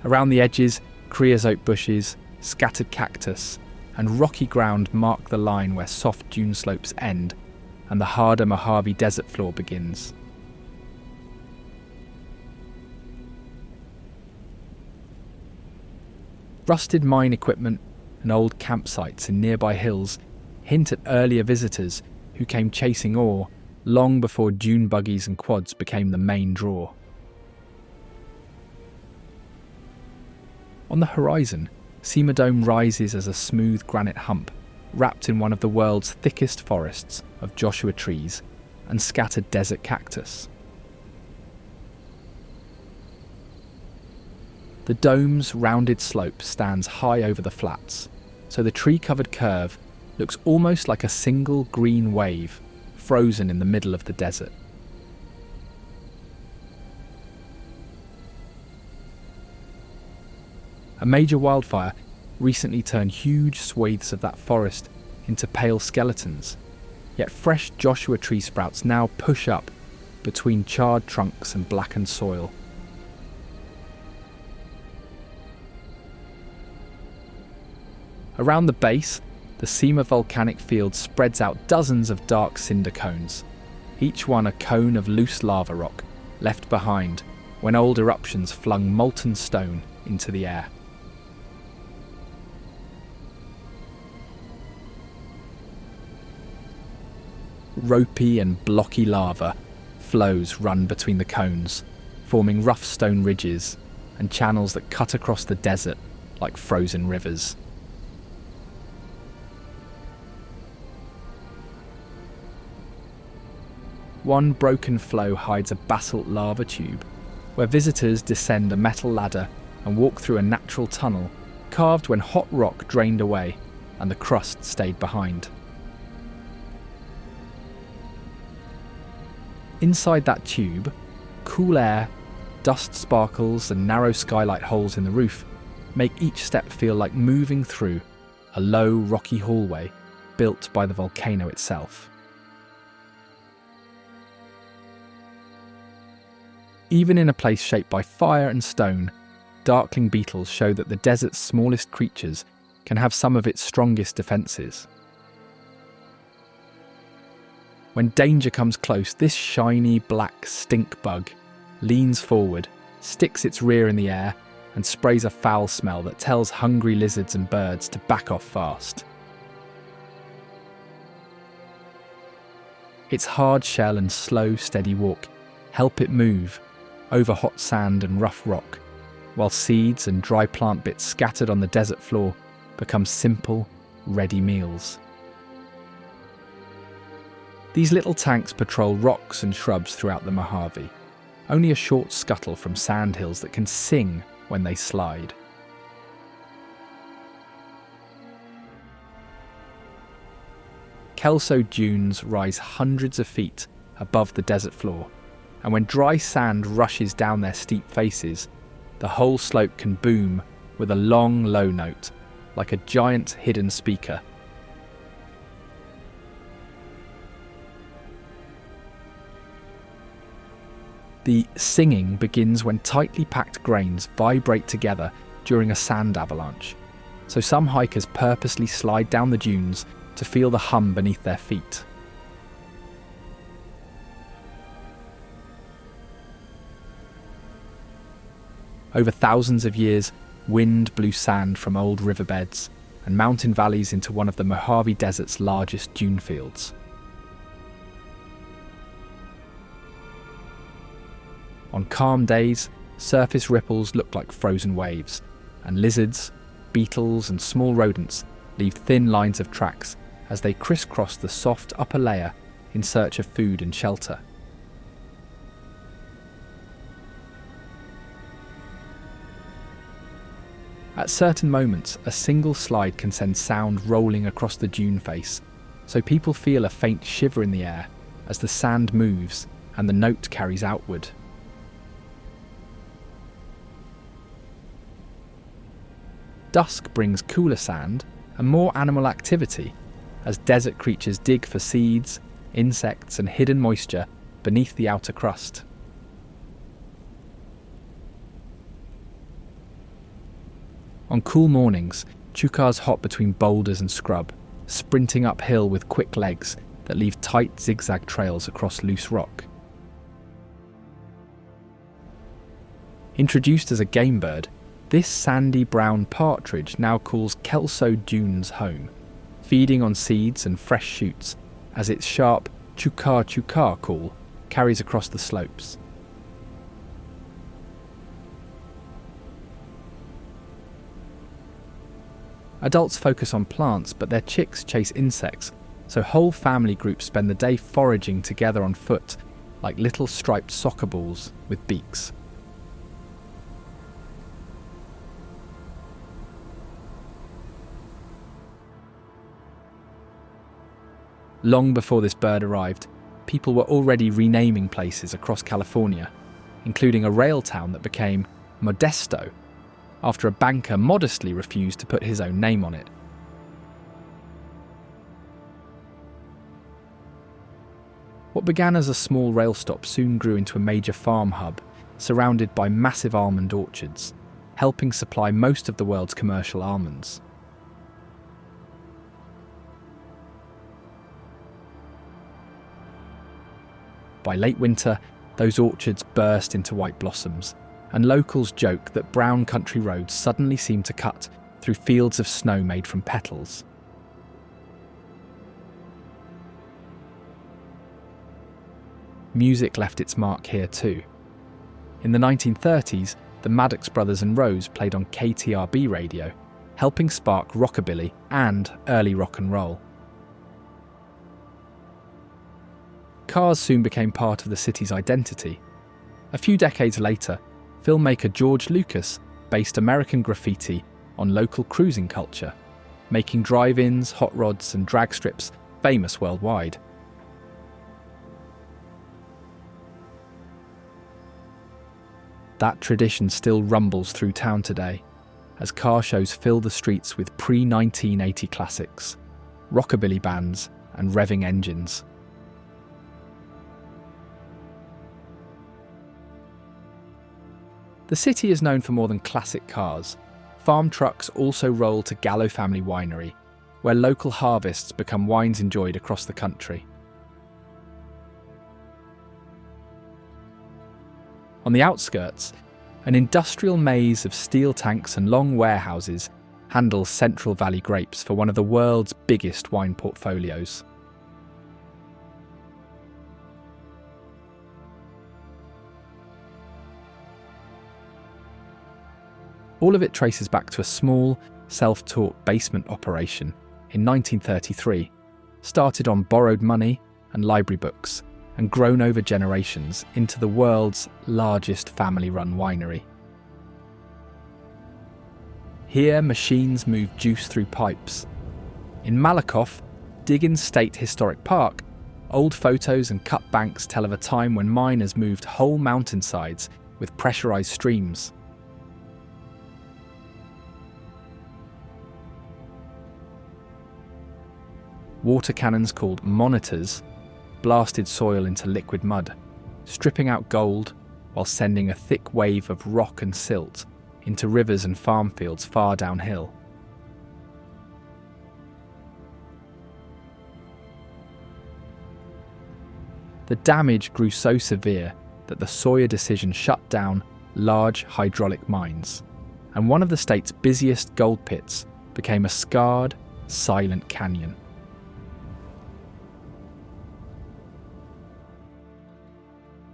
Speaker 1: Around the edges, creosote bushes, scattered cactus, and rocky ground mark the line where soft dune slopes end and the harder Mojave desert floor begins. Rusted mine equipment and old campsites in nearby hills hint at earlier visitors who came chasing ore long before dune buggies and quads became the main draw. On the horizon, Cima Dome rises as a smooth granite hump, wrapped in one of the world's thickest forests of Joshua trees and scattered desert cactus. The dome's rounded slope stands high over the flats, so the tree-covered curve looks almost like a single green wave frozen in the middle of the desert. A major wildfire recently turned huge swathes of that forest into pale skeletons, yet fresh Joshua tree sprouts now push up between charred trunks and blackened soil. Around the base, the Cima volcanic field spreads out dozens of dark cinder cones, each one a cone of loose lava rock left behind when old eruptions flung molten stone into the air. Ropey and blocky lava flows run between the cones, forming rough stone ridges and channels that cut across the desert like frozen rivers. One broken flow hides a basalt lava tube, where visitors descend a metal ladder and walk through a natural tunnel carved when hot rock drained away and the crust stayed behind. Inside that tube, cool air, dust sparkles and narrow skylight holes in the roof make each step feel like moving through a low, rocky hallway built by the volcano itself. Even in a place shaped by fire and stone, darkling beetles show that the desert's smallest creatures can have some of its strongest defences. When danger comes close, this shiny black stink bug leans forward, sticks its rear in the air, and sprays a foul smell that tells hungry lizards and birds to back off fast. Its hard shell and slow, steady walk help it move over hot sand and rough rock, while seeds and dry plant bits scattered on the desert floor become simple, ready meals. These little tanks patrol rocks and shrubs throughout the Mojave, only a short scuttle from sandhills that can sing when they slide. Kelso dunes rise hundreds of feet above the desert floor, and when dry sand rushes down their steep faces, the whole slope can boom with a long, low note, like a giant hidden speaker. The singing begins when tightly packed grains vibrate together during a sand avalanche, so some hikers purposely slide down the dunes to feel the hum beneath their feet. Over thousands of years, wind blew sand from old riverbeds and mountain valleys into one of the Mojave Desert's largest dune fields. On calm days, surface ripples look like frozen waves, and lizards, beetles and small rodents leave thin lines of tracks as they crisscross the soft upper layer in search of food and shelter. At certain moments, a single slide can send sound rolling across the dune face, so people feel a faint shiver in the air as the sand moves and the note carries outward. Dusk brings cooler sand and more animal activity as desert creatures dig for seeds, insects and hidden moisture beneath the outer crust. On cool mornings, chukars hop between boulders and scrub, sprinting uphill with quick legs that leave tight zigzag trails across loose rock. Introduced as a game bird, this sandy brown partridge now calls Kelso Dunes home, feeding on seeds and fresh shoots as its sharp chukar call carries across the slopes. Adults focus on plants, but their chicks chase insects, so whole family groups spend the day foraging together on foot, like little striped soccer balls with beaks. Long before this bird arrived, people were already renaming places across California, including a rail town that became Modesto, after a banker modestly refused to put his own name on it. What began as a small rail stop soon grew into a major farm hub, surrounded by massive almond orchards, helping supply most of the world's commercial almonds. By late winter, those orchards burst into white blossoms, and locals joke that brown country roads suddenly seem to cut through fields of snow made from petals. Music left its mark here too. In the 1930s, the Maddox Brothers and Rose played on KTRB radio, helping spark rockabilly and early rock and roll. Cars soon became part of the city's identity. A few decades later, filmmaker George Lucas based American graffiti on local cruising culture, making drive-ins, hot rods and drag strips famous worldwide. That tradition still rumbles through town today, as car shows fill the streets with pre-1980 classics, rockabilly bands and revving engines. The city is known for more than classic cars. Farm trucks also roll to Gallo Family Winery, where local harvests become wines enjoyed across the country. On the outskirts, an industrial maze of steel tanks and long warehouses handles Central Valley grapes for one of the world's biggest wine portfolios. All of it traces back to a small, self-taught basement operation in 1933, started on borrowed money and library books, and grown over generations into the world's largest family-run winery. Here, machines move juice through pipes. In Malakoff, Diggins State Historic Park, old photos and cut banks tell of a time when miners moved whole mountainsides with pressurized streams. Water cannons called monitors blasted soil into liquid mud, stripping out gold while sending a thick wave of rock and silt into rivers and farm fields far downhill. The damage grew so severe that the Sawyer decision shut down large hydraulic mines, and one of the state's busiest gold pits became a scarred, silent canyon.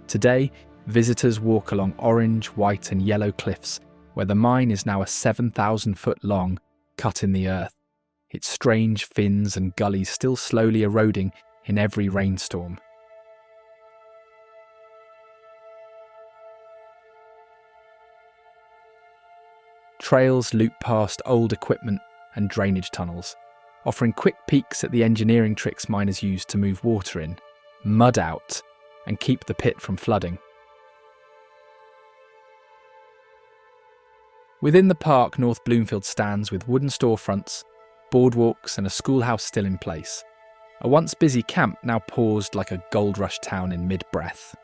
Speaker 1: Today, visitors walk along orange, white and yellow cliffs where the mine is now a 7,000-foot long cut in the earth, its strange fins and gullies still slowly eroding in every rainstorm. Trails loop past old equipment and drainage tunnels, offering quick peeks at the engineering tricks miners use to move water in, mud out, and keep the pit from flooding. Within the park, North Bloomfield stands with wooden storefronts, boardwalks and a schoolhouse still in place. A once busy camp now paused like a gold rush town in mid-breath.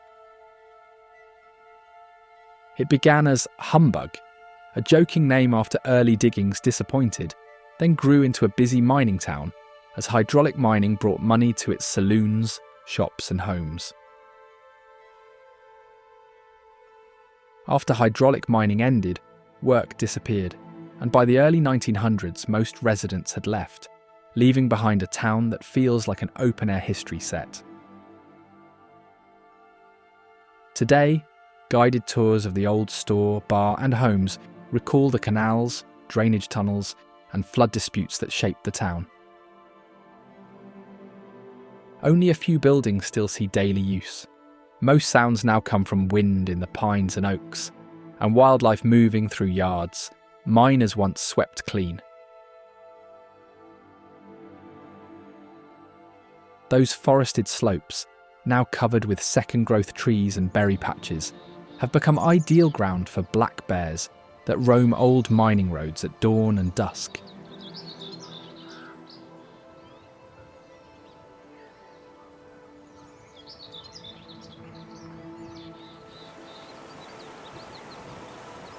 Speaker 1: It began as Humbug, a joking name after early diggings disappointed, then grew into a busy mining town as hydraulic mining brought money to its saloons, shops and homes. After hydraulic mining ended, work disappeared, and by the early 1900s most residents had left, leaving behind a town that feels like an open-air history set. Today, guided tours of the old store, bar and homes recall the canals, drainage tunnels and flood disputes that shaped the town. Only a few buildings still see daily use. Most sounds now come from wind in the pines and oaks, and wildlife moving through yards miners once swept clean. Those forested slopes, now covered with second-growth trees and berry patches, have become ideal ground for black bears that roam old mining roads at dawn and dusk.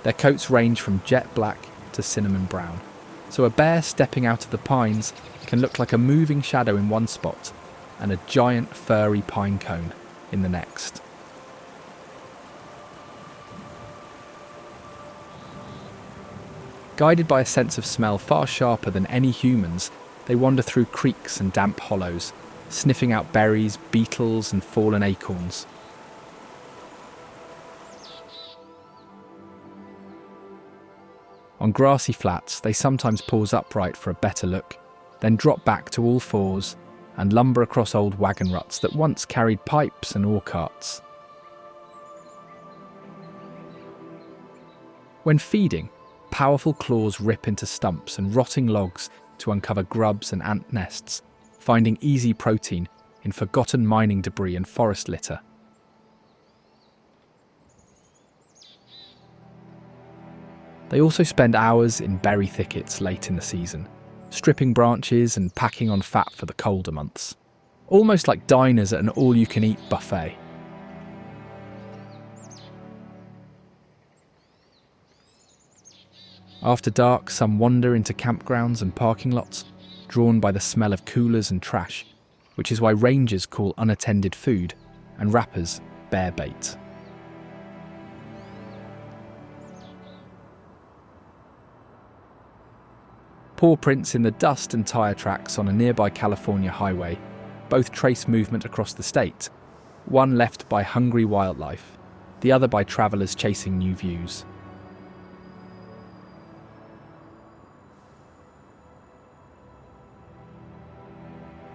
Speaker 1: Their coats range from jet black to cinnamon brown, so a bear stepping out of the pines can look like a moving shadow in one spot and a giant furry pine cone in the next. Guided by a sense of smell far sharper than any humans, they wander through creeks and damp hollows, sniffing out berries, beetles and fallen acorns. On grassy flats, they sometimes pause upright for a better look, then drop back to all fours and lumber across old wagon ruts that once carried pipes and ore carts. When feeding, powerful claws rip into stumps and rotting logs to uncover grubs and ant nests, finding easy protein in forgotten mining debris and forest litter. They also spend hours in berry thickets late in the season, stripping branches and packing on fat for the colder months. Almost like diners at an all-you-can-eat buffet. After dark, some wander into campgrounds and parking lots, drawn by the smell of coolers and trash, which is why rangers call unattended food and rappers bear bait. Paw prints in the dust and tyre tracks on a nearby California highway both trace movement across the state, one left by hungry wildlife, the other by travellers chasing new views.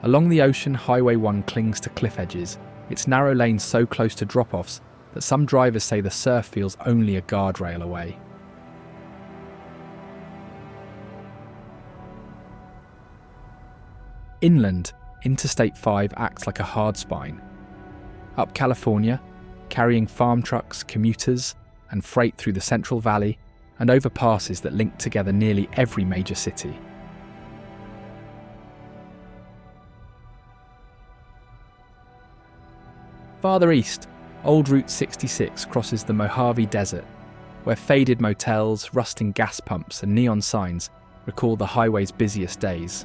Speaker 1: Along the ocean, Highway 1 clings to cliff edges, its narrow lanes so close to drop-offs that some drivers say the surf feels only a guardrail away. Inland, Interstate 5 acts like a hard spine. Up California, carrying farm trucks, commuters, and freight through the Central Valley and over passes that link together nearly every major city. Farther east, Old Route 66 crosses the Mojave Desert, where faded motels, rusting gas pumps, and neon signs recall the highway's busiest days.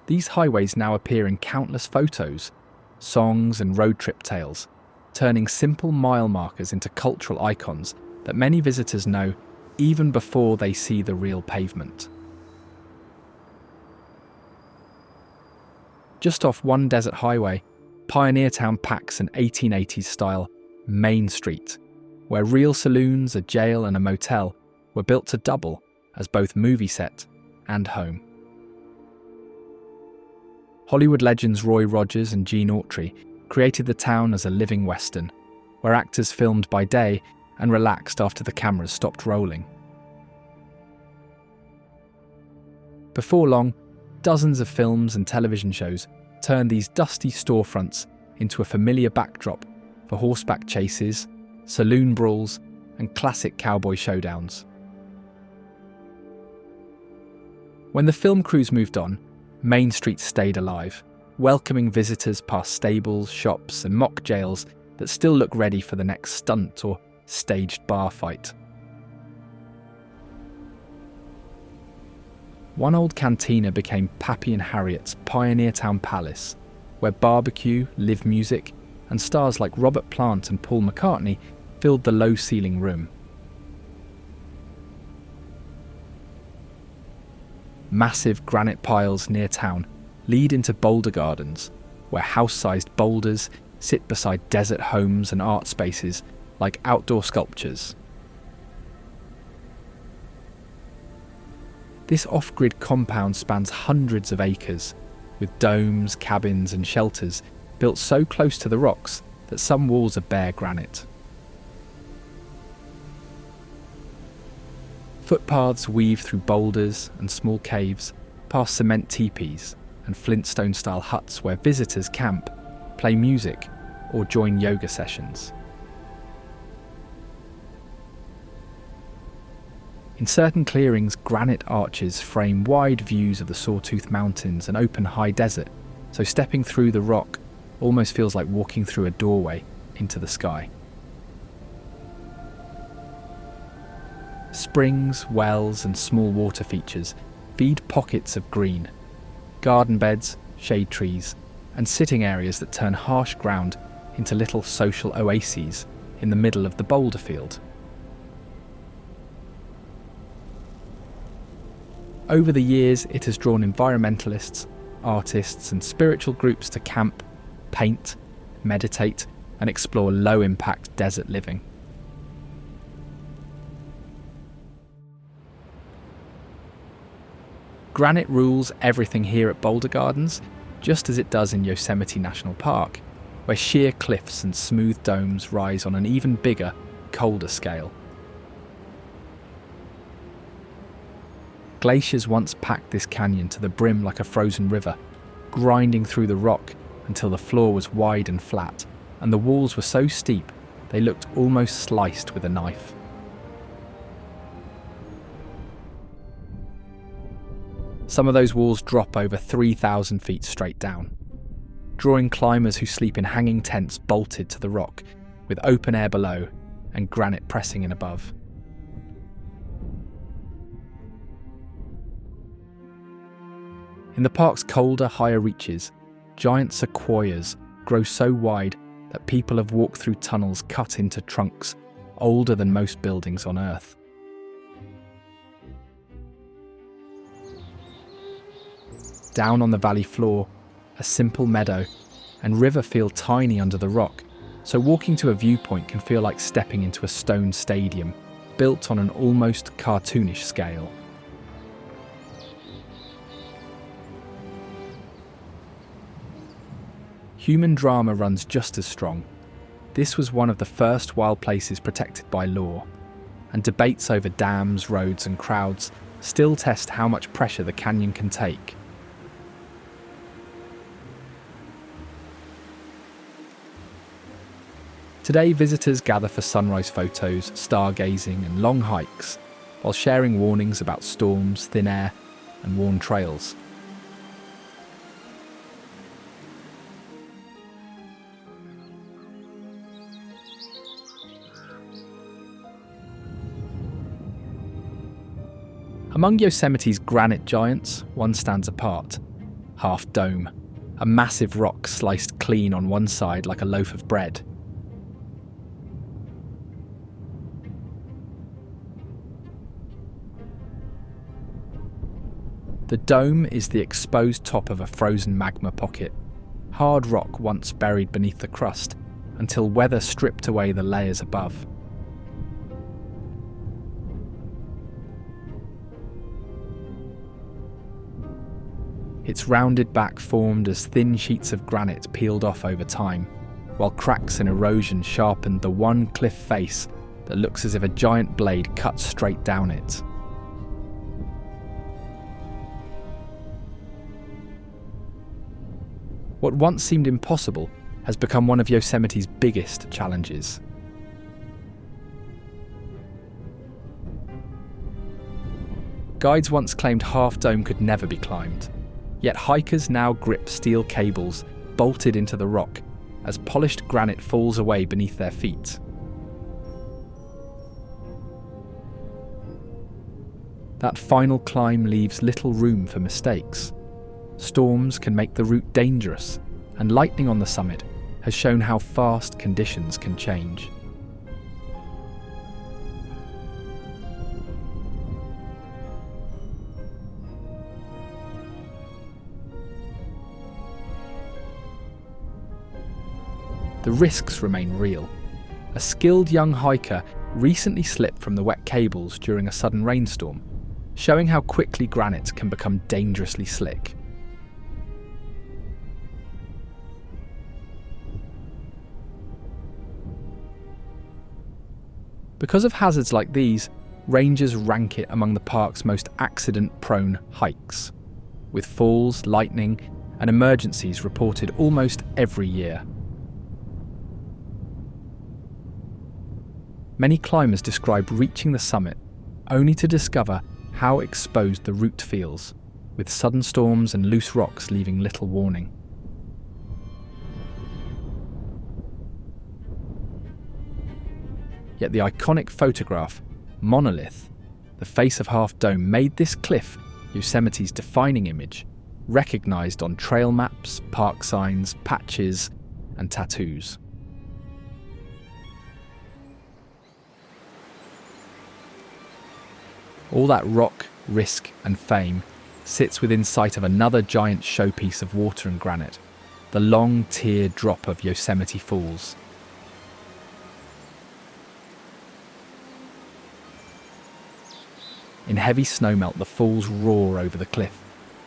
Speaker 1: These highways now appear in countless photos, songs and road trip tales, turning simple mile markers into cultural icons that many visitors know even before they see the real pavement. Just off one desert highway, Pioneer Town packs an 1880s-style Main Street, where real saloons, a jail and a motel were built to double as both movie set and home. Hollywood legends Roy Rogers and Gene Autry created the town as a living western, where actors filmed by day and relaxed after the cameras stopped rolling. Before long, dozens of films and television shows turned these dusty storefronts into a familiar backdrop for horseback chases, saloon brawls, and classic cowboy showdowns. When the film crews moved on, Main Street stayed alive, welcoming visitors past stables, shops, and mock jails that still look ready for the next stunt or staged bar fight. One old cantina became Pappy and Harriet's Pioneer Town Palace, where barbecue, live music, and stars like Robert Plant and Paul McCartney filled the low-ceiling room. Massive granite piles near town lead into boulder gardens, where house-sized boulders sit beside desert homes and art spaces like outdoor sculptures. This off-grid compound spans hundreds of acres, with domes, cabins and shelters built so close to the rocks that some walls are bare granite. Footpaths weave through boulders and small caves, past cement teepees and Flintstone-style huts where visitors camp, play music, or join yoga sessions. In certain clearings, granite arches frame wide views of the Sawtooth Mountains and open high desert, so stepping through the rock almost feels like walking through a doorway into the sky. Springs, wells and small water features feed pockets of green, garden beds, shade trees, and sitting areas that turn harsh ground into little social oases in the middle of the boulder field. Over the years, it has drawn environmentalists, artists and spiritual groups to camp, paint, meditate and explore low-impact desert living. Granite rules everything here at Boulder Gardens, just as it does in Yosemite National Park, where sheer cliffs and smooth domes rise on an even bigger, colder scale. Glaciers once packed this canyon to the brim like a frozen river, grinding through the rock until the floor was wide and flat, and the walls were so steep they looked almost sliced with a knife. Some of those walls drop over 3,000 feet straight down, drawing climbers who sleep in hanging tents bolted to the rock, with open air below and granite pressing in above. In the park's colder, higher reaches, giant sequoias grow so wide that people have walked through tunnels cut into trunks older than most buildings on Earth. Down on the valley floor, a simple meadow and river feel tiny under the rock, so walking to a viewpoint can feel like stepping into a stone stadium, built on an almost cartoonish scale. Human drama runs just as strong. This was one of the first wild places protected by law, and debates over dams, roads and crowds still test how much pressure the canyon can take. Today, visitors gather for sunrise photos, stargazing and long hikes, while sharing warnings about storms, thin air and worn trails. Among Yosemite's granite giants, one stands apart. Half Dome, a massive rock sliced clean on one side like a loaf of bread. The dome is the exposed top of a frozen magma pocket, hard rock once buried beneath the crust, until weather stripped away the layers above. Its rounded back formed as thin sheets of granite peeled off over time, while cracks and erosion sharpened the one cliff face that looks as if a giant blade cut straight down it. What once seemed impossible has become one of Yosemite's biggest challenges. Guides once claimed Half Dome could never be climbed, yet hikers now grip steel cables bolted into the rock as polished granite falls away beneath their feet. That final climb leaves little room for mistakes. Storms can make the route dangerous, and lightning on the summit has shown how fast conditions can change. The risks remain real. A skilled young hiker recently slipped from the wet cables during a sudden rainstorm, showing how quickly granite can become dangerously slick. Because of hazards like these, rangers rank it among the park's most accident-prone hikes, with falls, lightning, and emergencies reported almost every year. Many climbers describe reaching the summit only to discover how exposed the route feels, with sudden storms and loose rocks leaving little warning. Yet the iconic photograph, Monolith, the face of Half Dome, made this cliff Yosemite's defining image, recognised on trail maps, park signs, patches, and tattoos. All that rock, risk, and fame sits within sight of another giant showpiece of water and granite, the long tear drop of Yosemite Falls. In heavy snowmelt, the falls roar over the cliff,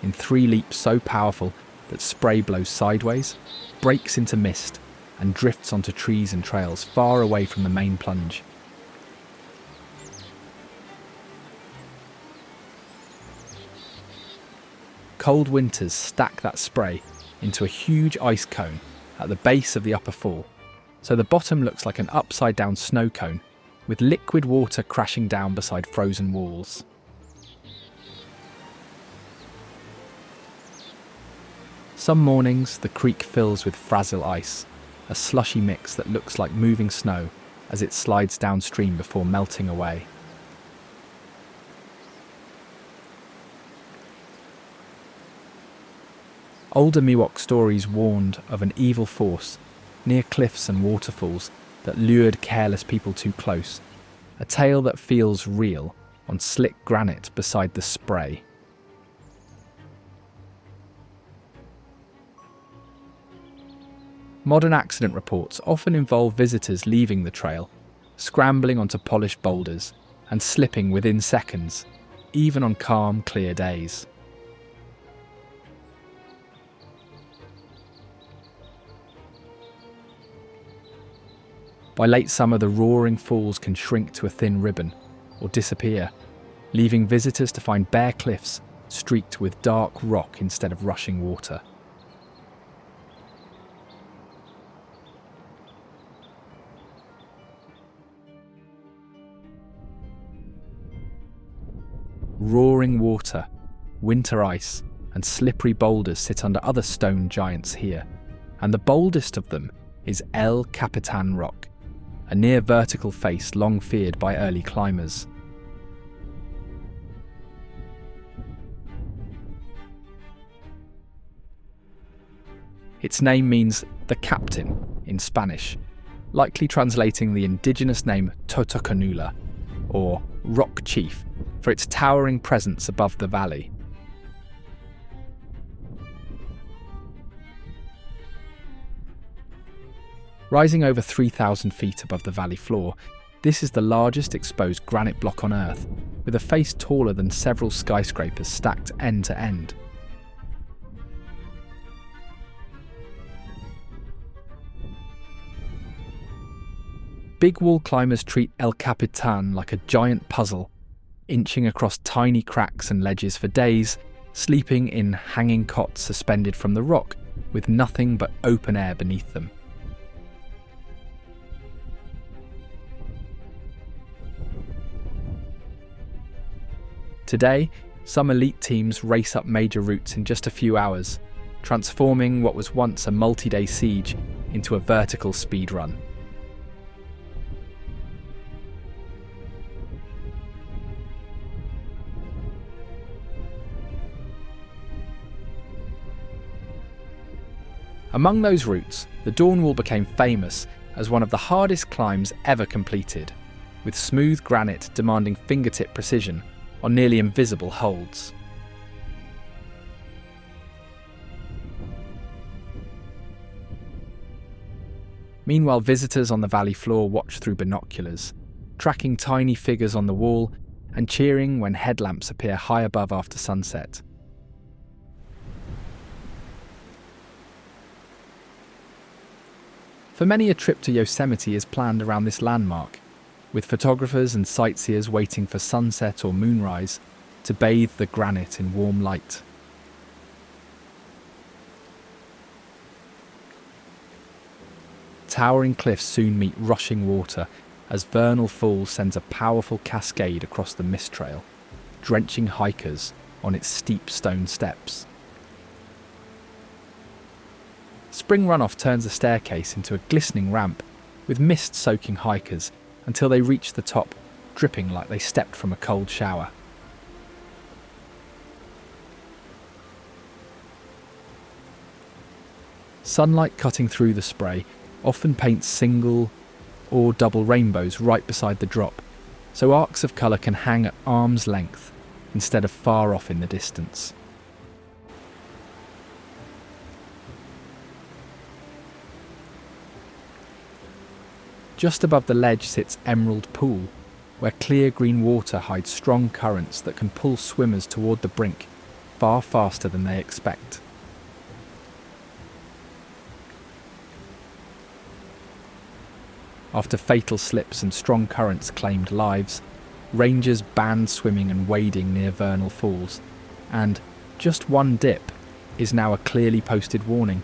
Speaker 1: in 3 leaps so powerful that spray blows sideways, breaks into mist, and drifts onto trees and trails far away from the main plunge. Cold winters stack that spray into a huge ice cone at the base of the upper fall, so the bottom looks like an upside-down snow cone with liquid water crashing down beside frozen walls. Some mornings the creek fills with fragile ice, a slushy mix that looks like moving snow as it slides downstream before melting away. Older Miwok stories warned of an evil force near cliffs and waterfalls that lured careless people too close, a tale that feels real on slick granite beside the spray. Modern accident reports often involve visitors leaving the trail, scrambling onto polished boulders and slipping within seconds, even on calm, clear days. By late summer, the roaring falls can shrink to a thin ribbon or disappear, leaving visitors to find bare cliffs streaked with dark rock instead of rushing water. Roaring water, winter ice, and slippery boulders sit under other stone giants here, and the boldest of them is El Capitan Rock, a near vertical face long feared by early climbers. Its name means the captain in Spanish, likely translating the indigenous name Totoconula, or Rock Chief, for its towering presence above the valley. Rising over 3,000 feet above the valley floor, this is the largest exposed granite block on Earth, with a face taller than several skyscrapers stacked end to end. Big wall climbers treat El Capitan like a giant puzzle, inching across tiny cracks and ledges for days, sleeping in hanging cots suspended from the rock with nothing but open air beneath them. Today, some elite teams race up major routes in just a few hours, transforming what was once a multi-day siege into a vertical speed run. Among those routes, the Dawn Wall became famous as one of the hardest climbs ever completed, with smooth granite demanding fingertip precision on nearly invisible holds. Meanwhile, visitors on the valley floor watch through binoculars, tracking tiny figures on the wall and cheering when headlamps appear high above after sunset. For many, a trip to Yosemite is planned around this landmark, with photographers and sightseers waiting for sunset or moonrise to bathe the granite in warm light. Towering cliffs soon meet rushing water as Vernal Falls sends a powerful cascade across the mist trail, drenching hikers on its steep stone steps. Spring runoff turns a staircase into a glistening ramp, with mist soaking hikers until they reach the top, dripping like they stepped from a cold shower. Sunlight cutting through the spray often paints single or double rainbows right beside the drop, so arcs of colour can hang at arm's length instead of far off in the distance. Just above the ledge sits Emerald Pool, where clear green water hides strong currents that can pull swimmers toward the brink far faster than they expect. After fatal slips and strong currents claimed lives, rangers banned swimming and wading near Vernal Falls, and just one dip is now a clearly posted warning.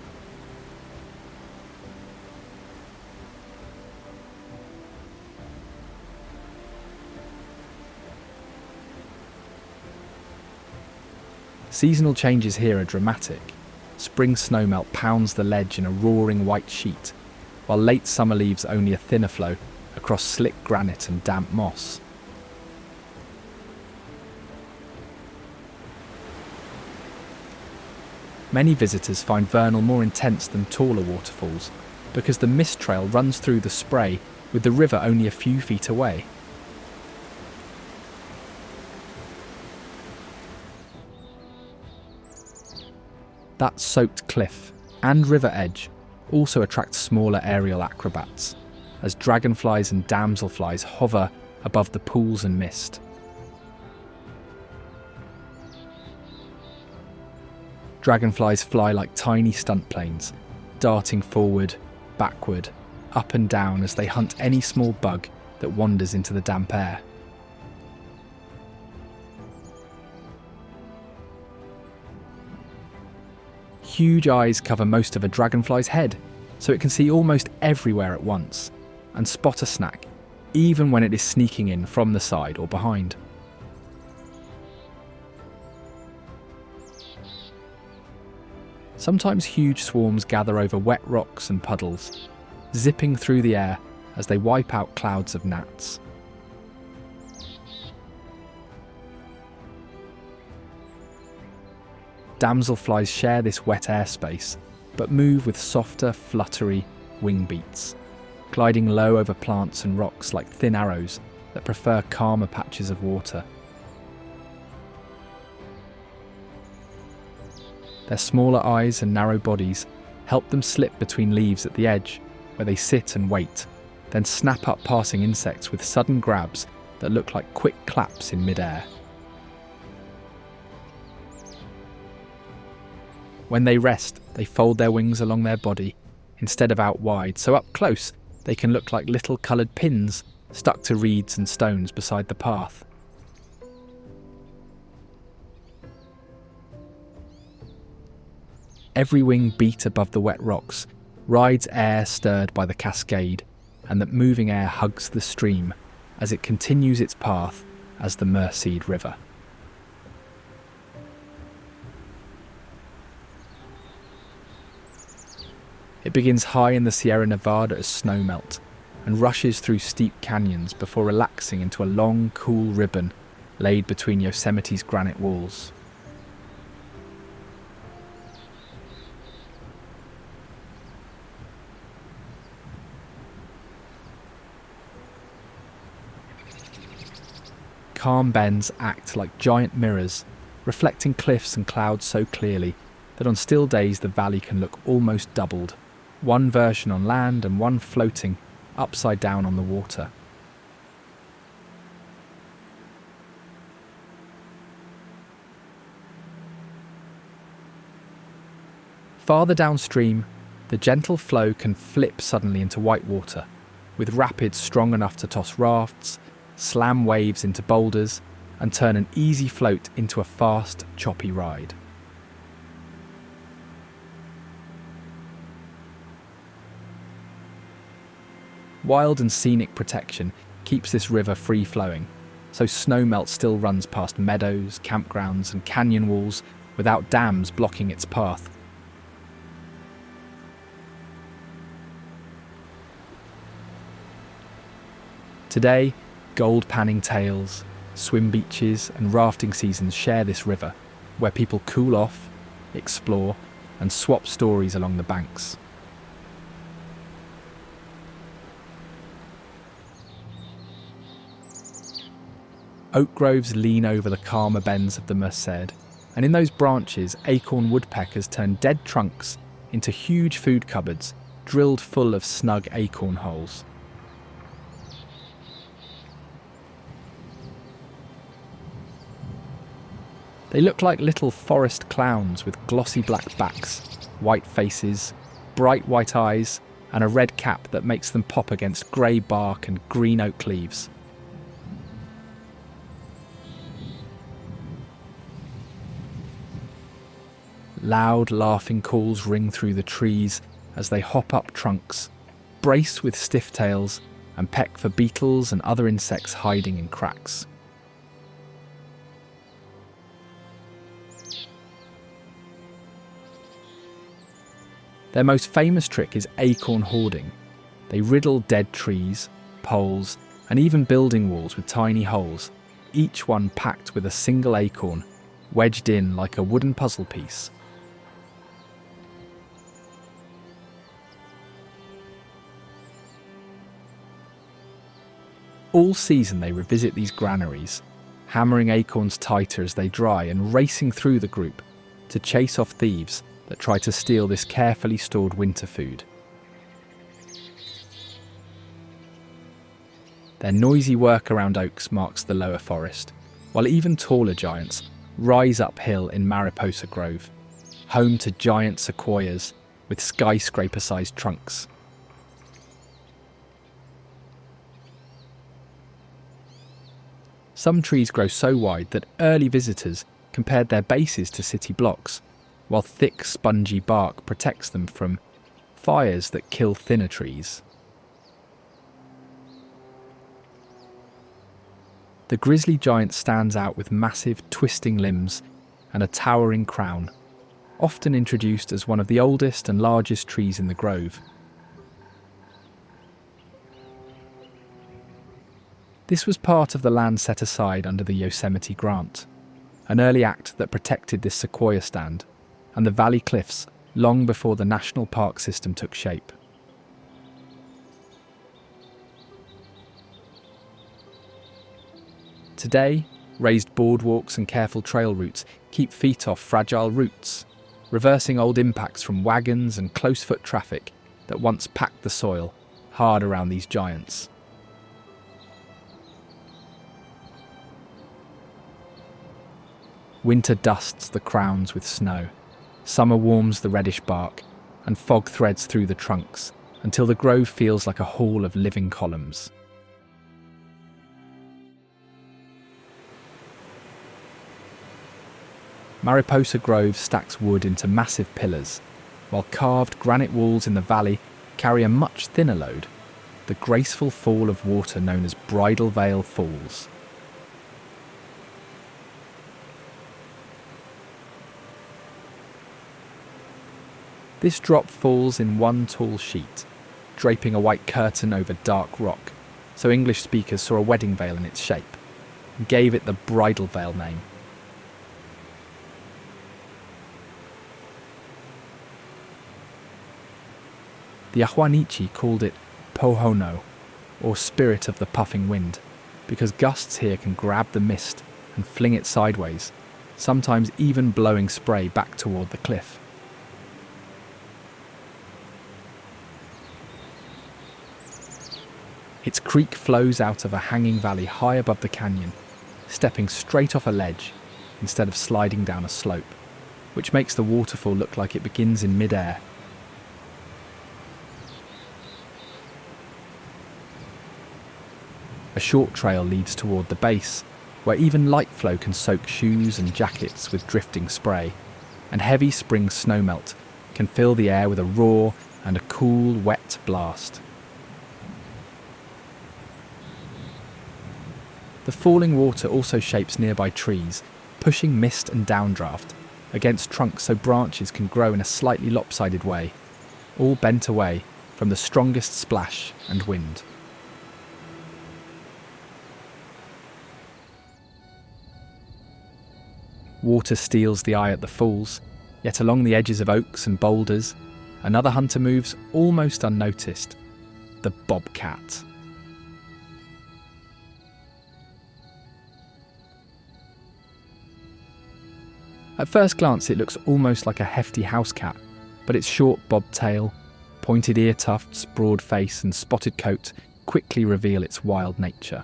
Speaker 1: Seasonal changes here are dramatic. Spring snowmelt pounds the ledge in a roaring white sheet, while late summer leaves only a thinner flow across slick granite and damp moss. Many visitors find Vernal more intense than taller waterfalls because the mist trail runs through the spray with the river only a few feet away. That soaked cliff and river edge also attract smaller aerial acrobats, as dragonflies and damselflies hover above the pools and mist. Dragonflies fly like tiny stunt planes, darting forward, backward, up and down as they hunt any small bug that wanders into the damp air. Huge eyes cover most of a dragonfly's head, so it can see almost everywhere at once, and spot a snack, even when it is sneaking in from the side or behind. Sometimes huge swarms gather over wet rocks and puddles, zipping through the air as they wipe out clouds of gnats. Damselflies share this wet airspace, but move with softer, fluttery wing beats, gliding low over plants and rocks like thin arrows that prefer calmer patches of water. Their smaller eyes and narrow bodies help them slip between leaves at the edge, where they sit and wait, then snap up passing insects with sudden grabs that look like quick claps in mid-air. When they rest, they fold their wings along their body instead of out wide, so up close they can look like little coloured pins stuck to reeds and stones beside the path. Every wing beat above the wet rocks rides air stirred by the cascade, and that moving air hugs the stream as it continues its path as the Merced River. It begins high in the Sierra Nevada as snowmelt and rushes through steep canyons before relaxing into a long, cool ribbon laid between Yosemite's granite walls. Calm bends act like giant mirrors, reflecting cliffs and clouds so clearly that on still days the valley can look almost doubled, one version on land and one floating upside down on the water. Farther downstream, the gentle flow can flip suddenly into whitewater, with rapids strong enough to toss rafts, slam waves into boulders, and turn an easy float into a fast, choppy ride. Wild and scenic protection keeps this river free-flowing, so snowmelt still runs past meadows, campgrounds, and canyon walls without dams blocking its path. Today, gold panning tails, swim beaches and rafting seasons share this river, where people cool off, explore and swap stories along the banks. Oak groves lean over the calmer bends of the Merced, and in those branches acorn woodpeckers turn dead trunks into huge food cupboards drilled full of snug acorn holes. They look like little forest clowns with glossy black backs, white faces, bright white eyes, and a red cap that makes them pop against grey bark and green oak leaves. Loud, laughing calls ring through the trees as they hop up trunks, brace with stiff tails, and peck for beetles and other insects hiding in cracks. Their most famous trick is acorn hoarding. They riddle dead trees, poles, and even building walls with tiny holes, each one packed with a single acorn, wedged in like a wooden puzzle piece. All season they revisit these granaries, hammering acorns tighter as they dry and racing through the group to chase off thieves that try to steal this carefully stored winter food. Their noisy work around oaks marks the lower forest, while even taller giants rise uphill in Mariposa Grove, home to giant sequoias with skyscraper-sized trunks. Some trees grow so wide that early visitors compared their bases to city blocks, while thick, spongy bark protects them from fires that kill thinner trees. The grizzly giant stands out with massive, twisting limbs and a towering crown, often introduced as one of the oldest and largest trees in the grove. This was part of the land set aside under the Yosemite Grant, an early act that protected this sequoia stand and the valley cliffs long before the national park system took shape. Today, raised boardwalks and careful trail routes keep feet off fragile roots, reversing old impacts from wagons and close-foot traffic that once packed the soil hard around these giants. Winter dusts the crowns with snow. Summer warms the reddish bark, and fog threads through the trunks until the grove feels like a hall of living columns. Mariposa Grove stacks wood into massive pillars, while carved granite walls in the valley carry a much thinner load, the graceful fall of water known as Bridal Veil Falls. This drop falls in one tall sheet, draping a white curtain over dark rock, so English speakers saw a wedding veil in its shape, and gave it the bridal veil name. The Ahuanichi called it Pohono, or spirit of the puffing wind, because gusts here can grab the mist and fling it sideways, sometimes even blowing spray back toward the cliff. Its creek flows out of a hanging valley high above the canyon, stepping straight off a ledge instead of sliding down a slope, which makes the waterfall look like it begins in mid-air. A short trail leads toward the base, where even light flow can soak shoes and jackets with drifting spray, and heavy spring snowmelt can fill the air with a roar and a cool, wet blast. The falling water also shapes nearby trees, pushing mist and downdraft against trunks so branches can grow in a slightly lopsided way, all bent away from the strongest splash and wind. Water steals the eye at the falls, yet along the edges of oaks and boulders, another hunter moves almost unnoticed, the bobcat. At first glance it looks almost like a hefty house cat, but its short bobtail, pointed ear tufts, broad face and spotted coat quickly reveal its wild nature.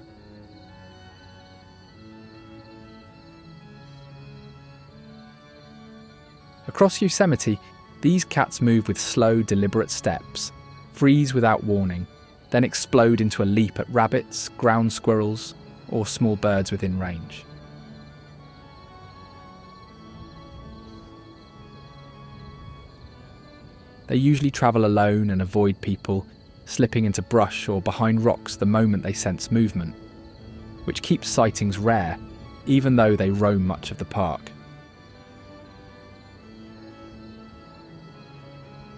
Speaker 1: Across Yosemite, these cats move with slow, deliberate steps, freeze without warning, then explode into a leap at rabbits, ground squirrels, or small birds within range. They usually travel alone and avoid people, slipping into brush or behind rocks the moment they sense movement, which keeps sightings rare, even though they roam much of the park.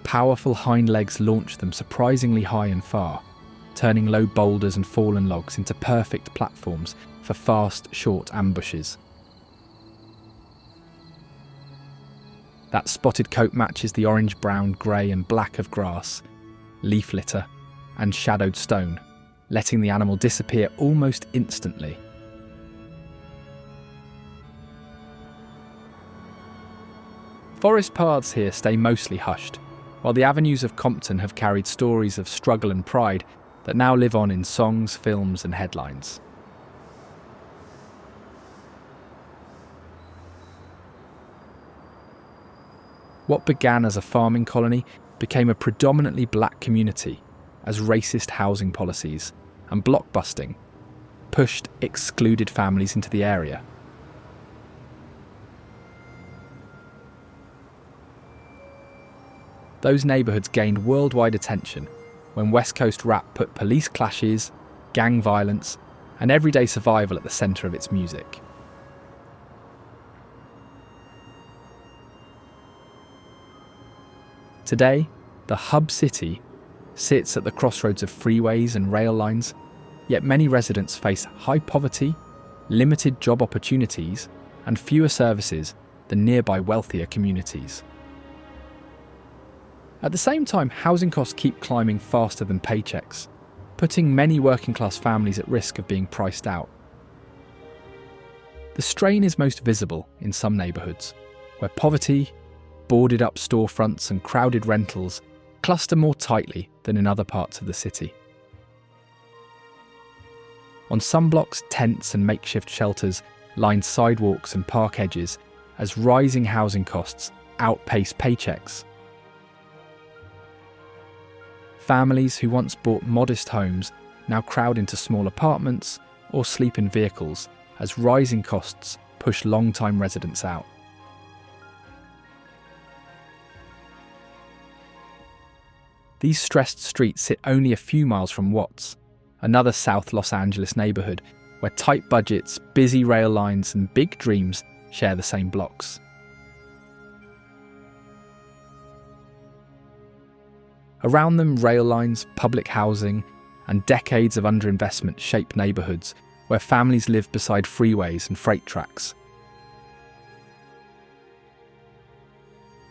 Speaker 1: Powerful hind legs launch them surprisingly high and far, turning low boulders and fallen logs into perfect platforms for fast, short ambushes. That spotted coat matches the orange, brown, grey and black of grass, leaf litter and shadowed stone, letting the animal disappear almost instantly. Forest paths here stay mostly hushed, while the avenues of Compton have carried stories of struggle and pride that now live on in songs, films and headlines. What began as a farming colony became a predominantly black community as racist housing policies and blockbusting pushed excluded families into the area. Those neighbourhoods gained worldwide attention when West Coast rap put police clashes, gang violence, and everyday survival at the centre of its music. Today, the hub city sits at the crossroads of freeways and rail lines, yet many residents face high poverty, limited job opportunities, and fewer services than nearby wealthier communities. At the same time, housing costs keep climbing faster than paychecks, putting many working-class families at risk of being priced out. The strain is most visible in some neighbourhoods, where poverty, boarded-up storefronts and crowded rentals cluster more tightly than in other parts of the city. On some blocks, tents and makeshift shelters line sidewalks and park edges as rising housing costs outpace paychecks. Families who once bought modest homes now crowd into small apartments or sleep in vehicles as rising costs push long-time residents out. These stressed streets sit only a few miles from Watts, another South Los Angeles neighbourhood where tight budgets, busy rail lines and big dreams share the same blocks. Around them, rail lines, public housing, and decades of underinvestment shape neighbourhoods where families live beside freeways and freight tracks.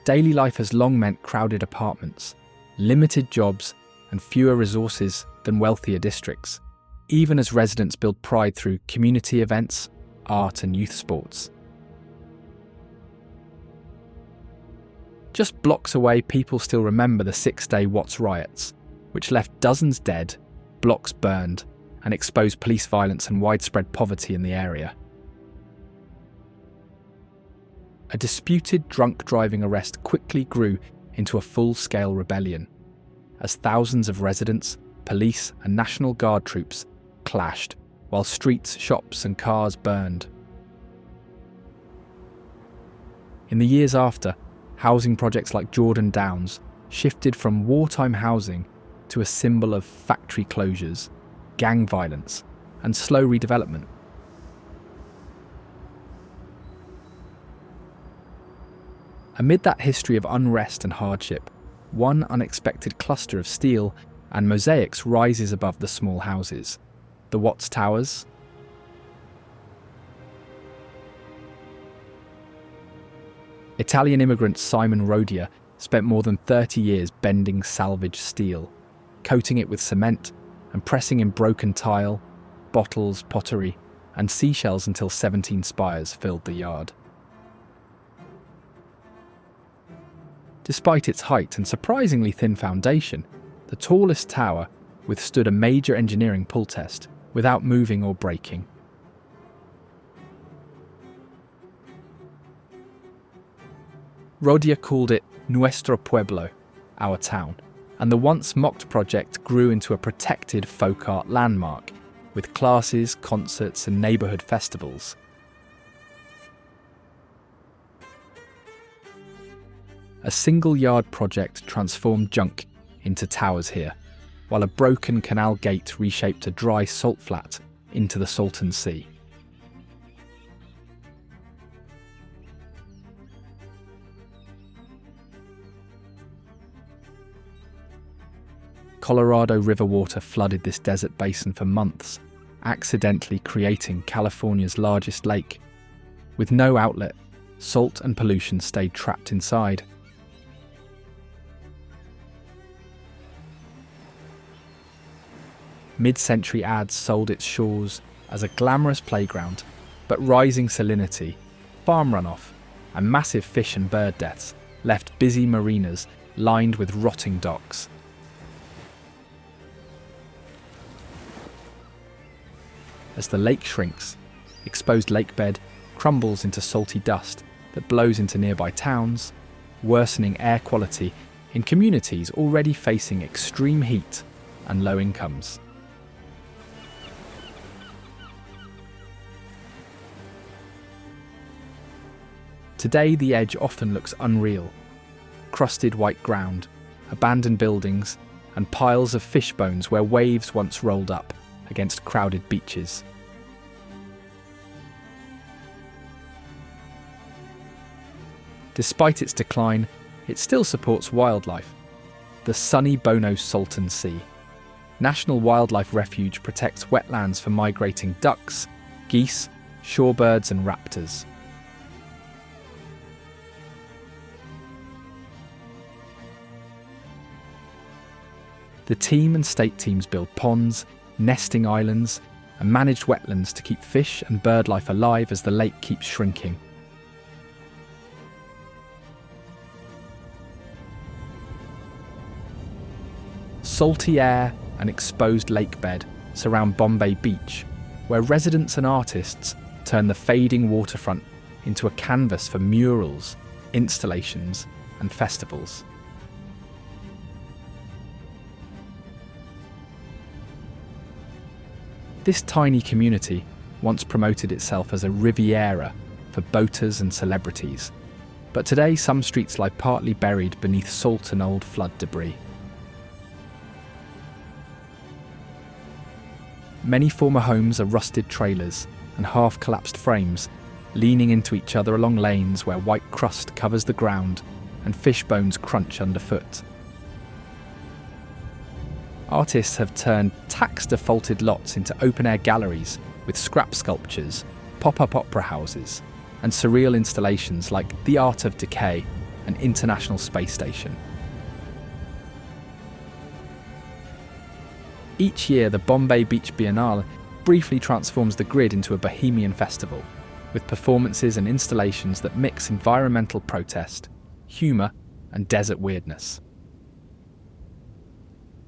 Speaker 1: Daily life has long meant crowded apartments, limited jobs, and fewer resources than wealthier districts, even as residents build pride through community events, art, and youth sports. Just blocks away, people still remember the 6-day Watts riots, which left dozens dead, blocks burned, and exposed police violence and widespread poverty in the area. A disputed drunk driving arrest quickly grew into a full-scale rebellion, as thousands of residents, police, and National Guard troops clashed while streets, shops, and cars burned. In the years after, housing projects like Jordan Downs shifted from wartime housing to a symbol of factory closures, gang violence, and slow redevelopment. Amid that history of unrest and hardship, one unexpected cluster of steel and mosaics rises above the small houses: the Watts Towers. Italian immigrant Simon Rodia spent more than 30 years bending salvaged steel, coating it with cement and pressing in broken tile, bottles, pottery, and seashells until 17 spires filled the yard. Despite its height and surprisingly thin foundation, the tallest tower withstood a major engineering pull test without moving or breaking. Rodia called it Nuestro Pueblo, our town, and the once mocked project grew into a protected folk art landmark, with classes, concerts, and neighbourhood festivals. A single-yard project transformed junk into towers here, while a broken canal gate reshaped a dry salt flat into the Salton Sea. Colorado River water flooded this desert basin for months, accidentally creating California's largest lake. With no outlet, salt and pollution stayed trapped inside. Mid-century ads sold its shores as a glamorous playground, but rising salinity, farm runoff, and massive fish and bird deaths left busy marinas lined with rotting docks. As the lake shrinks, exposed lakebed crumbles into salty dust that blows into nearby towns, worsening air quality in communities already facing extreme heat and low incomes. Today, the edge often looks unreal. Crusted white ground, abandoned buildings, and piles of fish bones where waves once rolled up against crowded beaches. Despite its decline, it still supports wildlife. The sunny Bono Salton Sea National Wildlife Refuge protects wetlands for migrating ducks, geese, shorebirds, and raptors. The team and state teams build ponds, nesting islands, and managed wetlands to keep fish and bird life alive as the lake keeps shrinking. Salty air and exposed lakebed surround Bombay Beach, where residents and artists turn the fading waterfront into a canvas for murals, installations, and festivals. This tiny community once promoted itself as a Riviera for boaters and celebrities, but today some streets lie partly buried beneath salt and old flood debris. Many former homes are rusted trailers and half-collapsed frames, leaning into each other along lanes where white crust covers the ground and fish bones crunch underfoot. Artists have turned tax-defaulted lots into open-air galleries with scrap sculptures, pop-up opera houses, and surreal installations like The Art of Decay and International Space Station. Each year, the Bombay Beach Biennale briefly transforms the grid into a bohemian festival, with performances and installations that mix environmental protest, humour, and desert weirdness.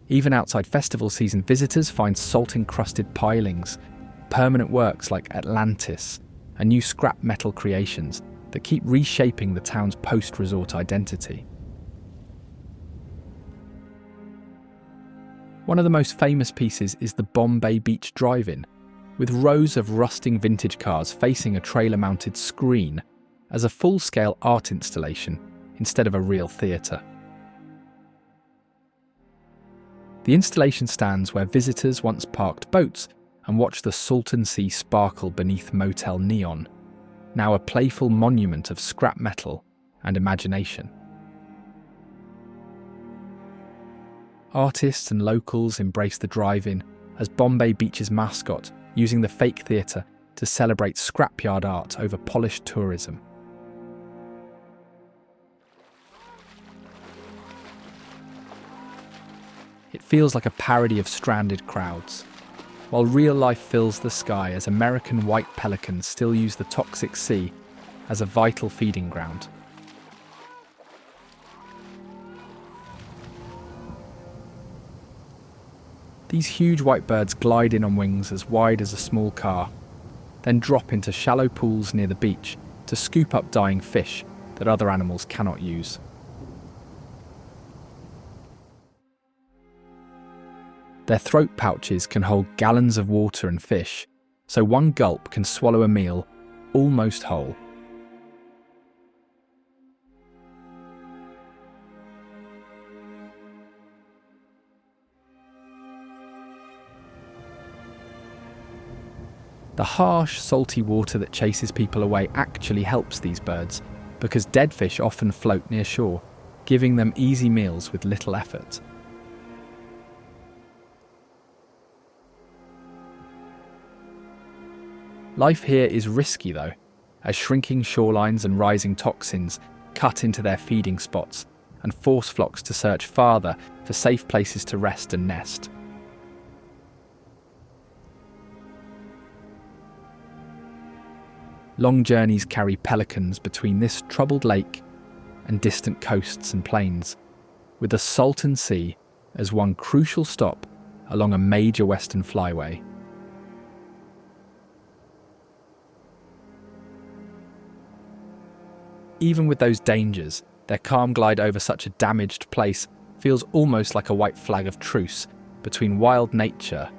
Speaker 1: Even outside festival season, visitors find salt-encrusted pilings, permanent works like Atlantis, and new scrap metal creations that keep reshaping the town's post-resort identity. One of the most famous pieces is the Bombay Beach Drive-In, with rows of rusting vintage cars facing a trailer-mounted screen as a full-scale art installation instead of a real theatre. The installation stands where visitors once parked boats and watched the Salton Sea sparkle beneath motel neon, now a playful monument of scrap metal and imagination. Artists and locals embrace the drive-in as Bombay Beach's mascot, using the fake theatre to celebrate scrapyard art over polished tourism. It feels like a parody of stranded crowds, while real life fills the sky as American white pelicans still use the toxic sea as a vital feeding ground. These huge white birds glide in on wings as wide as a small car, then drop into shallow pools near the beach to scoop up dying fish that other animals cannot use. Their throat pouches can hold gallons of water and fish, so one gulp can swallow a meal almost whole. The harsh, salty water that chases people away actually helps these birds, because dead fish often float near shore, giving them easy meals with little effort. Life here is risky though, as shrinking shorelines and rising toxins cut into their feeding spots and force flocks to search farther for safe places to rest and nest. Long journeys carry pelicans between this troubled lake and distant coasts and plains, with the Salton Sea as one crucial stop along a major western flyway. Even with those dangers, their calm glide over such a damaged place feels almost like a white flag of truce between wild nature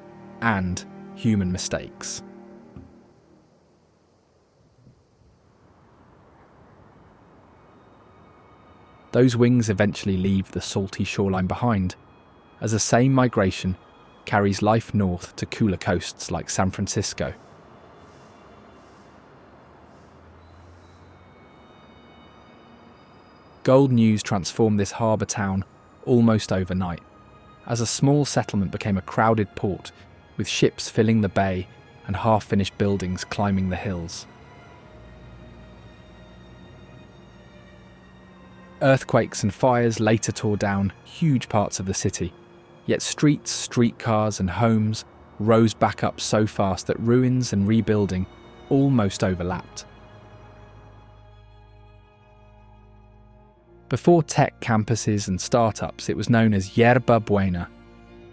Speaker 1: and human mistakes. Those wings eventually leave the salty shoreline behind, as the same migration carries life north to cooler coasts like San Francisco. Gold news transformed this harbour town almost overnight, as a small settlement became a crowded port, with ships filling the bay and half-finished buildings climbing the hills. Earthquakes and fires later tore down huge parts of the city, yet streets, streetcars and homes rose back up so fast that ruins and rebuilding almost overlapped. Before tech campuses and startups, it was known as Yerba Buena,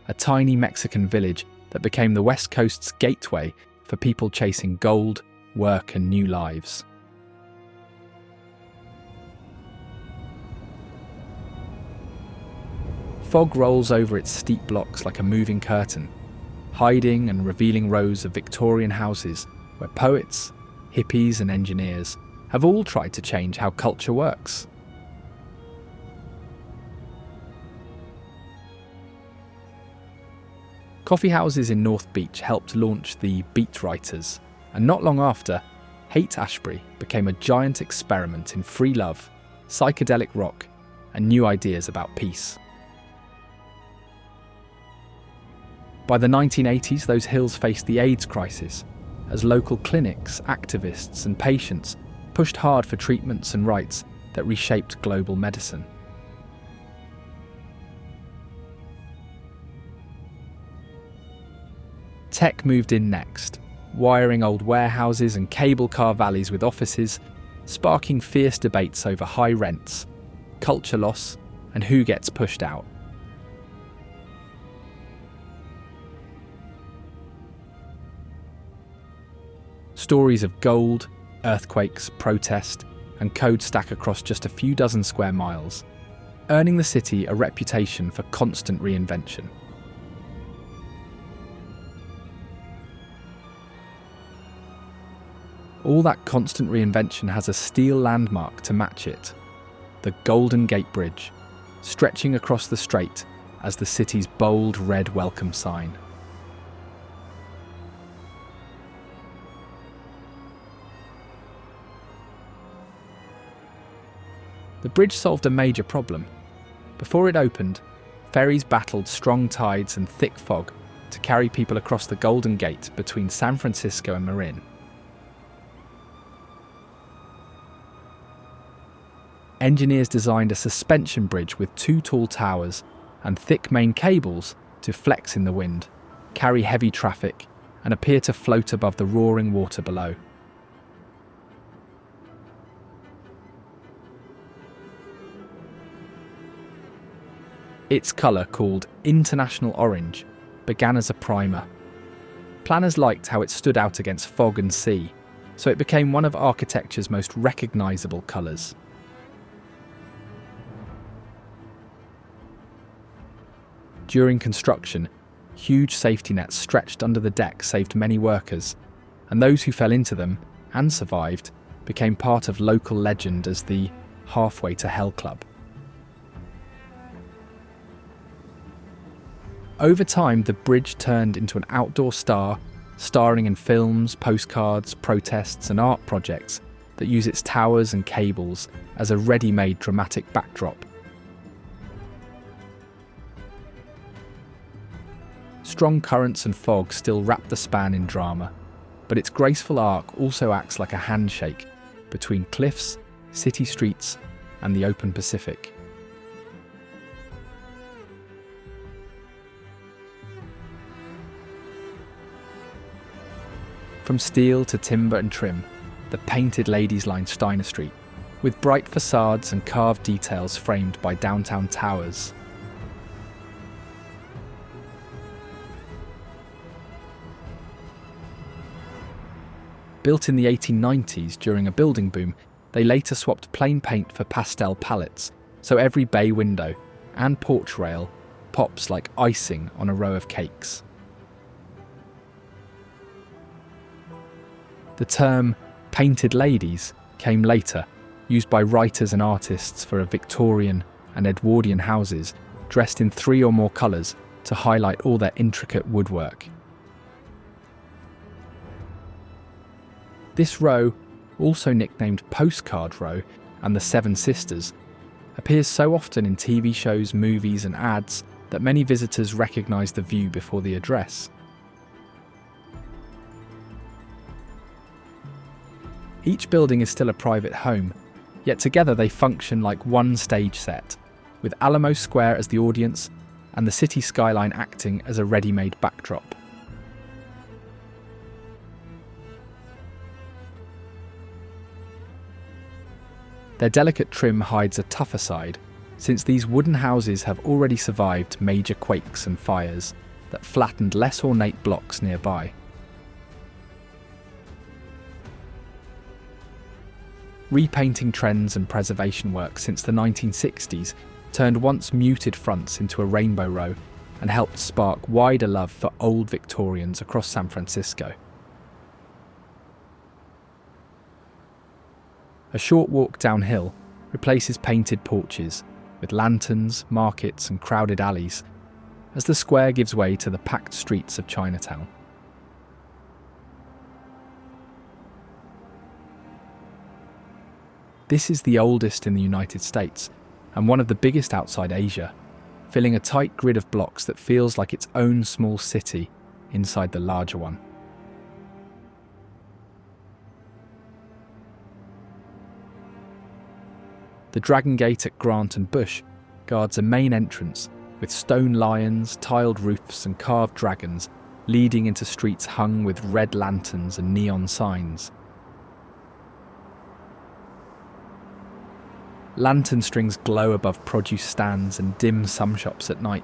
Speaker 1: a tiny Mexican village that became the West Coast's gateway for people chasing gold, work and new lives. Fog rolls over its steep blocks like a moving curtain, hiding and revealing rows of Victorian houses where poets, hippies and engineers have all tried to change how culture works. Coffee houses in North Beach helped launch the Beat Writers, and not long after, Haight-Ashbury became a giant experiment in free love, psychedelic rock, and new ideas about peace. By the 1980s, those hills faced the AIDS crisis, as local clinics, activists, and patients pushed hard for treatments and rights that reshaped global medicine. Tech moved in next, wiring old warehouses and cable car valleys with offices, sparking fierce debates over high rents, culture loss, and who gets pushed out. Stories of gold, earthquakes, protest, and code stack across just a few dozen square miles, earning the city a reputation for constant reinvention. All that constant reinvention has a steel landmark to match it, the Golden Gate Bridge, stretching across the strait as the city's bold red welcome sign. The bridge solved a major problem. Before it opened, ferries battled strong tides and thick fog to carry people across the Golden Gate between San Francisco and Marin. Engineers designed a suspension bridge with 2 tall towers and thick main cables to flex in the wind, carry heavy traffic, and appear to float above the roaring water below. Its colour, called International Orange, began as a primer. Planners liked how it stood out against fog and sea, so it became one of architecture's most recognisable colours. During construction, huge safety nets stretched under the deck saved many workers, and those who fell into them, and survived, became part of local legend as the Halfway to Hell Club. Over time, the bridge turned into an outdoor star, starring in films, postcards, protests, and art projects that use its towers and cables as a ready-made dramatic backdrop. Strong currents and fog still wrap the span in drama, but its graceful arc also acts like a handshake between cliffs, city streets, and the open Pacific. From steel to timber and trim, the painted ladies line Steiner Street, with bright facades and carved details framed by downtown towers. Built in the 1890s during a building boom, they later swapped plain paint for pastel palettes, so every bay window and porch rail pops like icing on a row of cakes. The term painted ladies came later, used by writers and artists for Victorian and Edwardian houses dressed in 3 or more colours to highlight all their intricate woodwork. This row, also nicknamed Postcard Row and the Seven Sisters, appears so often in TV shows, movies and ads that many visitors recognise the view before the address. Each building is still a private home, yet together they function like one stage set, with Alamo Square as the audience and the city skyline acting as a ready-made backdrop. Their delicate trim hides a tougher side, since these wooden houses have already survived major quakes and fires that flattened less ornate blocks nearby. Repainting trends and preservation work since the 1960s turned once muted fronts into a rainbow row and helped spark wider love for old Victorians across San Francisco. A short walk downhill replaces painted porches with lanterns, markets and crowded alleys as the square gives way to the packed streets of Chinatown. This is the oldest in the United States and one of the biggest outside Asia, filling a tight grid of blocks that feels like its own small city inside the larger one. The Dragon Gate at Grant and Bush guards a main entrance with stone lions, tiled roofs and carved dragons leading into streets hung with red lanterns and neon signs. Lantern strings glow above produce stands and dim some shops at night,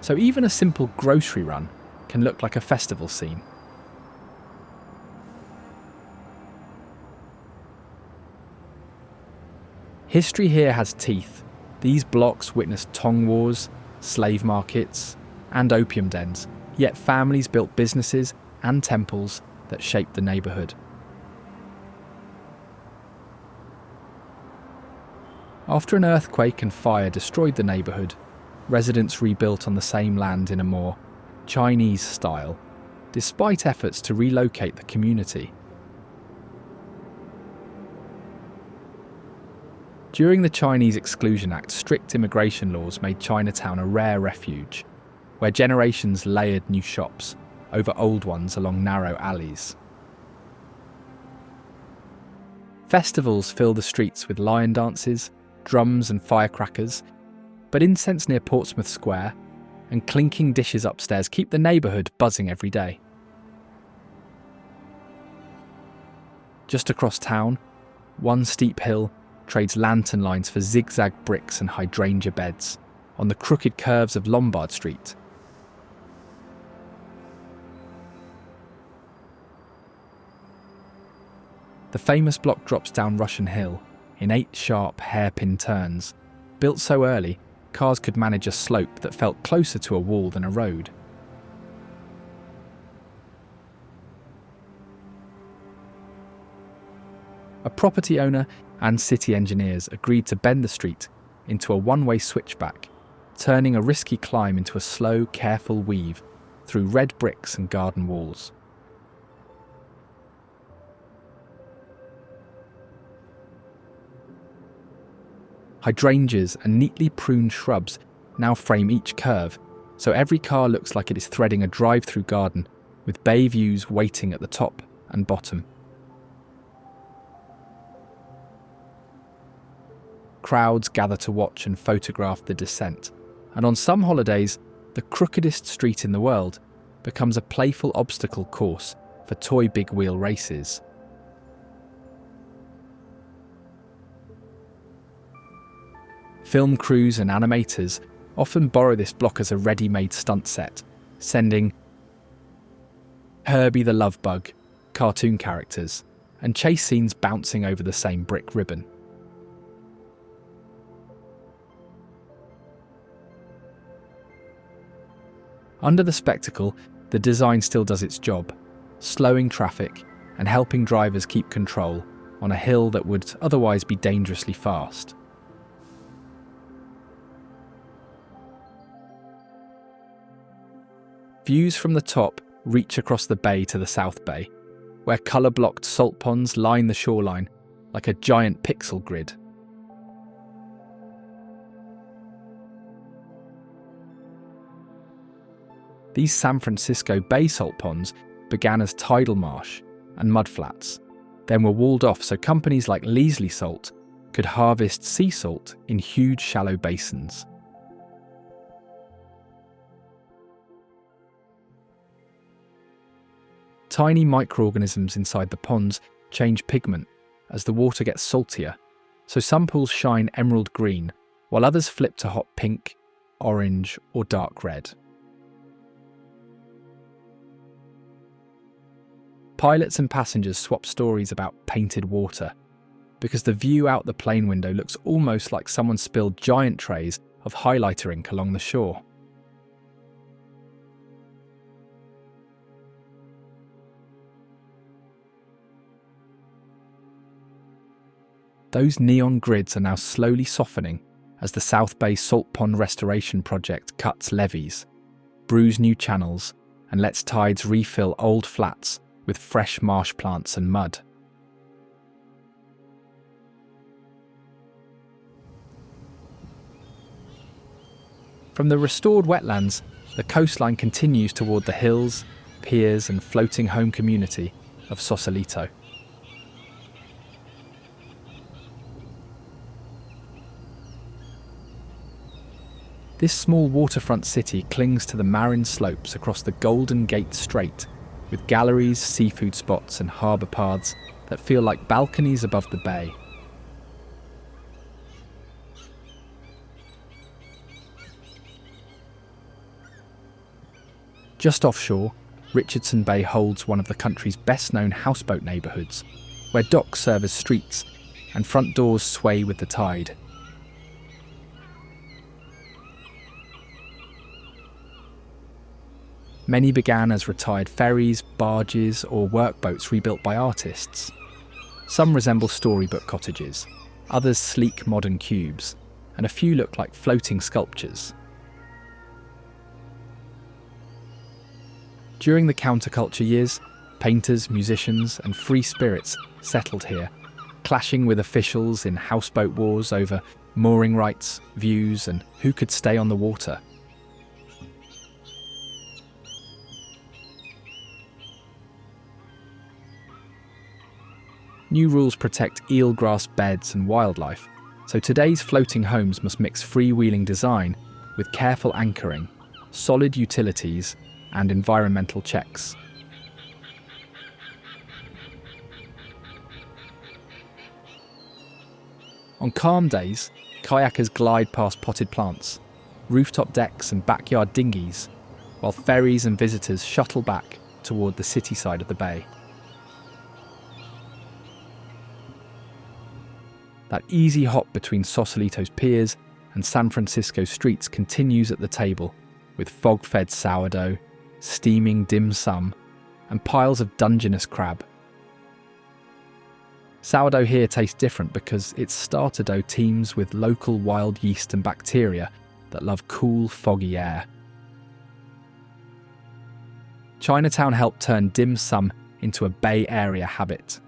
Speaker 1: so even a simple grocery run can look like a festival scene. History here has teeth. These blocks witnessed tong wars, slave markets, and opium dens, yet families built businesses and temples that shaped the neighbourhood. After an earthquake and fire destroyed the neighbourhood, residents rebuilt on the same land in a more Chinese style, despite efforts to relocate the community. During the Chinese Exclusion Act, strict immigration laws made Chinatown a rare refuge, where generations layered new shops over old ones along narrow alleys. Festivals fill the streets with lion dances, drums and firecrackers, but incense near Portsmouth Square and clinking dishes upstairs keep the neighbourhood buzzing every day. Just across town, one steep hill trades lantern lines for zigzag bricks and hydrangea beds on the crooked curves of Lombard Street. The famous block drops down Russian Hill in 8 sharp hairpin turns. Built so early, cars could manage a slope that felt closer to a wall than a road. A property owner and city engineers agreed to bend the street into a one-way switchback, turning a risky climb into a slow, careful weave through red bricks and garden walls. Hydrangeas and neatly pruned shrubs now frame each curve, so every car looks like it is threading a drive-through garden with bay views waiting at the top and bottom. Crowds gather to watch and photograph the descent, and on some holidays, the crookedest street in the world becomes a playful obstacle course for toy big wheel races. Film crews and animators often borrow this block as a ready-made stunt set, sending Herbie the Love Bug, cartoon characters, and chase scenes bouncing over the same brick ribbon. Under the spectacle, the design still does its job, slowing traffic and helping drivers keep control on a hill that would otherwise be dangerously fast. Views from the top reach across the bay to the South Bay, where colour-blocked salt ponds line the shoreline like a giant pixel grid. These San Francisco Bay salt ponds began as tidal marsh and mudflats, then were walled off so companies like Leasley Salt could harvest sea salt in huge shallow basins. Tiny microorganisms inside the ponds change pigment as the water gets saltier, so some pools shine emerald green while others flip to hot pink, orange or dark red. Pilots and passengers swap stories about painted water, because the view out the plane window looks almost like someone spilled giant trays of highlighter ink along the shore. Those neon grids are now slowly softening as the South Bay Salt Pond Restoration Project cuts levees, brews new channels, and lets tides refill old flats with fresh marsh plants and mud. From the restored wetlands, the coastline continues toward the hills, piers and floating home community of Sausalito. This small waterfront city clings to the Marin slopes across the Golden Gate Strait, with galleries, seafood spots and harbour paths that feel like balconies above the bay. Just offshore, Richardson Bay holds one of the country's best-known houseboat neighbourhoods, where docks serve as streets and front doors sway with the tide. Many began as retired ferries, barges or workboats rebuilt by artists. Some resemble storybook cottages, others sleek modern cubes, and a few look like floating sculptures. During the counterculture years, painters, musicians and free spirits settled here, clashing with officials in houseboat wars over mooring rights, views and who could stay on the water. New rules protect eelgrass beds and wildlife, so today's floating homes must mix freewheeling design with careful anchoring, solid utilities and environmental checks. On calm days, kayakers glide past potted plants, rooftop decks and backyard dinghies, while ferries and visitors shuttle back toward the city side of the bay. That easy hop between Sausalito's piers and San Francisco's streets continues at the table, with fog-fed sourdough, steaming dim sum, and piles of Dungeness crab. Sourdough here tastes different because its starter dough teems with local wild yeast and bacteria that love cool, foggy air. Chinatown helped turn dim sum into a Bay Area habit,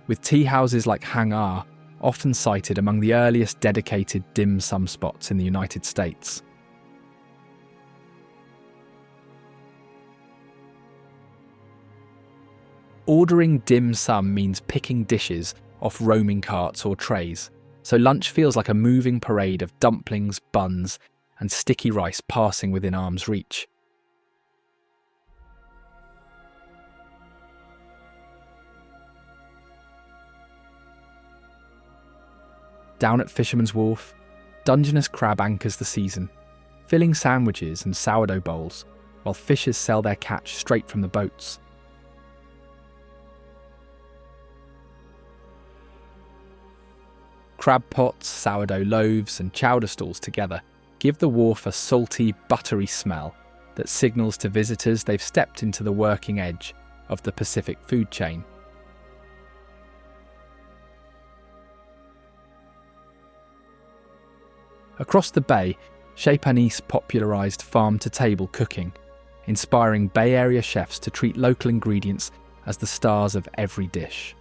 Speaker 1: with tea houses like Hang Ah often cited among the earliest dedicated dim sum spots in the United States. Ordering dim sum means picking dishes off roaming carts or trays, so lunch feels like a moving parade of dumplings, buns, and sticky rice passing within arm's reach. Down at Fisherman's Wharf, Dungeness crab anchors the season, filling sandwiches and sourdough bowls, while fishers sell their catch straight from the boats. Crab pots, sourdough loaves and chowder stalls together give the wharf a salty, buttery smell that signals to visitors they've stepped into the working edge of the Pacific food chain. Across the bay, Chez Panisse popularised farm-to-table cooking, inspiring Bay Area chefs to treat local ingredients as the stars of every dish.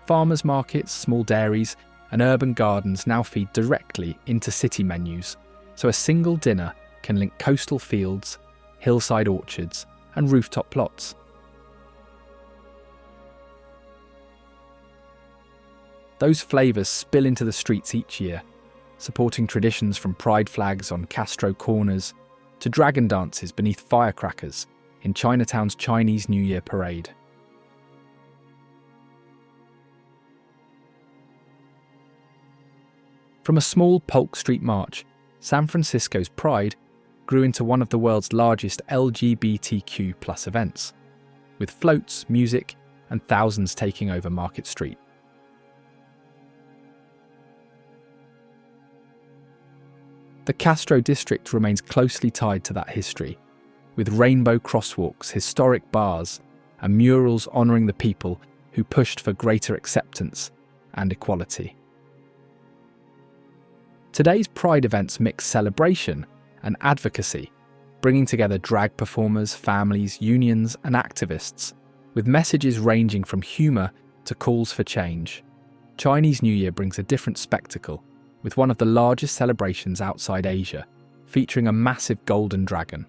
Speaker 1: Farmers markets, small dairies, and urban gardens now feed directly into city menus, so a single dinner can link coastal fields, hillside orchards, and rooftop plots. Those flavours spill into the streets each year, supporting traditions from pride flags on Castro corners to dragon dances beneath firecrackers in Chinatown's Chinese New Year parade. From a small Polk Street march, San Francisco's Pride grew into one of the world's largest LGBTQ+ events, with floats, music, and thousands taking over Market Street. The Castro district remains closely tied to that history, with rainbow crosswalks, historic bars, and murals honouring the people who pushed for greater acceptance and equality. Today's Pride events mix celebration and advocacy, bringing together drag performers, families, unions, and activists, with messages ranging from humour to calls for change. Chinese New Year brings a different spectacle, with one of the largest celebrations outside Asia, featuring a massive golden dragon,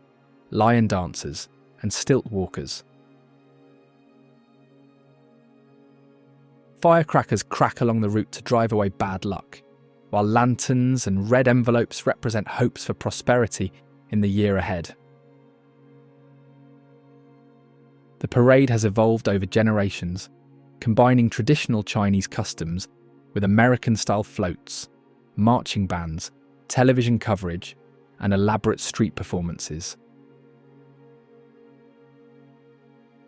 Speaker 1: lion dancers, and stilt walkers. Firecrackers crack along the route to drive away bad luck, while lanterns and red envelopes represent hopes for prosperity in the year ahead. The parade has evolved over generations, combining traditional Chinese customs with American-style floats, marching bands, television coverage, and elaborate street performances.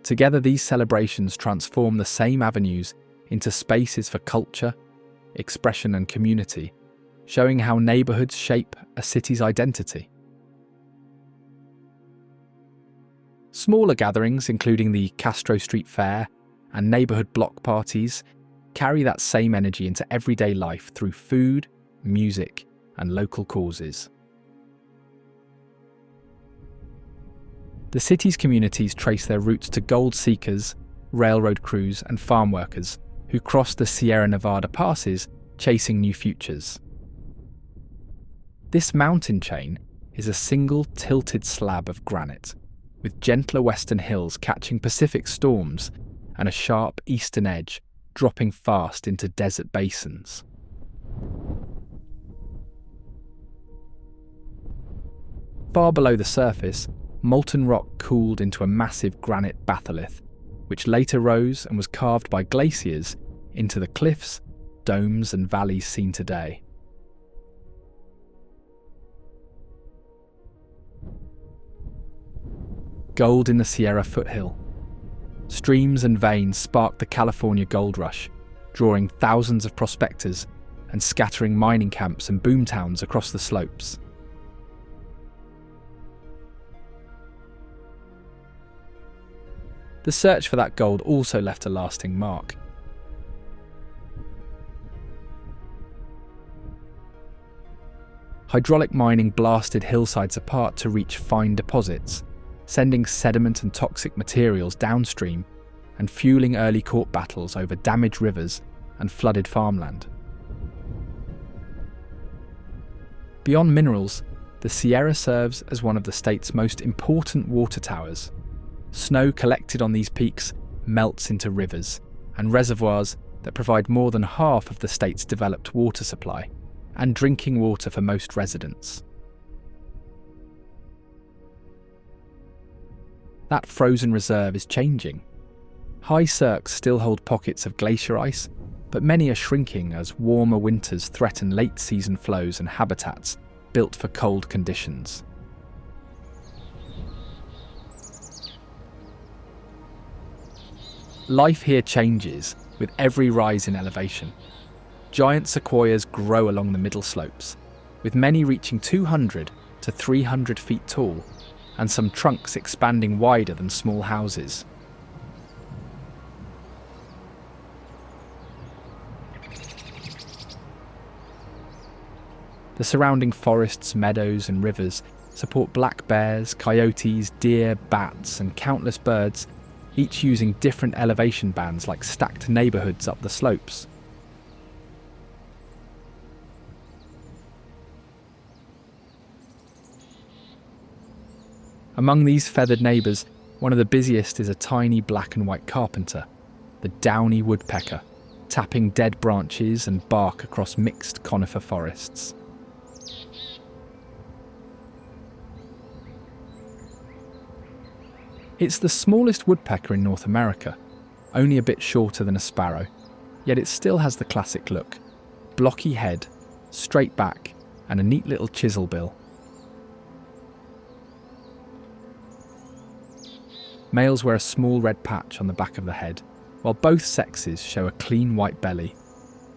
Speaker 1: Together, these celebrations transform the same avenues into spaces for culture, expression, and community, showing how neighbourhoods shape a city's identity. Smaller gatherings, including the Castro Street Fair and neighbourhood block parties, carry that same energy into everyday life through food, music, and local causes. The city's communities trace their roots to gold seekers, railroad crews, and farm workers who crossed the Sierra Nevada passes chasing new futures. This mountain chain is a single tilted slab of granite, with gentler western hills catching Pacific storms and a sharp eastern edge dropping fast into desert basins. Far below the surface, molten rock cooled into a massive granite batholith, which later rose and was carved by glaciers into the cliffs, domes, and valleys seen today. Gold in the Sierra foothill. Streams and veins sparked the California gold rush, drawing thousands of prospectors and scattering mining camps and boomtowns across the slopes. The search for that gold also left a lasting mark. Hydraulic mining blasted hillsides apart to reach fine deposits, sending sediment and toxic materials downstream and fueling early court battles over damaged rivers and flooded farmland. Beyond minerals, the Sierra serves as one of the state's most important water towers. Snow collected on these peaks melts into rivers and reservoirs that provide more than half of the state's developed water supply and drinking water for most residents. That frozen reserve is changing. High cirques still hold pockets of glacier ice, but many are shrinking as warmer winters threaten late-season flows and habitats built for cold conditions. Life here changes with every rise in elevation. Giant sequoias grow along the middle slopes, with many reaching 200 to 300 feet tall, and some trunks expanding wider than small houses. The surrounding forests, meadows, and rivers support black bears, coyotes, deer, bats, and countless birds, each using different elevation bands like stacked neighbourhoods up the slopes. Among these feathered neighbours, one of the busiest is a tiny black and white carpenter, the downy woodpecker, tapping dead branches and bark across mixed conifer forests. It's the smallest woodpecker in North America, only a bit shorter than a sparrow, yet it still has the classic look: blocky head, straight back, and a neat little chisel bill. Males wear a small red patch on the back of the head, while both sexes show a clean white belly,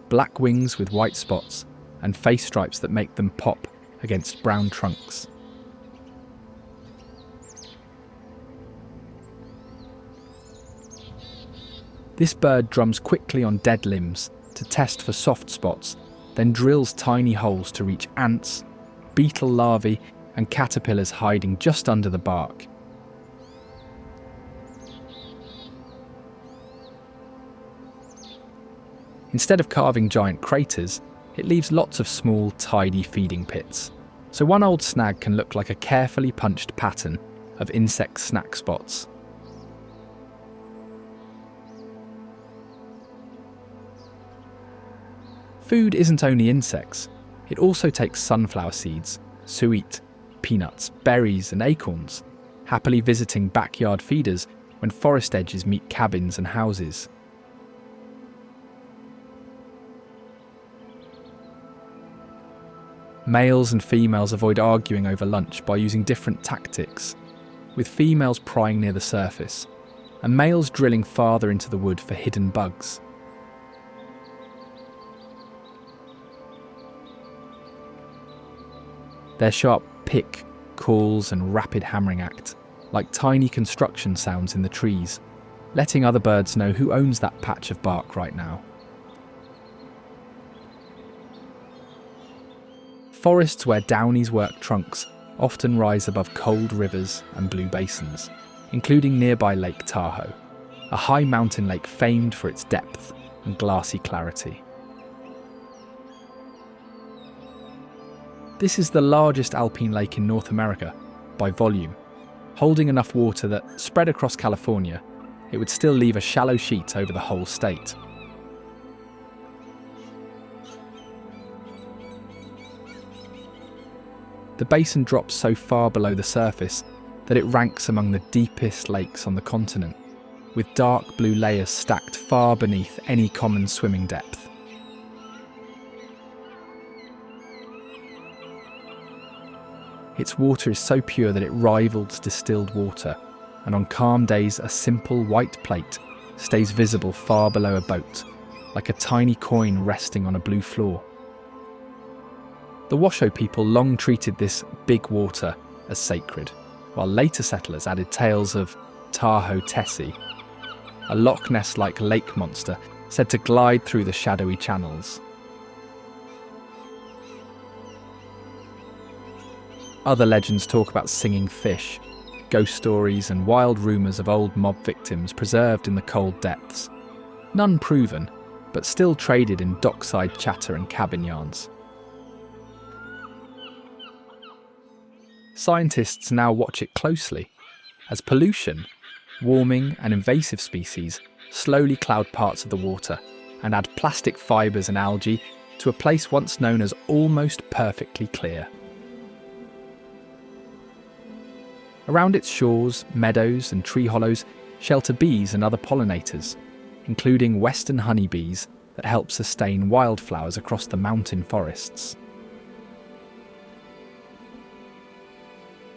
Speaker 1: black wings with white spots, and face stripes that make them pop against brown trunks. This bird drums quickly on dead limbs to test for soft spots, then drills tiny holes to reach ants, beetle larvae, and caterpillars hiding just under the bark. Instead of carving giant craters, It leaves lots of small, tidy feeding pits, so one old snag can look like a carefully punched pattern of insect snack spots. Food isn't only insects, it also takes sunflower seeds, suet, peanuts, berries and acorns, happily visiting backyard feeders when forest edges meet cabins and houses. Males and females avoid arguing over lunch by using different tactics, with females prying near the surface, and males drilling farther into the wood for hidden bugs. Their sharp pick, calls and rapid hammering act like tiny construction sounds in the trees, letting other birds know who owns that patch of bark right now. Forests where downies work trunks often rise above cold rivers and blue basins, including nearby Lake Tahoe, a high mountain lake famed for its depth and glassy clarity. This is the largest alpine lake in North America by volume, holding enough water that, spread across California, it would still leave a shallow sheet over the whole state. The basin drops so far below the surface that it ranks among the deepest lakes on the continent, with dark blue layers stacked far beneath any common swimming depth. Its water is so pure that it rivals distilled water, and on calm days a simple white plate stays visible far below a boat, like a tiny coin resting on a blue floor. The Washoe people long treated this big water as sacred, while later settlers added tales of Tahoe Tessie, a Loch Ness-like lake monster said to glide through the shadowy channels. Other legends talk about singing fish, ghost stories and wild rumours of old mob victims preserved in the cold depths, none proven, but still traded in dockside chatter and cabin yarns. Scientists now watch it closely, as pollution, warming and invasive species slowly cloud parts of the water and add plastic fibres and algae to a place once known as almost perfectly clear. Around its shores, meadows and tree hollows shelter bees and other pollinators, including western honeybees that help sustain wildflowers across the mountain forests.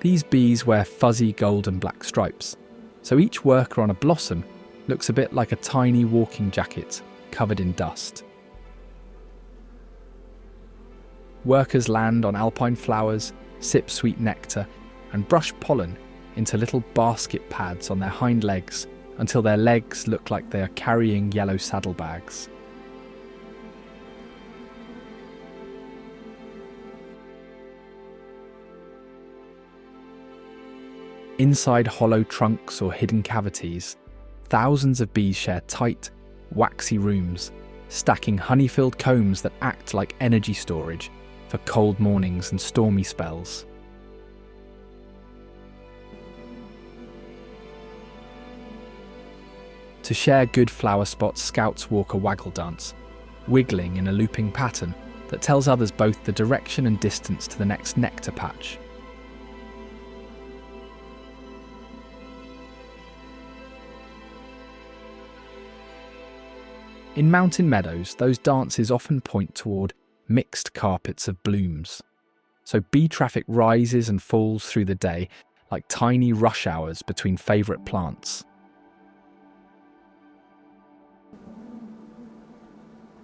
Speaker 1: These bees wear fuzzy gold and black stripes, so each worker on a blossom looks a bit like a tiny walking jacket covered in dust. Workers land on alpine flowers, sip sweet nectar, and brush pollen into little basket pads on their hind legs until their legs look like they are carrying yellow saddlebags. Inside hollow trunks or hidden cavities, thousands of bees share tight, waxy rooms, stacking honey-filled combs that act like energy storage for cold mornings and stormy spells. To share good flower spots, scouts walk a waggle dance, wiggling in a looping pattern that tells others both the direction and distance to the next nectar patch. In mountain meadows, those dances often point toward mixed carpets of blooms, so bee traffic rises and falls through the day like tiny rush hours between favourite plants.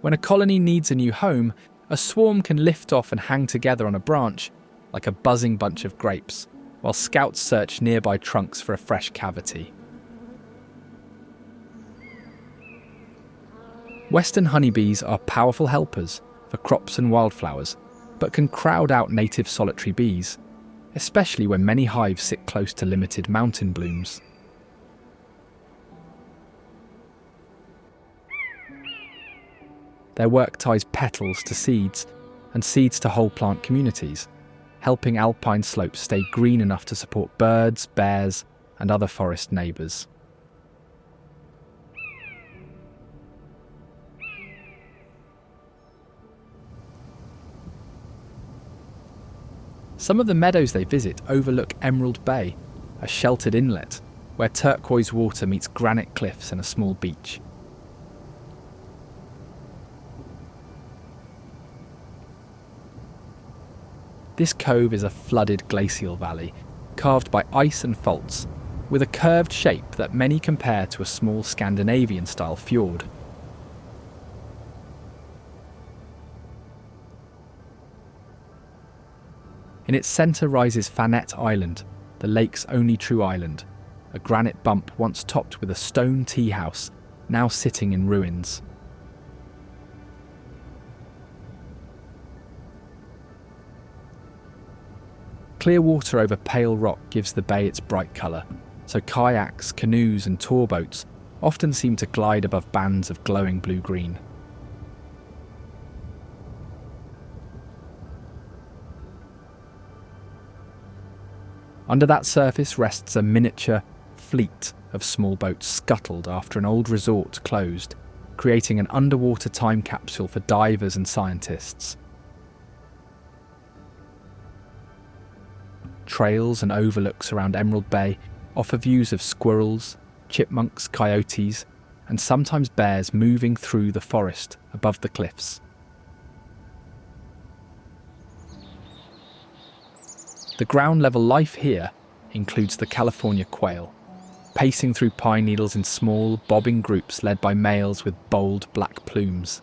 Speaker 1: When a colony needs a new home, a swarm can lift off and hang together on a branch like a buzzing bunch of grapes, while scouts search nearby trunks for a fresh cavity. Western honeybees are powerful helpers for crops and wildflowers, but can crowd out native solitary bees, especially when many hives sit close to limited mountain blooms. Their work ties petals to seeds and seeds to whole plant communities, helping alpine slopes stay green enough to support birds, bears, and other forest neighbours. Some of the meadows they visit overlook Emerald Bay, a sheltered inlet where turquoise water meets granite cliffs and a small beach. This cove is a flooded glacial valley, carved by ice and faults, with a curved shape that many compare to a small Scandinavian-style fjord. In its centre rises Fanette Island, the lake's only true island, a granite bump once topped with a stone tea house, now sitting in ruins. Clear water over pale rock gives the bay its bright colour, so kayaks, canoes and tour boats often seem to glide above bands of glowing blue-green. Under that surface rests a miniature fleet of small boats scuttled after an old resort closed, creating an underwater time capsule for divers and scientists. Trails and overlooks around Emerald Bay offer views of squirrels, chipmunks, coyotes, and sometimes bears moving through the forest above the cliffs. The ground-level life here includes the California quail, pacing through pine needles in small, bobbing groups led by males with bold black plumes.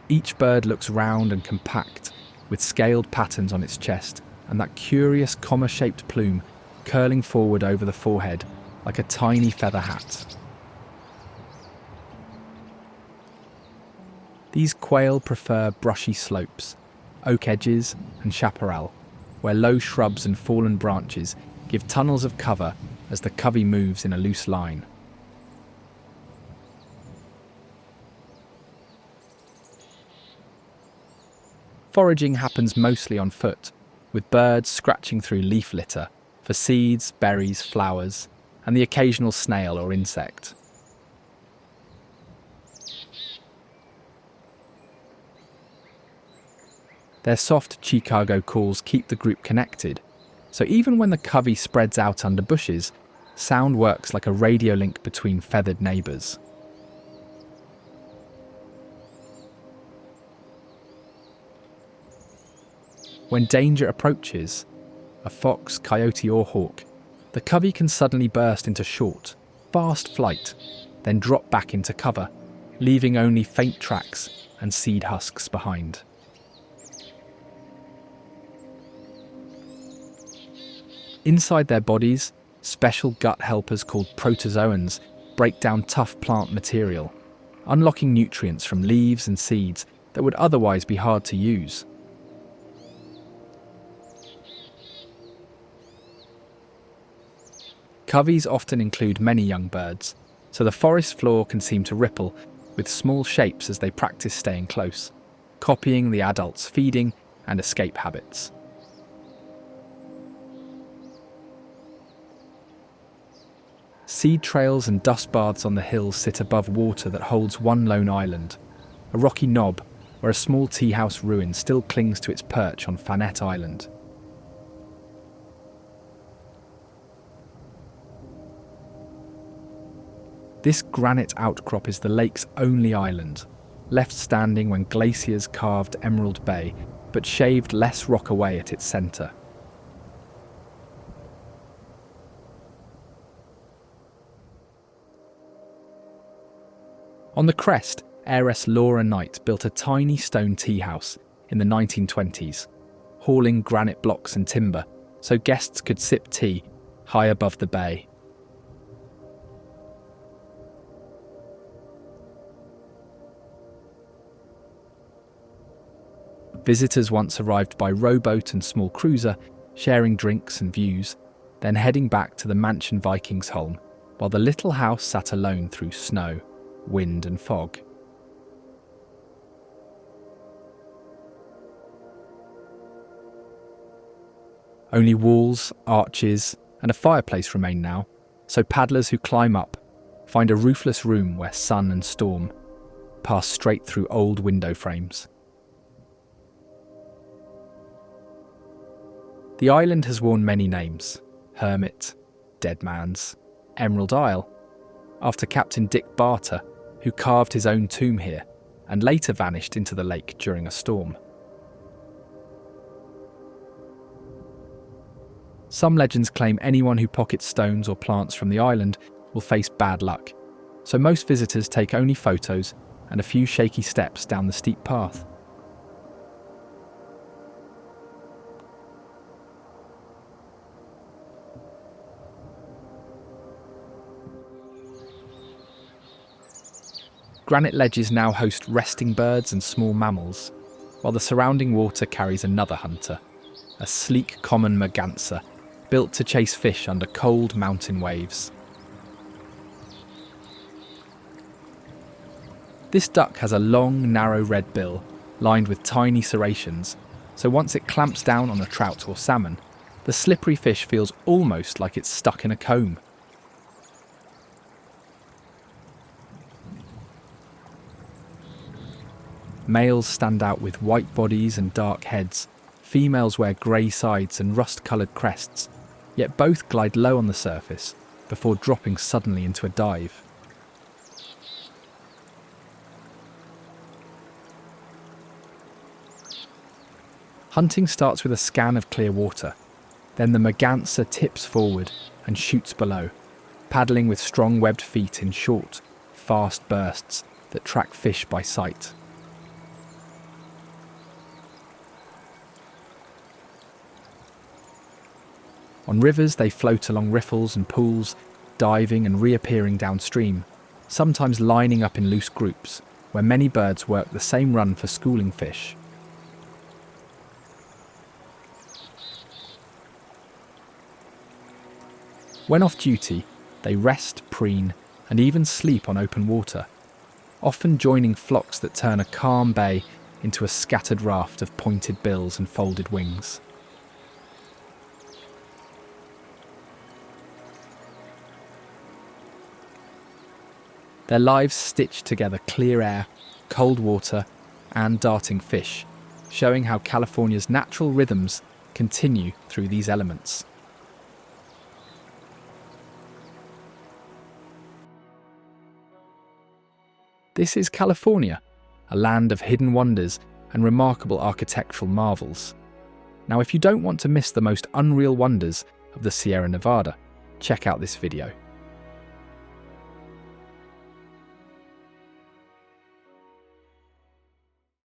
Speaker 1: Each bird looks round and compact, with scaled patterns on its chest and that curious comma-shaped plume curling forward over the forehead like a tiny feather hat. These quail prefer brushy slopes, oak edges and chaparral, where low shrubs and fallen branches give tunnels of cover as the covey moves in a loose line. Foraging happens mostly on foot, with birds scratching through leaf litter for seeds, berries, flowers, and the occasional snail or insect. Their soft Chicago calls keep the group connected, so even when the covey spreads out under bushes, sound works like a radio link between feathered neighbours. When danger approaches, a fox, coyote or hawk, the covey can suddenly burst into short, fast flight, then drop back into cover, leaving only faint tracks and seed husks behind. Inside their bodies, special gut helpers called protozoans break down tough plant material, unlocking nutrients from leaves and seeds that would otherwise be hard to use. Coveys often include many young birds, so the forest floor can seem to ripple with small shapes as they practice staying close, copying the adults' feeding and escape habits. Seed trails and dust baths on the hills sit above water that holds one lone island, a rocky knob where a small tea house ruin still clings to its perch on Fanette Island. This granite outcrop is the lake's only island, left standing when glaciers carved Emerald Bay, but shaved less rock away at its centre. On the crest, heiress Laura Knight built a tiny stone tea house in the 1920s, hauling granite blocks and timber so guests could sip tea high above the bay. Visitors once arrived by rowboat and small cruiser, sharing drinks and views, then heading back to the mansion Vikings home, while the little house sat alone through snow. wind and fog. Only walls, arches, and a fireplace remain now, so paddlers who climb up find a roofless room where sun and storm pass straight through old window frames. The island has worn many names: Hermit, Dead Man's, Emerald Isle, after Captain Dick Barter, who carved his own tomb here and later vanished into the lake during a storm. Some legends claim anyone who pockets stones or plants from the island will face bad luck, so most visitors take only photos and a few shaky steps down the steep path. Granite ledges now host resting birds and small mammals, while the surrounding water carries another hunter, a sleek common merganser, built to chase fish under cold mountain waves. This duck has a long, narrow red bill, lined with tiny serrations, so once it clamps down on a trout or salmon, the slippery fish feels almost like it's stuck in a comb. Males stand out with white bodies and dark heads. Females wear grey sides and rust-coloured crests, yet both glide low on the surface before dropping suddenly into a dive. Hunting starts with a scan of clear water. Then the merganser tips forward and shoots below, paddling with strong webbed feet in short, fast bursts that track fish by sight. On rivers, they float along riffles and pools, diving and reappearing downstream, sometimes lining up in loose groups, where many birds work the same run for schooling fish. When off duty, they rest, preen, and even sleep on open water, often joining flocks that turn a calm bay into a scattered raft of pointed bills and folded wings. Their lives stitch together clear air, cold water, and darting fish, showing how California's natural rhythms continue through these elements. This is California, a land of hidden wonders and remarkable architectural marvels. Now, if you don't want to miss the most unreal wonders of the Sierra Nevada, check out this video.